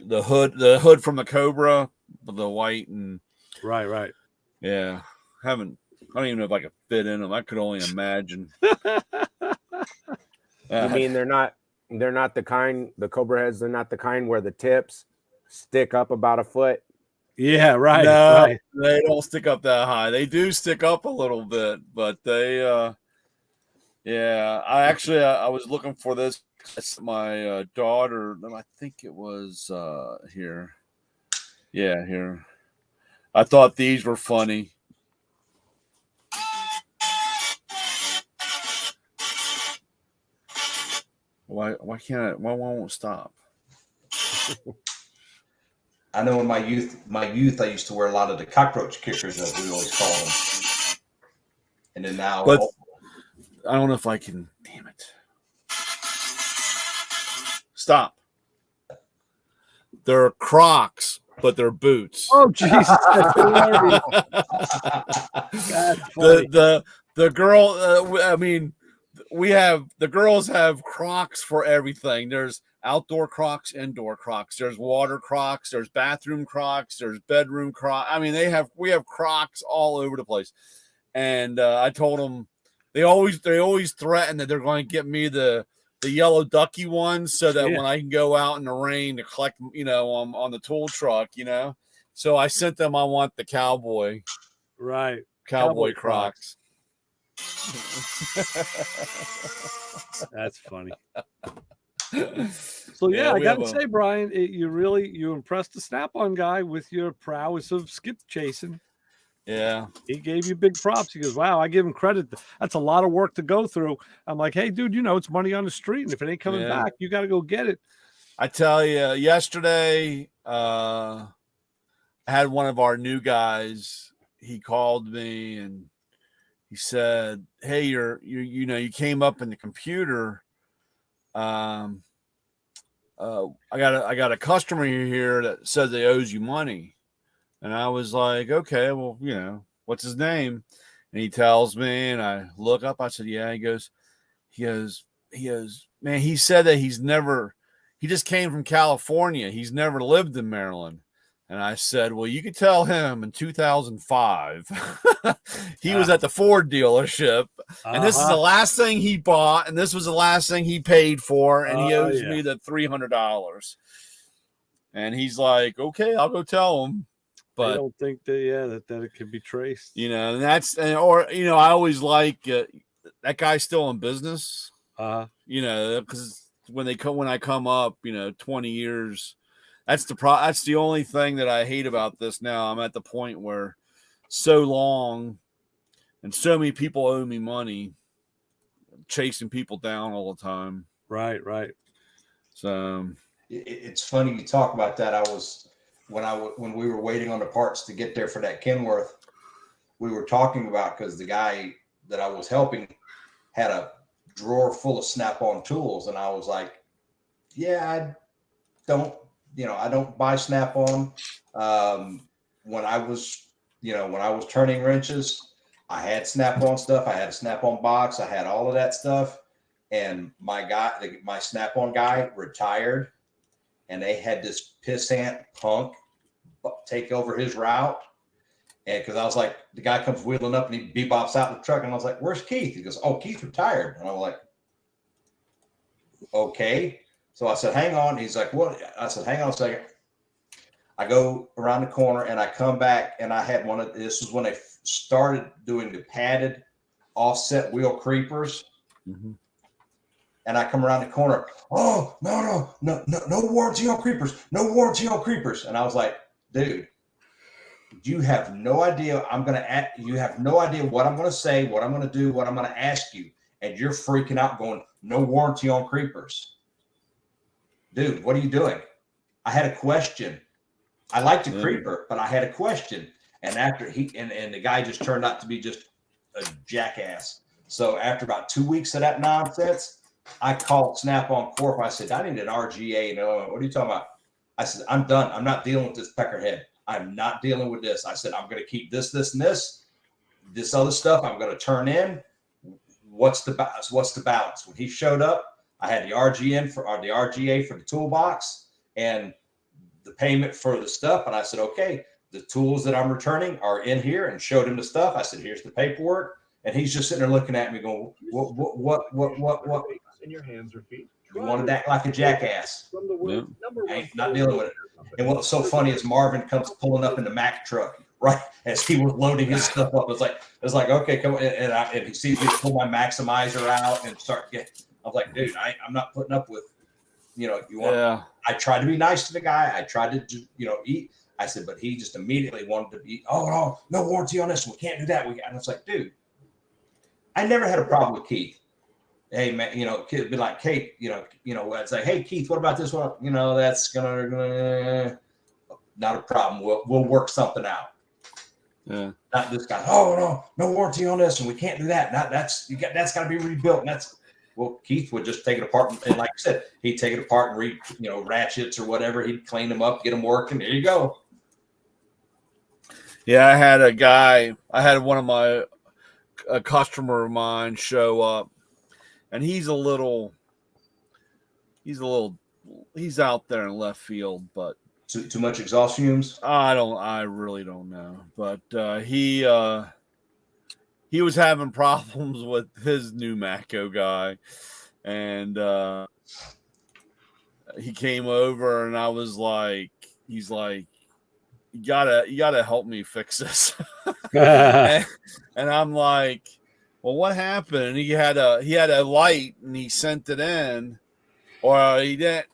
the hood from the Cobra, the white and right. Yeah, I don't even know if I could fit in them. I could only imagine. You mean they're not the kind, the Cobra heads, they're not the kind where the tips stick up about a foot? Yeah, right. No, right. They don't stick up that high. They do stick up a little bit, but they yeah. I was looking for this. My daughter, I think it was here. Yeah, here. I thought these were funny. Why won't it stop? I know in my youth, I used to wear a lot of the cockroach kickers, as we always call them. And then now, but I don't know if I can. Damn it! Stop. They're Crocs, but they're boots. Oh Jesus! The girl. I mean, the girls have Crocs for everything. There's outdoor Crocs, indoor Crocs. There's water Crocs. There's bathroom Crocs. There's bedroom Crocs. I mean, we have Crocs all over the place. And I told them they always threaten that they're going to get me the yellow ducky ones so that when I can go out in the rain to collect, on the tool truck, So I sent them. I want the cowboy Crocs. That's funny. So I gotta say, Brian, you impressed the Snap-on guy with your prowess of skip chasing. Yeah, he gave you big props. He goes, "Wow, I give him credit. That's a lot of work to go through." I'm like, "Hey, dude, it's money on the street, and if it ain't coming back, you got to go get it." I tell you, yesterday, I had one of our new guys. He called me and he said, "Hey, you came up in the computer I got a customer here that says they owes you money. And I was like, okay, well, what's his name? And he tells me, and I look up, I said, yeah. He goes, man, he said that he just came from California. He's never lived in Maryland. And I said, well, you could tell him in 2005, he was at the Ford dealership, and this is the last thing he bought, and this was the last thing he paid for, and he owes me the $300. And he's like, okay, I'll go tell him. But I don't think that it can be traced. And I always like that guy's still in business. Because when I come up, 20 years. That's the only thing that I hate about this now. I'm at the point where so long and so many people owe me money, chasing people down all the time. Right. So it's funny you talk about that. When we were waiting on the parts to get there for that Kenworth, we were talking about, because the guy that I was helping had a drawer full of Snap-on tools, and I was like, yeah, I don't buy Snap-on. When I was turning wrenches, I had Snap-on stuff. I had a Snap-on box. I had all of that stuff. And my Snap-on guy retired, and they had this pissant punk take over his route. And because I was like, the guy comes wheeling up and he bebops out in the truck, and I was like, where's Keith? He goes, oh, Keith retired. And I'm like, okay. So I said, hang on. He's like, what? I said, hang on a second. I go around the corner and I come back, and I had this was when they started doing the padded offset wheel creepers. Mm-hmm. And I come around the corner. Oh, no warranty on creepers. No warranty on creepers. And I was like, dude, you have no idea. You have no idea what I'm going to say, what I'm going to do, what I'm going to ask you. And you're freaking out going, no warranty on creepers. Dude, what are you doing? I had a question. I liked the creeper, but I had a question. And after and the guy just turned out to be just a jackass. So after about 2 weeks of that nonsense, I called Snap-on Corp. I said, I need an RGA. And what are you talking about? I said, I'm done. I'm not dealing with this peckerhead. I'm not dealing with this. I said, I'm going to keep this, and this other stuff I'm going to turn in. What's the balance? When he showed up, I had the RGA for the toolbox and the payment for the stuff. And I said, okay, the tools that I'm returning are in here, and showed him the stuff. I said, here's the paperwork. And he's just sitting there looking at me going, what? In your hands or feet. You wanted to act like a jackass. I ain't not dealing with it. And what's so funny is Marvin comes pulling up in the Mack truck right as he was loading his stuff up. It's like okay, come on. And he sees me pull my maximizer out and start getting. I was like, dude, I'm not putting up with, you want. Yeah. I tried to be nice to the guy. I tried to, eat. I said, but he just immediately wanted to be. Oh no warranty on this. We can't do that. And it's like, dude, I never had a problem with Keith. Hey man, kid be like, Kate, it's like, hey Keith, what about this one? That's gonna not a problem. We'll work something out. Yeah. Not this guy. Oh no warranty on this, and we can't do that. That's got to be rebuilt. And Keith would just take it apart, and like I said, he'd take it apart and ratchets or whatever. He'd clean them up, get them working. There you go. Yeah, I had one of my a customer of mine show up. And he's out there in left field, but too much exhaust fumes. I really don't know, but he was having problems with his new Matco guy, and he came over, and I was like, he's like, you gotta help me fix this, and I'm like, well, what happened? He had a light, and he sent it in, or he didn't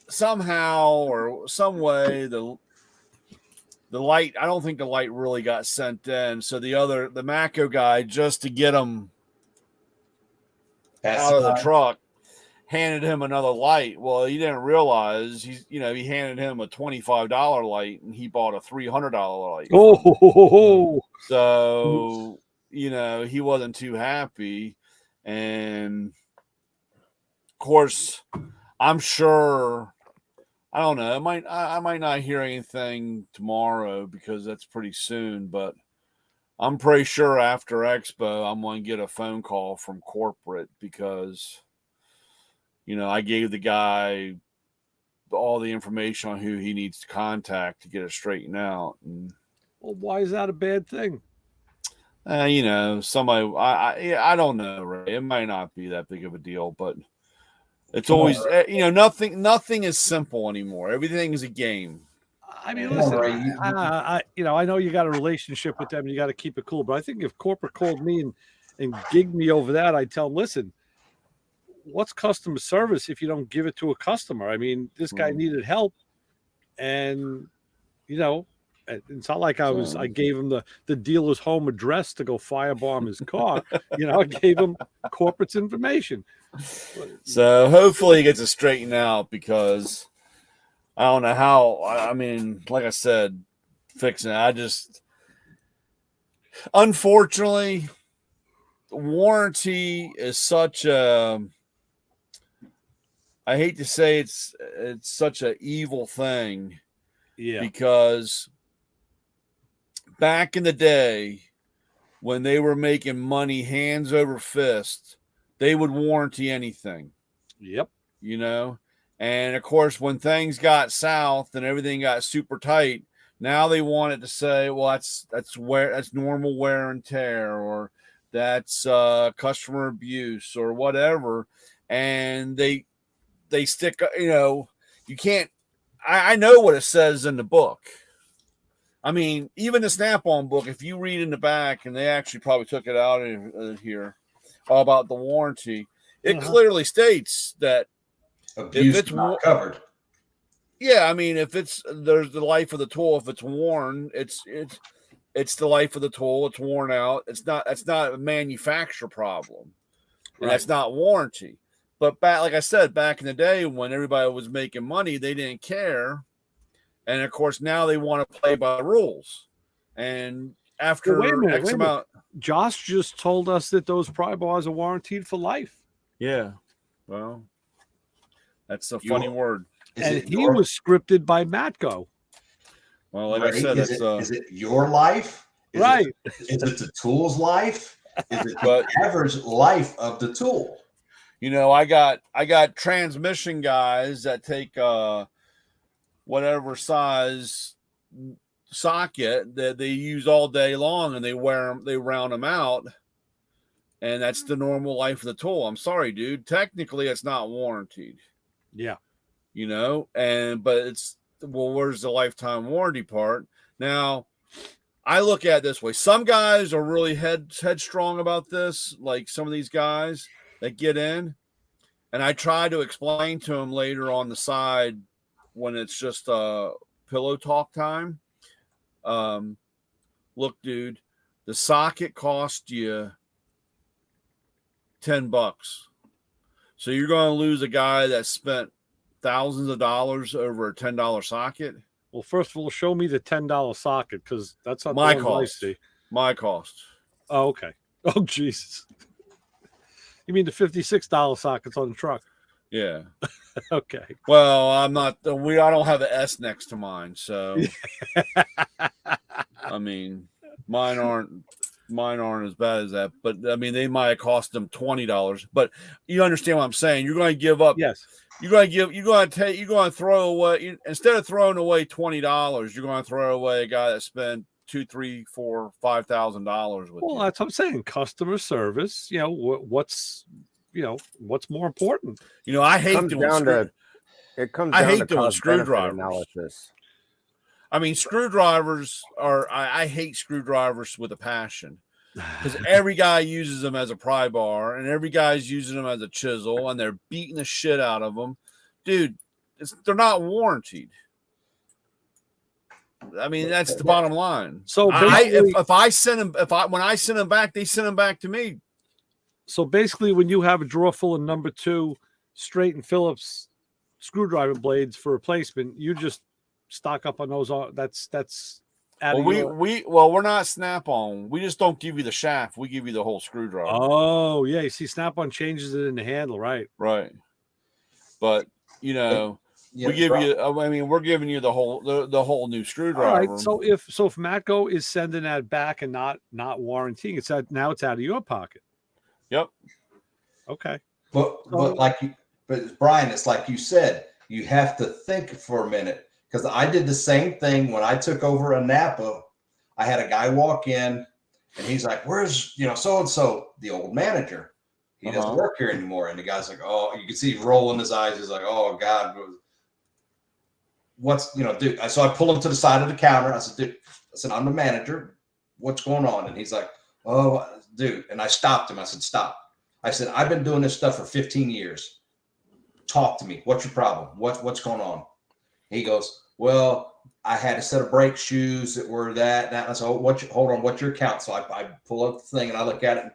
somehow or some way the light. I don't think the light really got sent in. So the Matco guy, just to get him out of the truck, handed him another light. Well, he didn't realize he handed him a $25 light, and he bought a $300 light. Oh, so. He wasn't too happy, and course, I'm sure. I don't know. I might not hear anything tomorrow because that's pretty soon, but I'm pretty sure after Expo, I'm going to get a phone call from corporate because, I gave the guy all the information on who he needs to contact to get it straightened out. And, well, why is that a bad thing? Somebody, I don't know, Ray. It might not be that big of a deal, but it's always, nothing is simple anymore. Everything is a game. I mean, listen, I know you got a relationship with them and you got to keep it cool, but I think if corporate called me and gigged me over that, I'd tell them, listen, what's customer service if you don't give it to a customer? I mean, this guy needed help, and it's not like I gave him the dealer's home address to go firebomb his car. I gave him corporate's information. So hopefully he gets it straightened out because I don't know how. I mean, like I said, fixing it. Unfortunately, warranty is such a. I hate to say it's such an evil thing. Yeah. Because back in the day, when they were making money hands over fist, they would warranty anything. Yep. And of course, when things got south and everything got super tight, now they wanted to say, well, that's normal wear and tear, or that's customer abuse or whatever. And they stick, you can't, I know what it says in the book. I mean, even the Snap-on book, if you read in the back, and they actually probably took it out of here about the warranty, it clearly states that abuse if it's not covered. Yeah, I mean, if there's the life of the tool, if it's worn, it's the life of the tool. It's worn out. That's not a manufacturer problem, and that's not warranty. But like I said, back in the day when everybody was making money, they didn't care. And of course, now they want to play by the rules. And after X amount, Josh just told us that those pry bars are warranted for life. Yeah. Well, that's a funny word. And he was scripted by Matco. Well, like I said, is it your life? Is it the tool's life? Is it whatever's life of the tool? I got transmission guys that take whatever size socket that they use all day long, and they round them out, and that's the normal life of the tool. I'm sorry, dude. Technically, it's not warranted. Yeah. But where's the lifetime warranty part? Now, I look at it this way. Some guys are really headstrong about this, like some of these guys that get in, and I try to explain to them later on the side when it's just pillow talk time. Look, dude, the socket cost you $10, so you're going to lose a guy that spent thousands of dollars over a $10 socket. Well, first of all, show me the $10 socket, because that's not my cost. My cost. Oh, okay. Oh, Jesus. You mean the $56 sockets on the truck? Yeah. Okay. Well, I'm not. I don't have an S next to mine, so. I mean, mine aren't as bad as that, but I mean, they might have cost them $20. But you understand what I'm saying? You're going to give up. Yes. You're going to throw away, instead of throwing away $20, you're going to throw away a guy that spent $2,000, $3,000, $4,000, $5,000 with. Well, that's what I'm saying. Customer service. What's more important? I hate doing it comes down to screwdriver analysis. I mean, screwdrivers I hate screwdrivers with a passion, because every guy uses them as a pry bar, and every guy's using them as a chisel, and they're beating the shit out of them. Dude, they're not warranted. I mean, that's the bottom line. So when I send them back, they send them back to me. So basically, when you have a drawer full of number 2 Straight and Phillips screwdriver blades for replacement, you just stock up on those. That's we're not Snap-on. We just don't give you the shaft. We give you the whole screwdriver. Oh yeah, you see, Snap-on changes it in the handle, right? Right. but you know, we give you. I mean, we're giving you the whole new screwdriver. All right. So if Matco is sending that back and not warranting, it's out of your pocket. Yep. Okay. But Brian, it's like you said, you have to think for a minute, because I did the same thing when I took over a Napa. I had a guy walk in and he's like, "Where's so-and-so, the old manager? He doesn't work here anymore." And the guy's like, "Oh," you can see him rolling his eyes. He's like, "Oh God, what's dude?" So I pull him to the side of the counter. I said, "Dude," I said, "I'm the manager. What's going on?" And he's like, "Oh, dude." And I stopped him. I said, "Stop." I said, "I've been doing this stuff for 15 years. Talk to me. What's your problem? What's going on?" He goes, "Well, I had a set of brake shoes that were that." And I said, "Hold on, what's your account?" So I pull up the thing and I look at it,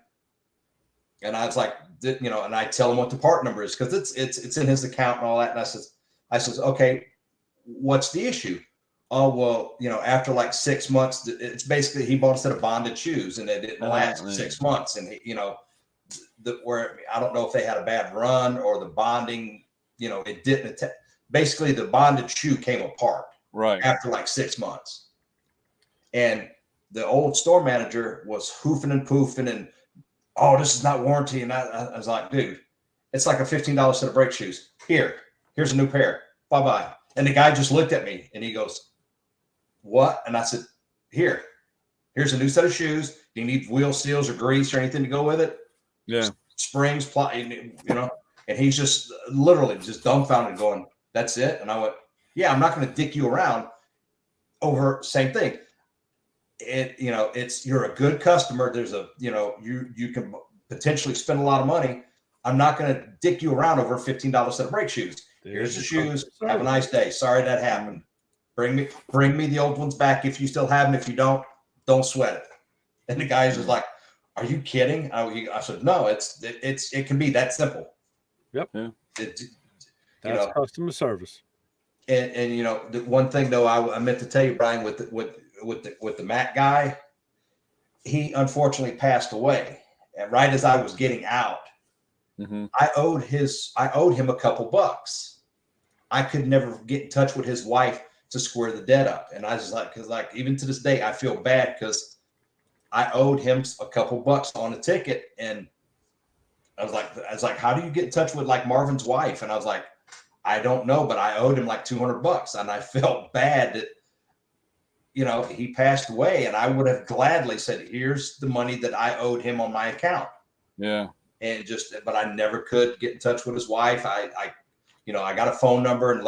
and I was like, and I tell him what the part number is, because it's in his account and all that. And I says, "Okay, what's the issue?" "Oh, well, after like 6 months, it's basically he bought a set of bonded shoes and it didn't last 6 months, and where I don't know if they had a bad run or the bonding, it didn't. Basically, the bonded shoe came apart after like 6 months, and the old store manager was hoofing and poofing and, "Oh, this is not warranty." And I was like, "Dude, it's like a $15 set of brake shoes. Here's a new pair. Bye-bye." And the guy just looked at me and he goes, "What?" And I said, here's a new set of shoes. Do you need wheel seals or grease or anything to go with it?" Yeah. Springs, and he's just literally just dumbfounded going, "That's it?" And I went, "Yeah, I'm not going to dick you around over same thing. You're a good customer. There's you can potentially spend a lot of money. I'm not going to dick you around over a $15 set of brake shoes. Here's the shoes. Have a nice day. Sorry that happened. Bring me the old ones back if you still have them. If you don't sweat it." And the guy's just like, "Are you kidding?" I said, "No, it can be that simple." Yep. Yeah. That's customer service. And the one thing though I meant to tell you, Brian, with the Matt guy, he unfortunately passed away. And right as I was getting out, I owed him a couple bucks. I could never get in touch with his wife to square the debt up, and I was like, because even to this day I feel bad because I owed him a couple bucks on a ticket, and I was like, "How do you get in touch with like Marvin's wife?" And I was like, "I don't know, but I owed him like $200, and I felt bad that he passed away, and I would have gladly said, 'Here's the money that I owed him on my account.'" Yeah. And but I never could get in touch with his wife. I got a phone number and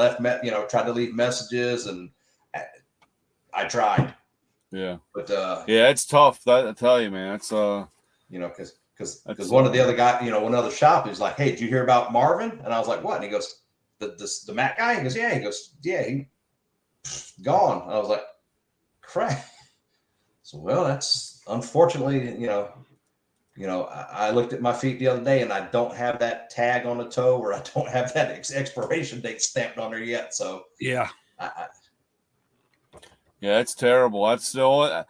tried to leave messages, and I tried. Yeah. But yeah, it's tough. I tell you, man, it's because one of the other guy, one other shop is like, "Hey, did you hear about Marvin?" And I was like, "What?" And he goes, the Matt guy. He goes, "Yeah." He goes, "Yeah, he gone." And I was like, "Crap." So, well, that's unfortunately, I looked at my feet the other day and I don't have that tag on the toe, or I don't have that expiration date stamped on there yet. So yeah, yeah, it's terrible. That's the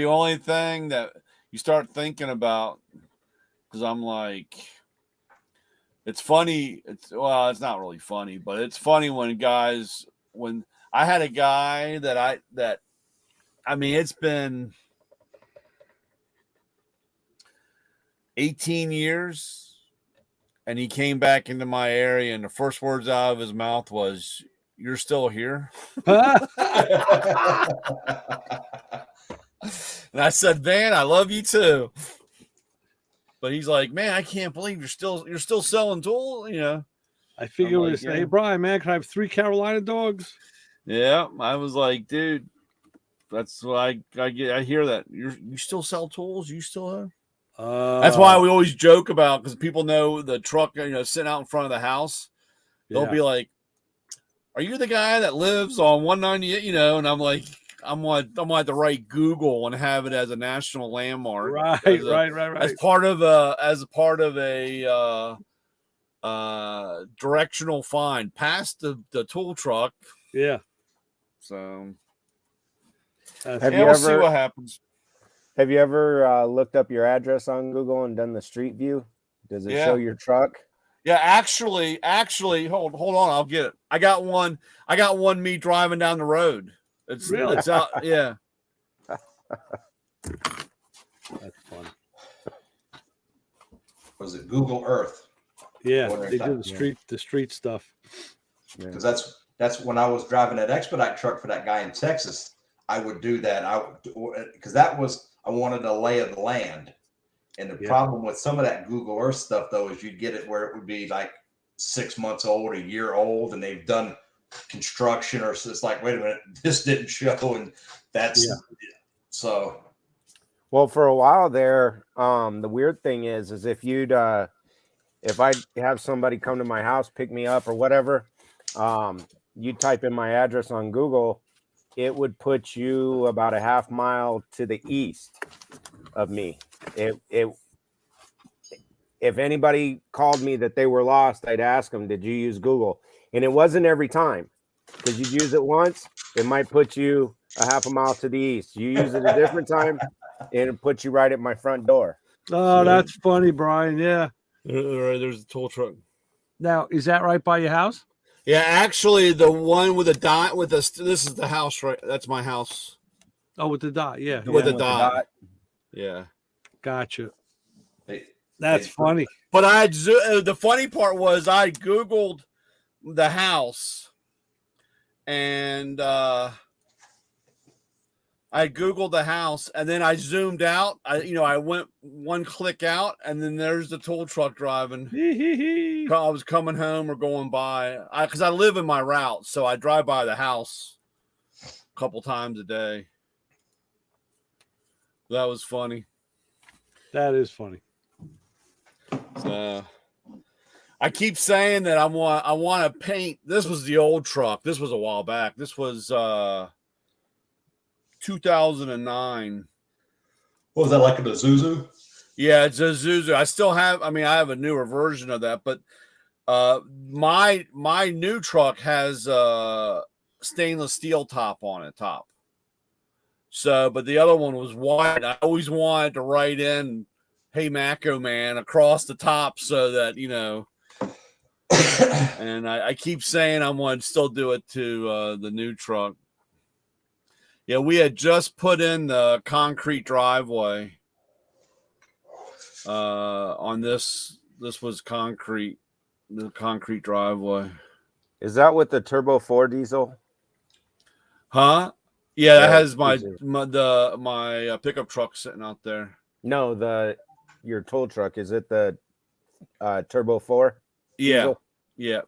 only thing that you start thinking about, because I'm like, it's funny. It's not really funny, but it's funny when I had a guy I mean, it's been 18 years, and he came back into my area, and the first words out of his mouth was, "You're still here?" And I said, "Man, I love you too." But he's like, "Man, I can't believe you're still selling tools." I figure we say, "Hey, Brian, man, can I have 3 Carolina dogs?" Yeah, I was like, "Dude, that's what I get. I hear that you still sell tools. You still have." That's why we always joke about, because people know the truck, sitting out in front of the house. They'll be like, "Are you the guy that lives on 198?" And I'm like, I'm going to write Google and have it as a national landmark. Right. As part of a directional find past the tool truck. Yeah. So we'll see what happens. Have you ever looked up your address on Google and done the street view? Does it show your truck? Yeah, actually, hold on, I'll get it. I got one me driving down the road. It's out, yeah. That's fun. Was it Google Earth? Yeah, they do the street stuff. Because that's when I was driving that expedite truck for that guy in Texas. I would do that. Because I wanted a lay of the land. And the problem with some of that Google Earth stuff, though, is you'd get it where it would be like 6 months old, a year old, and they've done construction, or so it's like, wait a minute, this didn't show, and that's so. Well, for a while there, the weird thing is if you'd if I have somebody come to my house, pick me up or whatever, you type in my address on Google, it would put you about a half mile to the east of me. If anybody called me that they were lost, I'd ask them, did you use Google? And it wasn't every time, because you'd use it once, it might put you a half a mile to the east. You use it a different time, and it puts you right at my front door. Oh, that's funny, Brian. Yeah. There's a tow truck. Now, is that right by your house? Yeah, actually, the one with a dot this is the house, right? That's my house. Oh, with the dot, yeah. With the dot. Yeah. Gotcha. That's funny. But the funny part was I Googled the house, and I Googled the house, and then I zoomed out. I went one click out, and then there's the tow truck driving. I was coming home or going by, because I live in my route, so I drive by the house a couple times a day. That was funny. That is funny. So I keep saying that I want to paint. This was the old truck. This was a while back. This was 2009. What was that, like a Isuzu? Yeah, it's a Isuzu. I still have. I have a newer version of that, but my new truck has stainless steel top on it. So, but the other one was white. I always wanted to write in, "Hey, Maco Man," across the top, so that and I keep saying I'm going to still do it to the new truck. Yeah, we had just put in the concrete driveway on this. This was concrete, the concrete driveway. Is that with the Turbo 4 diesel? Huh? Yeah, that has my pickup truck sitting out there. No, your tow truck, is it the Turbo 4? Yeah. Diesel? Yep.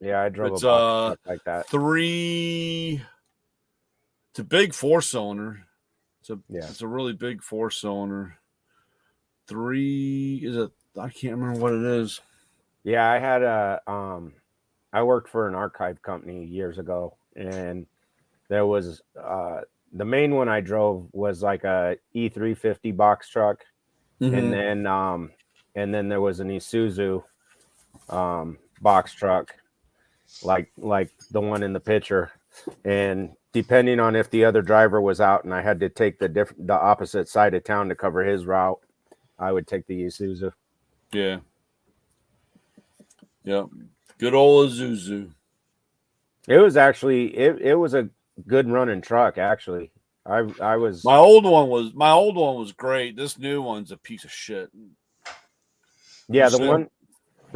Yeah, I drove it's a box truck like that. It's a big 4-cylinder. It's a really big 4-cylinder. I can't remember what it is. Yeah, I had I worked for an archive company years ago, and there was the main one I drove was like a E350 box truck, and then there was an Isuzu box truck, like the one in the picture, and depending on if the other driver was out and I had to take the opposite side of town to cover his route, I would take the Isuzu. Yeah. Yep. Good old Isuzu. It was actually it was a good running truck, actually. I was my old one was great. This new one's a piece of shit. Yeah, the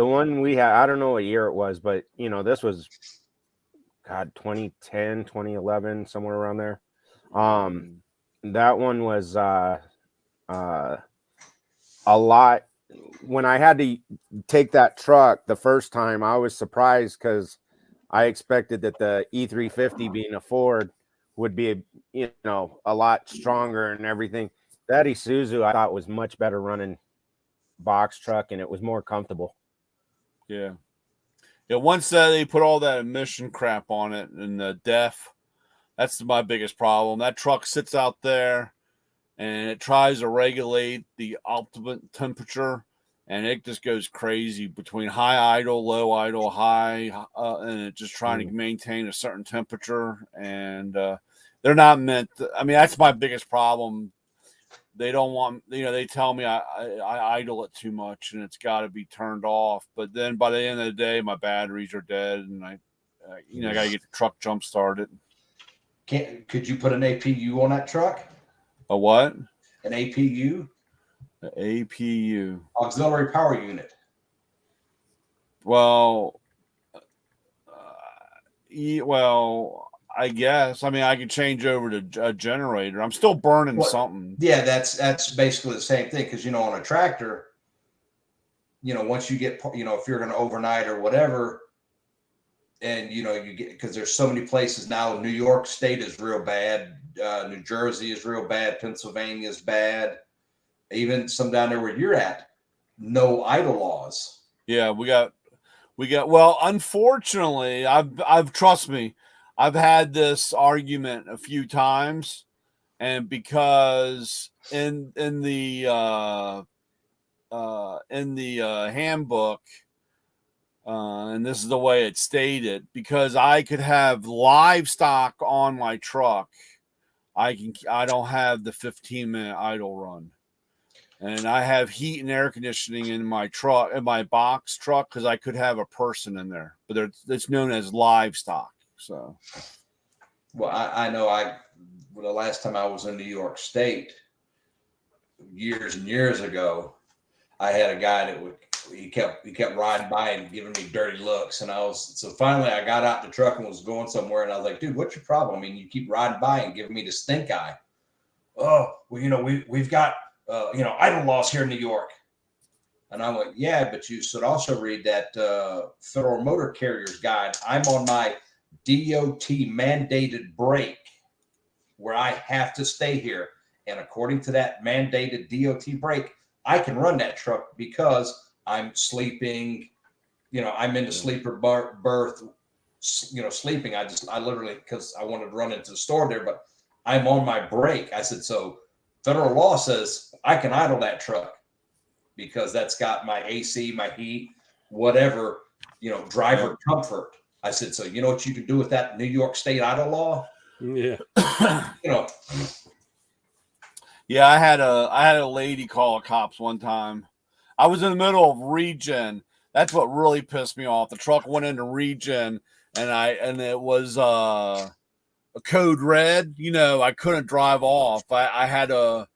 one we had, I don't know what year it was, but this was 2010, 2011, somewhere around there. That one was a lot. When I had to take that truck the first time, I was surprised because I expected that the E350 being a Ford would be, a lot stronger and everything. That Isuzu I thought was much better running box truck, and it was more comfortable. Yeah. Yeah, once they put all that emission crap on it and the DEF, that's my biggest problem. That truck sits out there and it tries to regulate the ultimate temperature, and it just goes crazy between high idle, low idle, high, and it just trying to maintain a certain temperature. And they're not meant to, that's my biggest problem. they don't want, they tell me I idle it too much and it's got to be turned off. But then by the end of the day, my batteries are dead and I got to get the truck jump started. Could you put an APU on that truck? A what? An APU? An APU. Auxiliary power unit. Well, I guess. I mean, I could change over to a generator. I'm still burning something. Yeah, that's basically the same thing because on a tractor, once you get if you're going to overnight or whatever, and you get because there's so many places now. New York State is real bad. New Jersey is real bad. Pennsylvania is bad. Even some down there where you're at, no idle laws. Yeah, we got. Well, unfortunately, I've trust me, I've had this argument a few times, and because in the handbook, and this is the way it's stated, because I could have livestock on my truck, I don't have the 15-minute idle run. And I have heat and air conditioning in my truck, in my box truck, because I could have a person in there, but it's known as livestock. So, well, I know the last time I was in New York State, years and years ago, I had a guy that he kept riding by and giving me dirty looks, and so finally I got out the truck and was going somewhere, and I was like, dude, what's your problem? I mean, you keep riding by and giving me the stink eye. Oh, well, we've got idle laws here in New York. And I went, yeah, but you should also read that Federal Motor Carriers Guide. I'm on my DOT mandated break where I have to stay here. And according to that mandated DOT break, I can run that truck because I'm sleeping, I'm in the sleeper berth, sleeping. I literally, because I wanted to run into the store there, but I'm on my break. I said, so federal law says I can idle that truck because that's got my AC, my heat, whatever, driver comfort. I said, so you know what you can do with that New York State idle law? Yeah. Yeah, I had a lady call the cops one time. I was in the middle of regen. That's what really pissed me off. The truck went into regen and it was a code red, I couldn't drive off. I had to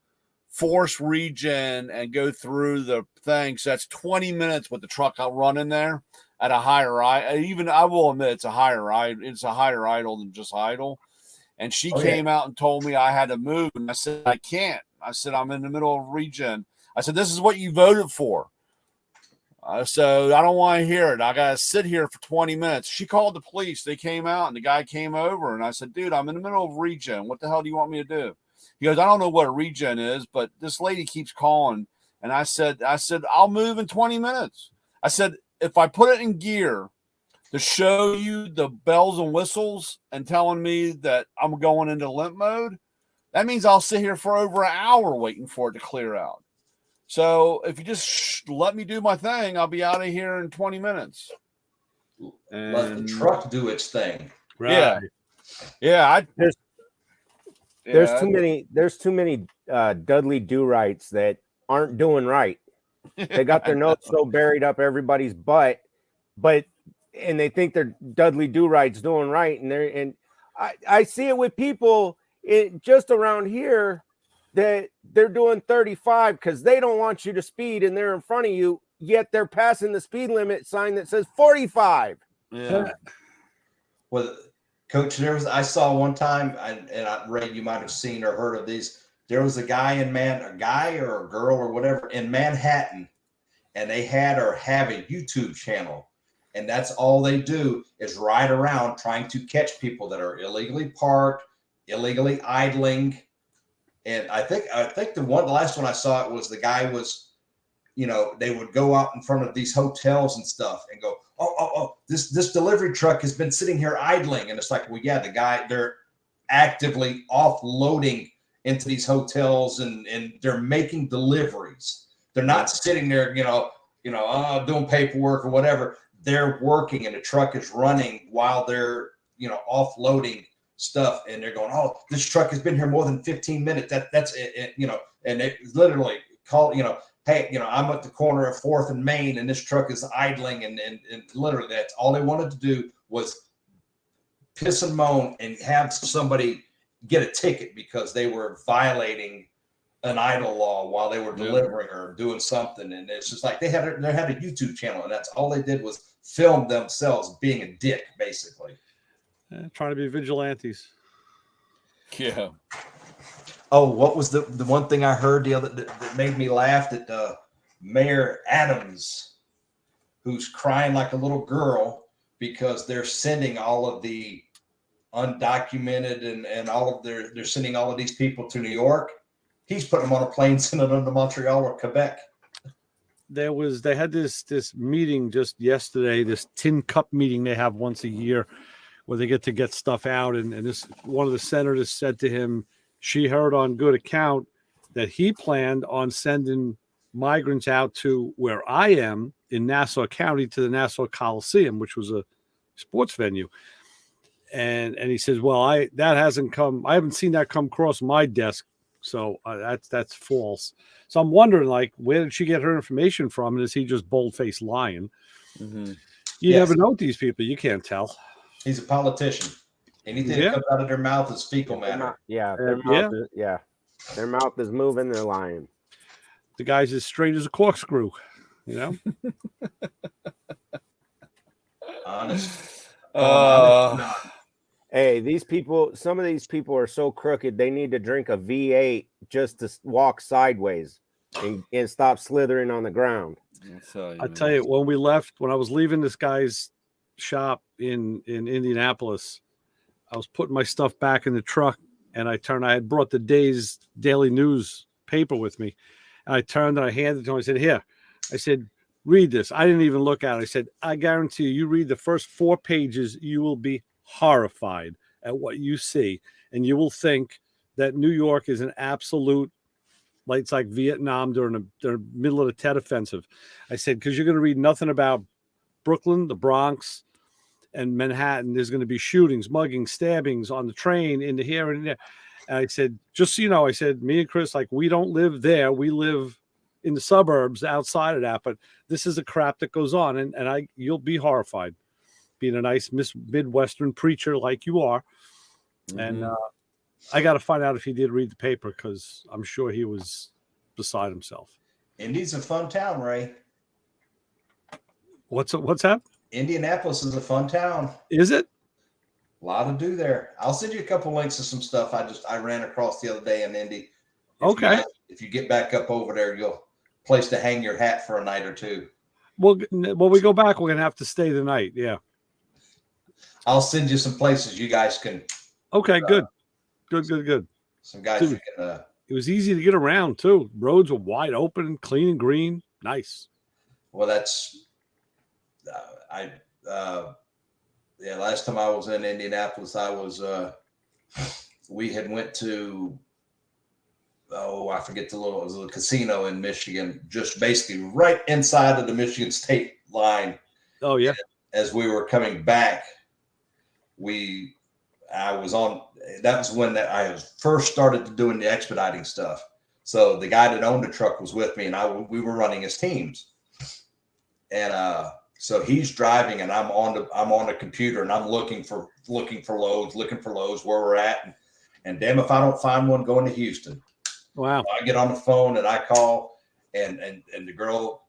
force regen and go through the thing. So that's 20 minutes with the truck out running there at a higher I will admit it's a higher idle than just idle. And she came out and told me I had to move. And I said, I can't. I said, I'm in the middle of regen. I said, this is what you voted for. So I don't want to hear it. I got to sit here for 20 minutes. She called the police. They came out and the guy came over and I said, dude, I'm in the middle of regen. What the hell do you want me to do? He goes, I don't know what a regen is, but this lady keeps calling. And I said, I'll move in 20 minutes. I said, if I put it in gear to show you the bells and whistles and telling me that I'm going into limp mode, that means I'll sit here for over an hour waiting for it to clear out. So if you just let me do my thing, I'll be out of here in 20 minutes. And let the truck do its thing. Right. Yeah. There's too many Dudley Do-Rights that aren't doing right. They got their nose so buried up everybody's butt, and they think they're Dudley Do-Rights doing right. And I see it with people just around here that they're doing 35 because they don't want you to speed and they're in front of you, yet they're passing the speed limit sign that says 45. Yeah. Well, Coach, I saw one time, and Ray, you might have seen or heard of these. There was a guy a guy or a girl or whatever in Manhattan, and they have a YouTube channel, and that's all they do is ride around trying to catch people that are illegally parked, illegally idling. And I think the last one I saw it was the guy was, they would go out in front of these hotels and stuff and go, oh, this delivery truck has been sitting here idling. And it's like, well, yeah, they're actively offloading into these hotels and they're making deliveries. They're not sitting there, doing paperwork or whatever. They're working and the truck is running while they're, offloading stuff, and they're going, "Oh, this truck has been here more than 15 minutes." That's it, you know, and they literally call, you know, hey, you know, I'm at the corner of 4th and Main, and this truck is idling, and literally that's all they wanted to do was piss and moan and have somebody get a ticket because they were violating an idle law while they were delivering or doing something. And it's just like they had a YouTube channel, and that's all they did was film themselves being a dick, basically. Trying to be vigilantes. Yeah. Oh, what was the one thing I heard that made me laugh? That Mayor Adams, who's crying like a little girl because they're sending all of the undocumented and all of they're sending all of these people to New York. He's putting them on a plane, sending them to Montreal or Quebec. They had this meeting just yesterday, this tin cup meeting they have once a year where they get to get stuff out. And this one of the senators said to him, she heard on good account that he planned on sending migrants out to where I am in Nassau County to the Nassau Coliseum, which was a sports venue. And he says, well, that hasn't come. I haven't seen that come across my desk. So that's false. So I'm wondering, like, where did she get her information from? And is he just bold-faced lying? Mm-hmm. You never know with these people. You can't tell. He's a politician. Anything that comes out of their mouth is fecal matter. Their mouth is moving. They're lying. The guy's as straight as a corkscrew, you know? Honest. Hey, some of these people are so crooked, they need to drink a V8 just to walk sideways and stop slithering on the ground. I tell you, when I was leaving this guy's shop in Indianapolis, I was putting my stuff back in the truck, and I had brought the day's Daily News paper with me. And I turned and I handed it to him. I said, here. I said, read this. I didn't even look at it. I said, I guarantee you read the first 4 pages, you will be horrified at what you see, and you will think that New York is an absolute, like it's like Vietnam during the middle of the Tet Offensive. I said, because you're going to read nothing about Brooklyn, the Bronx, and Manhattan. There's going to be shootings, muggings, stabbings on the train, into here and there. And I said, just so you know, I said, me and Chris, like, we don't live there. We live in the suburbs outside of that, but this is the crap that goes on, and you'll be horrified. Being a nice Midwestern preacher like you are. Mm-hmm. And I got to find out if he did read the paper, because I'm sure he was beside himself. Indy's a fun town, Ray. What's that? Indianapolis is a fun town. Is it? A lot to do there. I'll send you a couple links to some stuff I ran across the other day in Indy. If you get back up over there, you'll place to hang your hat for a night or two. Well, when we go back, we're going to have to stay the night. Yeah. I'll send you some places you guys can. Okay, good. Some guys you can. It was easy to get around too. Roads were wide open, clean and green. Nice. Well, that's last time I was in Indianapolis, we had went to, I forget it was a casino in Michigan, just basically right inside of the Michigan state line. Oh yeah. And as we were coming back, that was when I first started doing the expediting stuff. So the guy that owned the truck was with me, and we were running his teams. And so he's driving, and I'm on the computer, and I'm looking for loads where we're at, and damn if I don't find one going to Houston. Wow! So I get on the phone and I call, and the girl,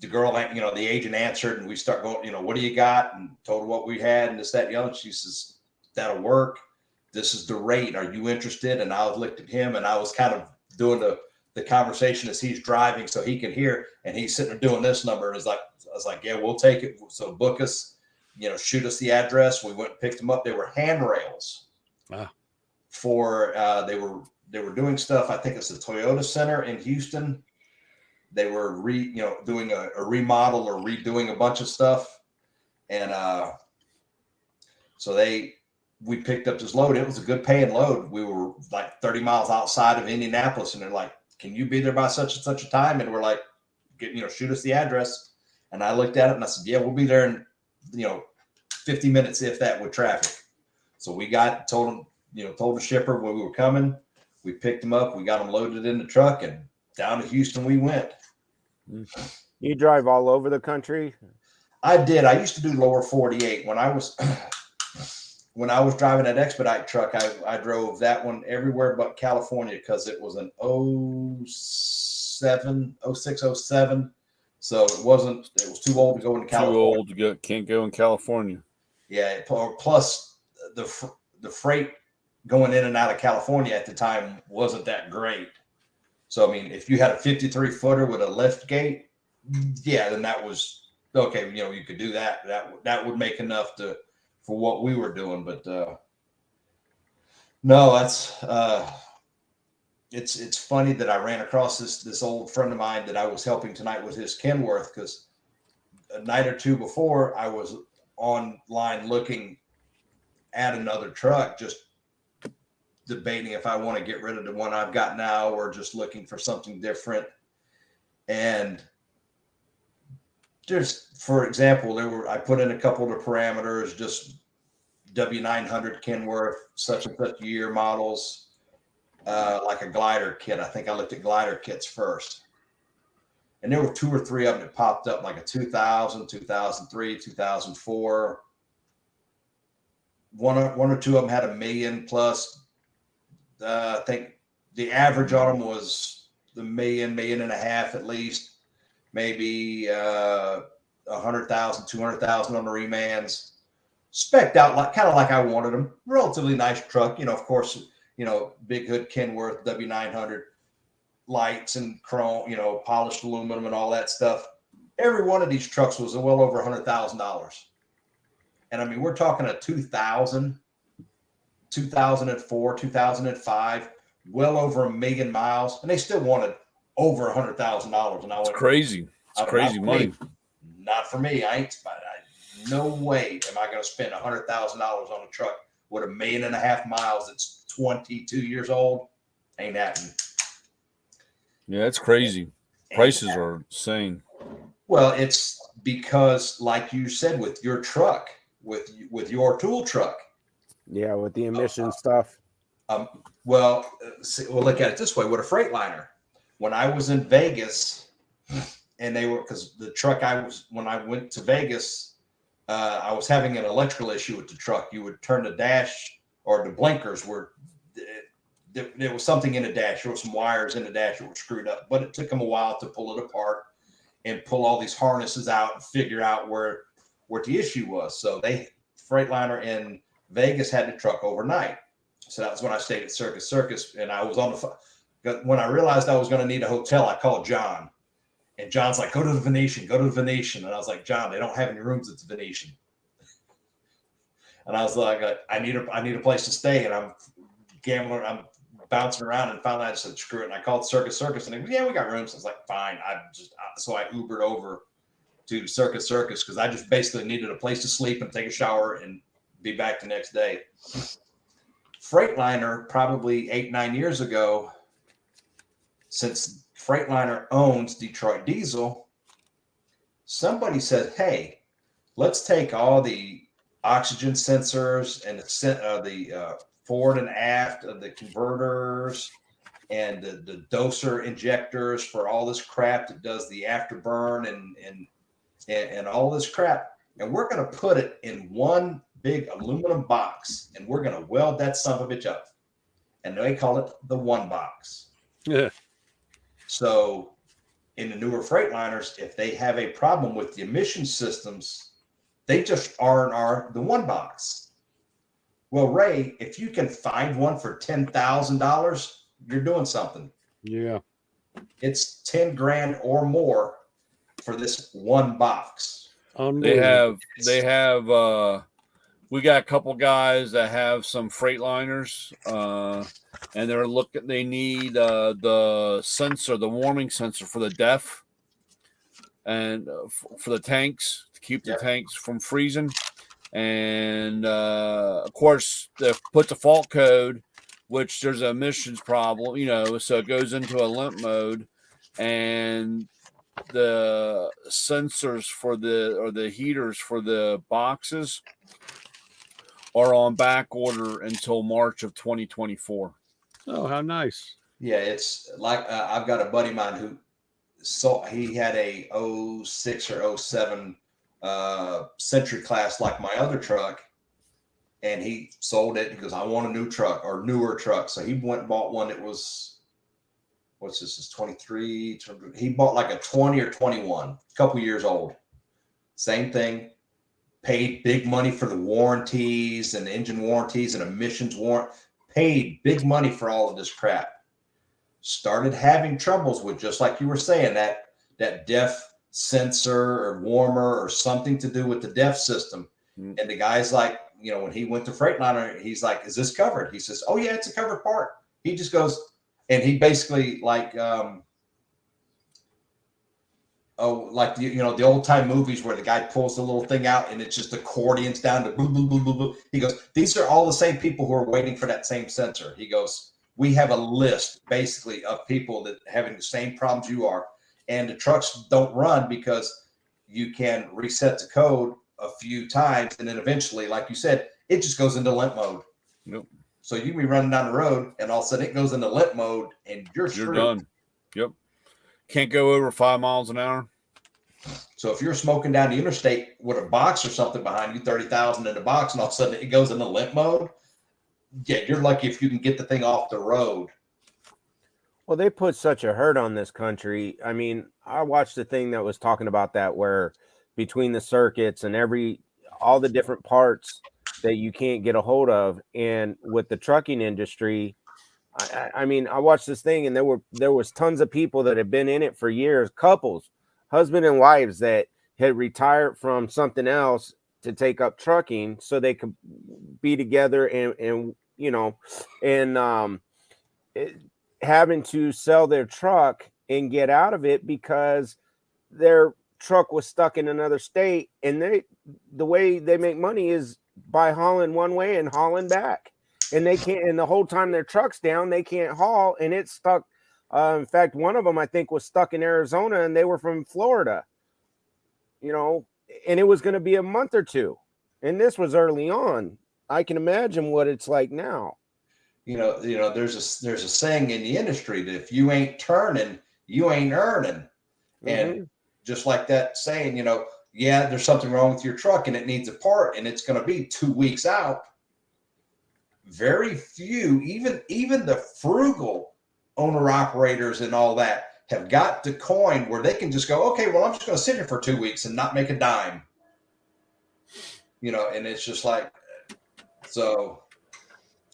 the agent answered, and we start going, what do you got? And told her what we had, and this, that, and the other. She says, that'll work. This is the rate. Are you interested? And I looked at him, and I was kind of doing the conversation as he's driving so he can hear, and he's sitting there doing this number. And I was like, yeah, we'll take it. So book us, shoot us the address. We went and picked them up. They were handrails for, they were doing stuff. I think it's the Toyota Center in Houston. They were doing a remodel or redoing a bunch of stuff. And so we picked up this load. It was a good paying load. We were like 30 miles outside of Indianapolis, and they're like, can you be there by such and such a time? And we're like, shoot us the address. And I looked at it and I said, yeah, we'll be there in, 50 minutes, if that, with traffic. So we told the shipper when we were coming. We picked them up. We got them loaded in the truck, and down to Houston we went. You drive all over the country? I did. I used to do lower 48 when I was driving that expedite truck. I drove that one everywhere but California because it was an 06, 07. So it was too old to go into California. Too old to go, can't go in California. Yeah. Plus the freight going in and out of California at the time wasn't that great. So, I mean, if you had a 53 footer with a lift gate, yeah, then that was okay. You could do that. That would make enough for what we were doing. But no, that's it's funny that I ran across this old friend of mine that I was helping tonight with his Kenworth, because a night or two before I was online looking at another truck, just debating if I want to get rid of the one I've got now or just looking for something different. And just for example, I put in a couple of the parameters, just W900 Kenworth, such and such year models, like a glider kit. I think I looked at glider kits first. And there were 2 or 3 of them that popped up, like a 2000, 2003, 2004. One or two of them had $1 million plus. I think the average on them was the $1.5 million at least, maybe 100,000, 200,000 on the remans. Spec'd out kind of like I wanted them. Relatively nice truck, of course, big hood Kenworth W900 lights and chrome, polished aluminum and all that stuff. Every one of these trucks was well over $100,000. And I mean, we're talking a 2000, 2004, 2005, well over 1 million miles, and they still wanted over $100,000. And I went, Crazy. It's crazy money. Not for me. No way am I going to spend $100,000 on a truck with 1.5 million miles that's 22 years old. Ain't happening. Yeah, it's crazy. Prices are insane. Well, it's because, like you said, with your truck, with your tool truck. Yeah, with the emission stuff. We'll look at it this way. With a Freightliner, when I was in Vegas, and because the truck when I went to Vegas, I was having an electrical issue with the truck. You would turn the dash, or the blinkers were, there was something in the dash. There were some wires in the dash that were screwed up, but it took them a while to pull it apart and pull all these harnesses out and figure out where the issue was. So Freightliner in Vegas had the truck overnight. So that was when I stayed at Circus Circus, and I was on the phone. When I realized I was going to need a hotel, I called John, and John's like, go to the Venetian. And I was like, John, they don't have any rooms at the Venetian. And I was like, I need a place to stay. And I'm gambling, I'm bouncing around, and finally I just said, screw it. And I called Circus Circus, and they go, yeah, we got rooms. I was like, fine. So I Ubered over to Circus Circus because I just basically needed a place to sleep and take a shower and be back the next day. Freightliner, probably 8-9 years ago, since Freightliner owns Detroit Diesel, somebody said, hey, let's take all the oxygen sensors and the forward and aft of the converters and the doser injectors for all this crap that does the afterburn and all this crap, and we're going to put it in one big aluminum box, and we're going to weld that son of a bitch up. And they call it the one box. Yeah. So in the newer Freightliners, if they have a problem with the emission systems, they just R&R the one box. Well, Ray, if you can find one for $10,000, you're doing something. Yeah. It's 10 grand or more for this one box. They have we got a couple guys that have some Freightliners, and they need the sensor, the warming sensor for the DEF and for the tanks to keep the tanks from freezing. And of course, they put the fault code, which there's an emissions problem, so it goes into a limp mode, and the sensors for the heaters for the boxes are on back order until March of 2024. Oh, how nice. Yeah, it's like I've got a buddy of mine who he had a 06 or 07 Century class like my other truck, and he sold it because I want a new truck or newer truck. So he went and bought one that was, what's this, is 23. He bought like a 20 or 21, a couple years old. Same thing. Paid big money for the warranties and engine warranties and emissions warrant. Paid big money for all of this crap. Started having troubles with, just like you were saying, that DEF sensor or warmer or something to do with the DEF system. And the guy's like, you know, when he went to Freightliner, he's like, is this covered? He says, oh yeah, it's a covered part. He just goes, and he basically like, like the old time movies where the guy pulls the little thing out and it's just accordions down to boo, boo, boo, boo, boo. He goes, these are all the same people who are waiting for that same sensor. He goes, we have a list basically of people that having the same problems you are. And the trucks don't run because you can reset the code a few times. And then eventually, like you said, it just goes into limp mode. Yep. So you can be running down the road and all of a sudden it goes into limp mode and you're done. Yep. Can't go over 5 miles an hour. So if you're smoking down the interstate with a box or something behind you, 30,000 in the box, and all of a sudden it goes into limp mode, yeah, you're lucky if you can get the thing off the road. Well, they put such a hurt on this country. I mean, I watched the thing that was talking about that, where between the circuits and all the different parts that you can't get a hold of, and with the trucking industry, I mean, I watched this thing, and there was tons of people that had been in it for years, couples, husband and wives that had retired from something else to take up trucking so they could be together and having to sell their truck and get out of it because their truck was stuck in another state, and the way they make money is by hauling one way and hauling back, and they can't, and the whole time their truck's down, they can't haul, and it's stuck. In fact, one of them I think was stuck in Arizona, and they were from Florida, and it was going to be a month or two, and this was early on. I can imagine what it's like now. There's a saying in the industry that if you ain't turning, you ain't earning. And just like that saying, yeah, there's something wrong with your truck and it needs a part and it's going to be 2 weeks out. Very few, even the frugal owner operators and all that, have got the coin where they can just go, okay, well, I'm just going to sit here for 2 weeks and not make a dime. And it's just like, so,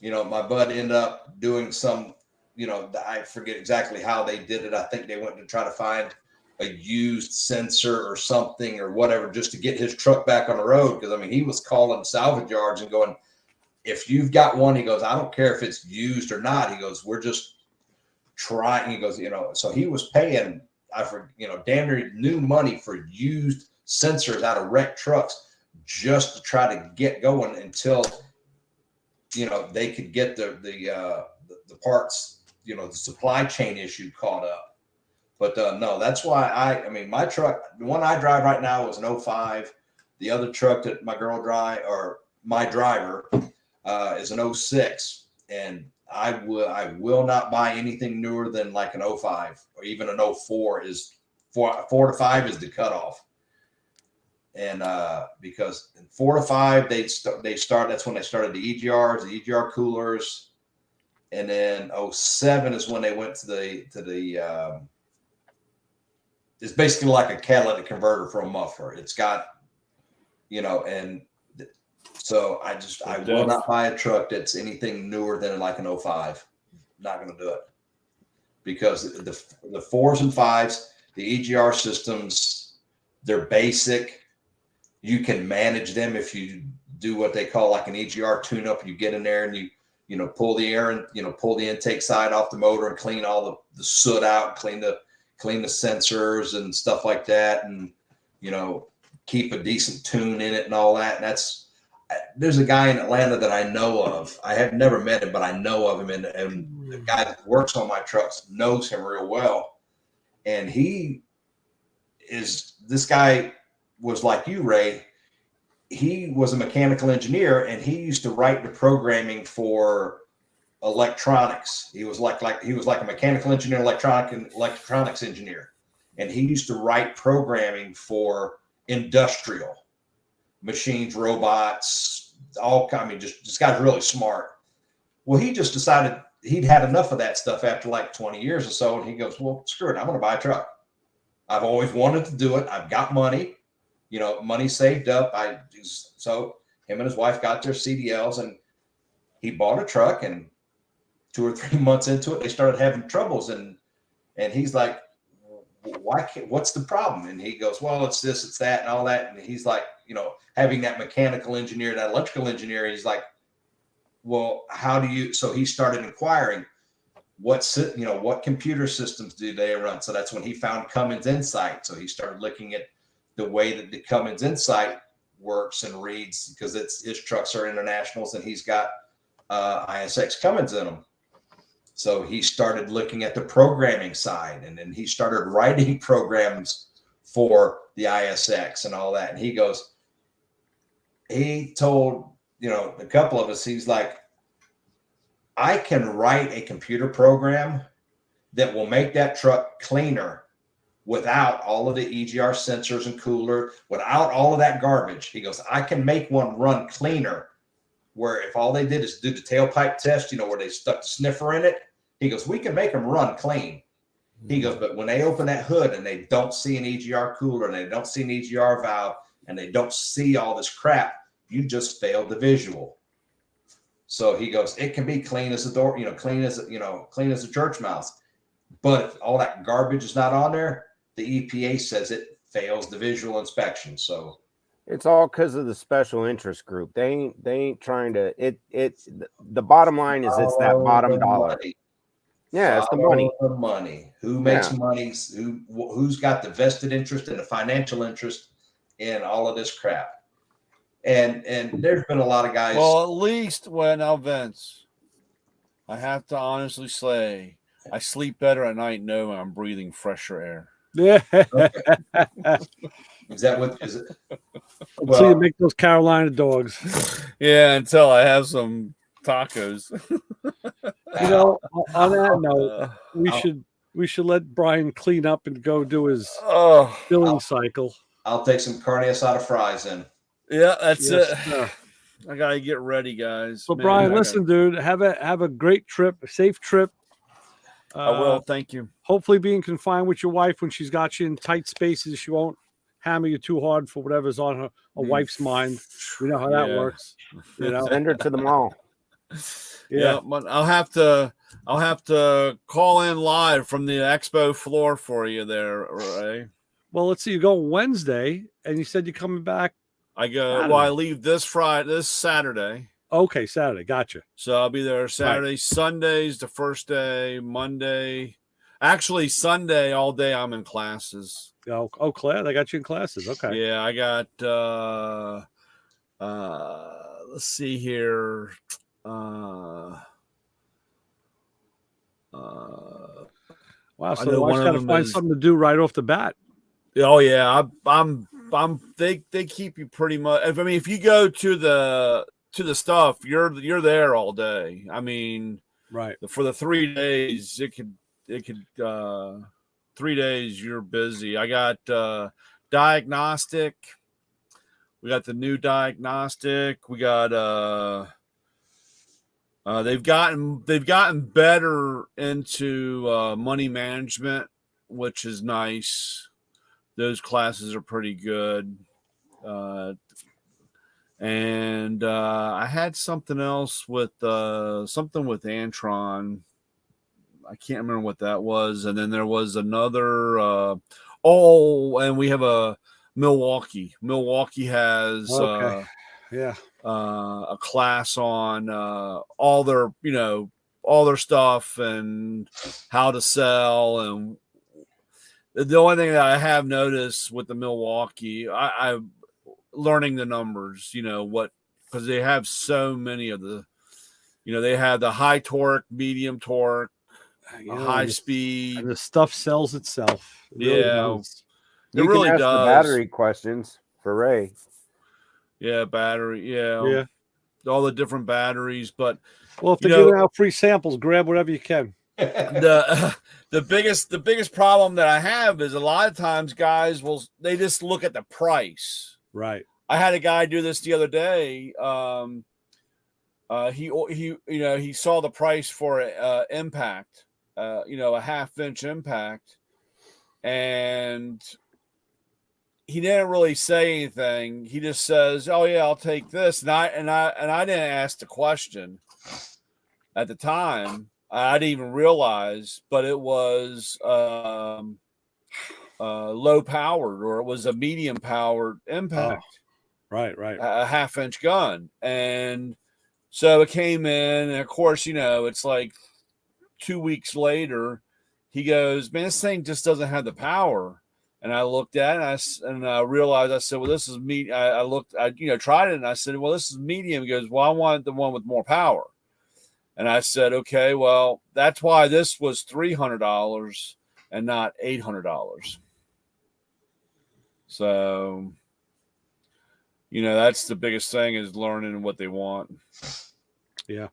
my bud ended up doing some, I forget exactly how they did it. I think they went to try to find a used sensor or something or whatever, just to get his truck back on the road. Cause he was calling salvage yards and going, if you've got one, he goes, I don't care if it's used or not. He goes, we're just trying. He goes, so he was paying, damn near new money for used sensors out of wrecked trucks just to try to get going until, they could get the parts, the supply chain issue caught up. But no, that's why my truck, the one I drive right now is an 05. The other truck that my girl my driver is an 06. And I will not buy anything newer than like an 05 or even an 04 is 4 to 5 is the cutoff. And because in 4 to 5, that's when they started the EGRs, the EGR coolers. And then 07 is when they went to the it's basically like a catalytic converter for a muffler. It's got, and so I will not buy a truck that's anything newer than like an 05. Not going to do it because the 4s and 5s, the EGR systems, they're basic. You can manage them if you do what they call like an EGR tune-up. You get in there and you pull the air and pull the intake side off the motor and clean all the soot out, clean the sensors and stuff like that, and keep a decent tune in it and all that. And there's a guy in Atlanta that I know of. I have never met him, but I know of him, and the guy that works on my trucks knows him real well. And this guy was like you, Ray. he was a mechanical engineer, and he used to write the programming for electronics. He was like a mechanical engineer, electronics engineer, and he used to write programming for industrial machines, robots, all kind. I mean, just this guy's really smart. Well, he just decided he'd had enough of that stuff after like 20 years or so, and he goes, "Well, screw it, I'm going to buy a truck. I've always wanted to do it. I've got money, money saved up. So him and his wife got their CDLs, and he bought a truck, and 2 or 3 months into it, they started having troubles. And he's like, what's the problem? And he goes, well, it's this, it's that, and all that. And he's like, having that mechanical engineer, that electrical engineer, he's like, well, how do you, so he started inquiring what computer systems do they run? So that's when he found Cummins Insight. So he started looking at the way that the Cummins Insight works and reads, because his trucks are internationals, and he's got ISX Cummins in them. So he started looking at the programming side, and then he started writing programs for the ISX and all that. And he told, a couple of us, he's like, I can write a computer program that will make that truck cleaner without all of the EGR sensors and cooler, without all of that garbage. He goes, I can make one run cleaner, where if all they did is do the tailpipe test, where they stuck the sniffer in it, he goes, we can make them run clean. He goes, but when they open that hood and they don't see an EGR cooler, and they don't see an EGR valve, and they don't see all this crap, you just failed the visual. So he goes, it can be clean as a door, clean as a church mouse. But if all that garbage is not on there, the EPA says it fails the visual inspection. So it's all because of the special interest group. They ain't trying to. The bottom line is it's that bottom dollar. Money. Yeah, it's the money. The money. Who makes money? Who's got the vested interest and the financial interest in all of this crap? And there's been a lot of guys. Well, at least now, Vince, I have to honestly say, I sleep better at night knowing I'm breathing fresher air. Yeah. Is that what is it? Until you make those Carolina dogs. Yeah, until I have some tacos. On that note, we should let Brian clean up and go do his filling cycle. I'll take some carne asada fries in. Yeah, that's it. I gotta get ready, guys. So, Brian, listen, dude, have a great trip, a safe trip. I will. Thank you. Hopefully, being confined with your wife when she's got you in tight spaces, she won't hammer you too hard for whatever's on her wife's mind. You know how that works. Send her to the mall. Yeah, but I'll have to call in live from the expo floor for you there, Ray. Well, let's see. You go Wednesday, and you said you're coming back. I leave this Saturday. Okay, Saturday. Gotcha. So I'll be there Saturday. Right. Sunday's the first day. Monday. Actually, Sunday all day I'm in classes. Oh, Claire, they got you in classes. Okay. Yeah, I got let's see here. Wow, so the wife's got to find something to do right off the bat. Oh yeah, they keep you pretty much. I mean, if you go to the stuff, you're there all day. I mean, right. For the 3 days, it could 3 days you're busy. I got diagnostic. We got the new diagnostic. We got they've gotten better into money management, which is nice. Those classes are pretty good. And I had something else with Antron. I can't remember what that was. And then there was another. And we have a Milwaukee. Milwaukee has a class on all their stuff and how to sell. And the only thing that I have noticed with the Milwaukee, I'm learning the numbers, because they have so many of the, they have the high torque, medium torque, high speed. And the stuff sells itself. It really does. The battery questions for Ray. Yeah, battery. Yeah. All the different batteries. But Well, if you they're know, giving out free samples, grab whatever you can. the biggest problem that I have is a lot of times guys they just look at the price. Right. I had a guy do this the other day. He saw the price for impact, a 1/2-inch impact, and he didn't really say anything. He just says, "Oh yeah, I'll take this," and I didn't ask the question at the time. I didn't even realize, but it was low powered, or it was a medium powered impact. Oh, right. A 1/2-inch gun. And so it came in, and of course, it's like 2 weeks later, he goes, "Man, this thing just doesn't have the power." And I looked at it, and I realized, I said, "Well, this is me." I tried it, and I said, "Well, this is medium." He goes, "Well, I want the one with more power." And I said, "Okay, well, that's why this was $300 and not $800. So, that's the biggest thing, is learning what they want. Yeah.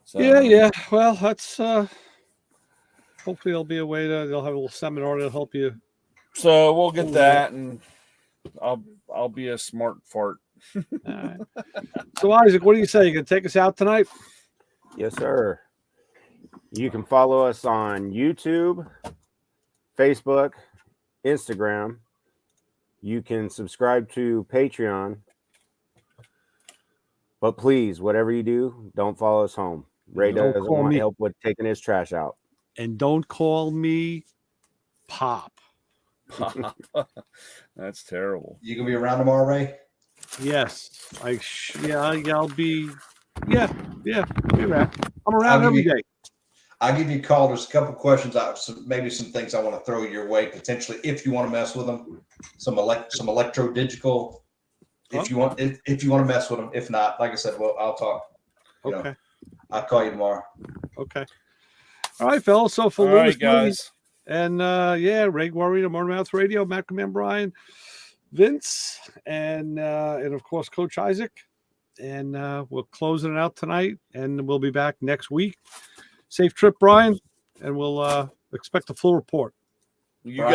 So, Yeah. Well, that's hopefully there'll be a way they'll have a little seminar to help you. So we'll get that, and I'll be a smart fart. All right. So Isaac, what do you say? You gonna take us out tonight? Yes, sir. You can follow us on YouTube, Facebook, Instagram. You can subscribe to Patreon. But please, whatever you do, don't follow us home. Ray Don't doesn't call want me. help with taking his trash out. And don't call me Pop. That's terrible. You gonna be around tomorrow, Ray? Yes. I'll be. Yeah. I'll be around. I'm around every day. I'll give you a call. There's a couple questions, maybe some things I want to throw your way potentially, if you want to mess with them. Some electro digital. If you want to mess with them. If not, like I said, well, I'll talk. Okay. I'll call you tomorrow. Okay. All right, fellas. So for All right, Lewis guys. and Ray Warrior, Morning Mouth Radio, Matt Command Brian, Vince, and of course Coach Isaac. And we're closing it out tonight, and we'll be back next week. Safe trip, Brian, and we'll expect a full report. You got it.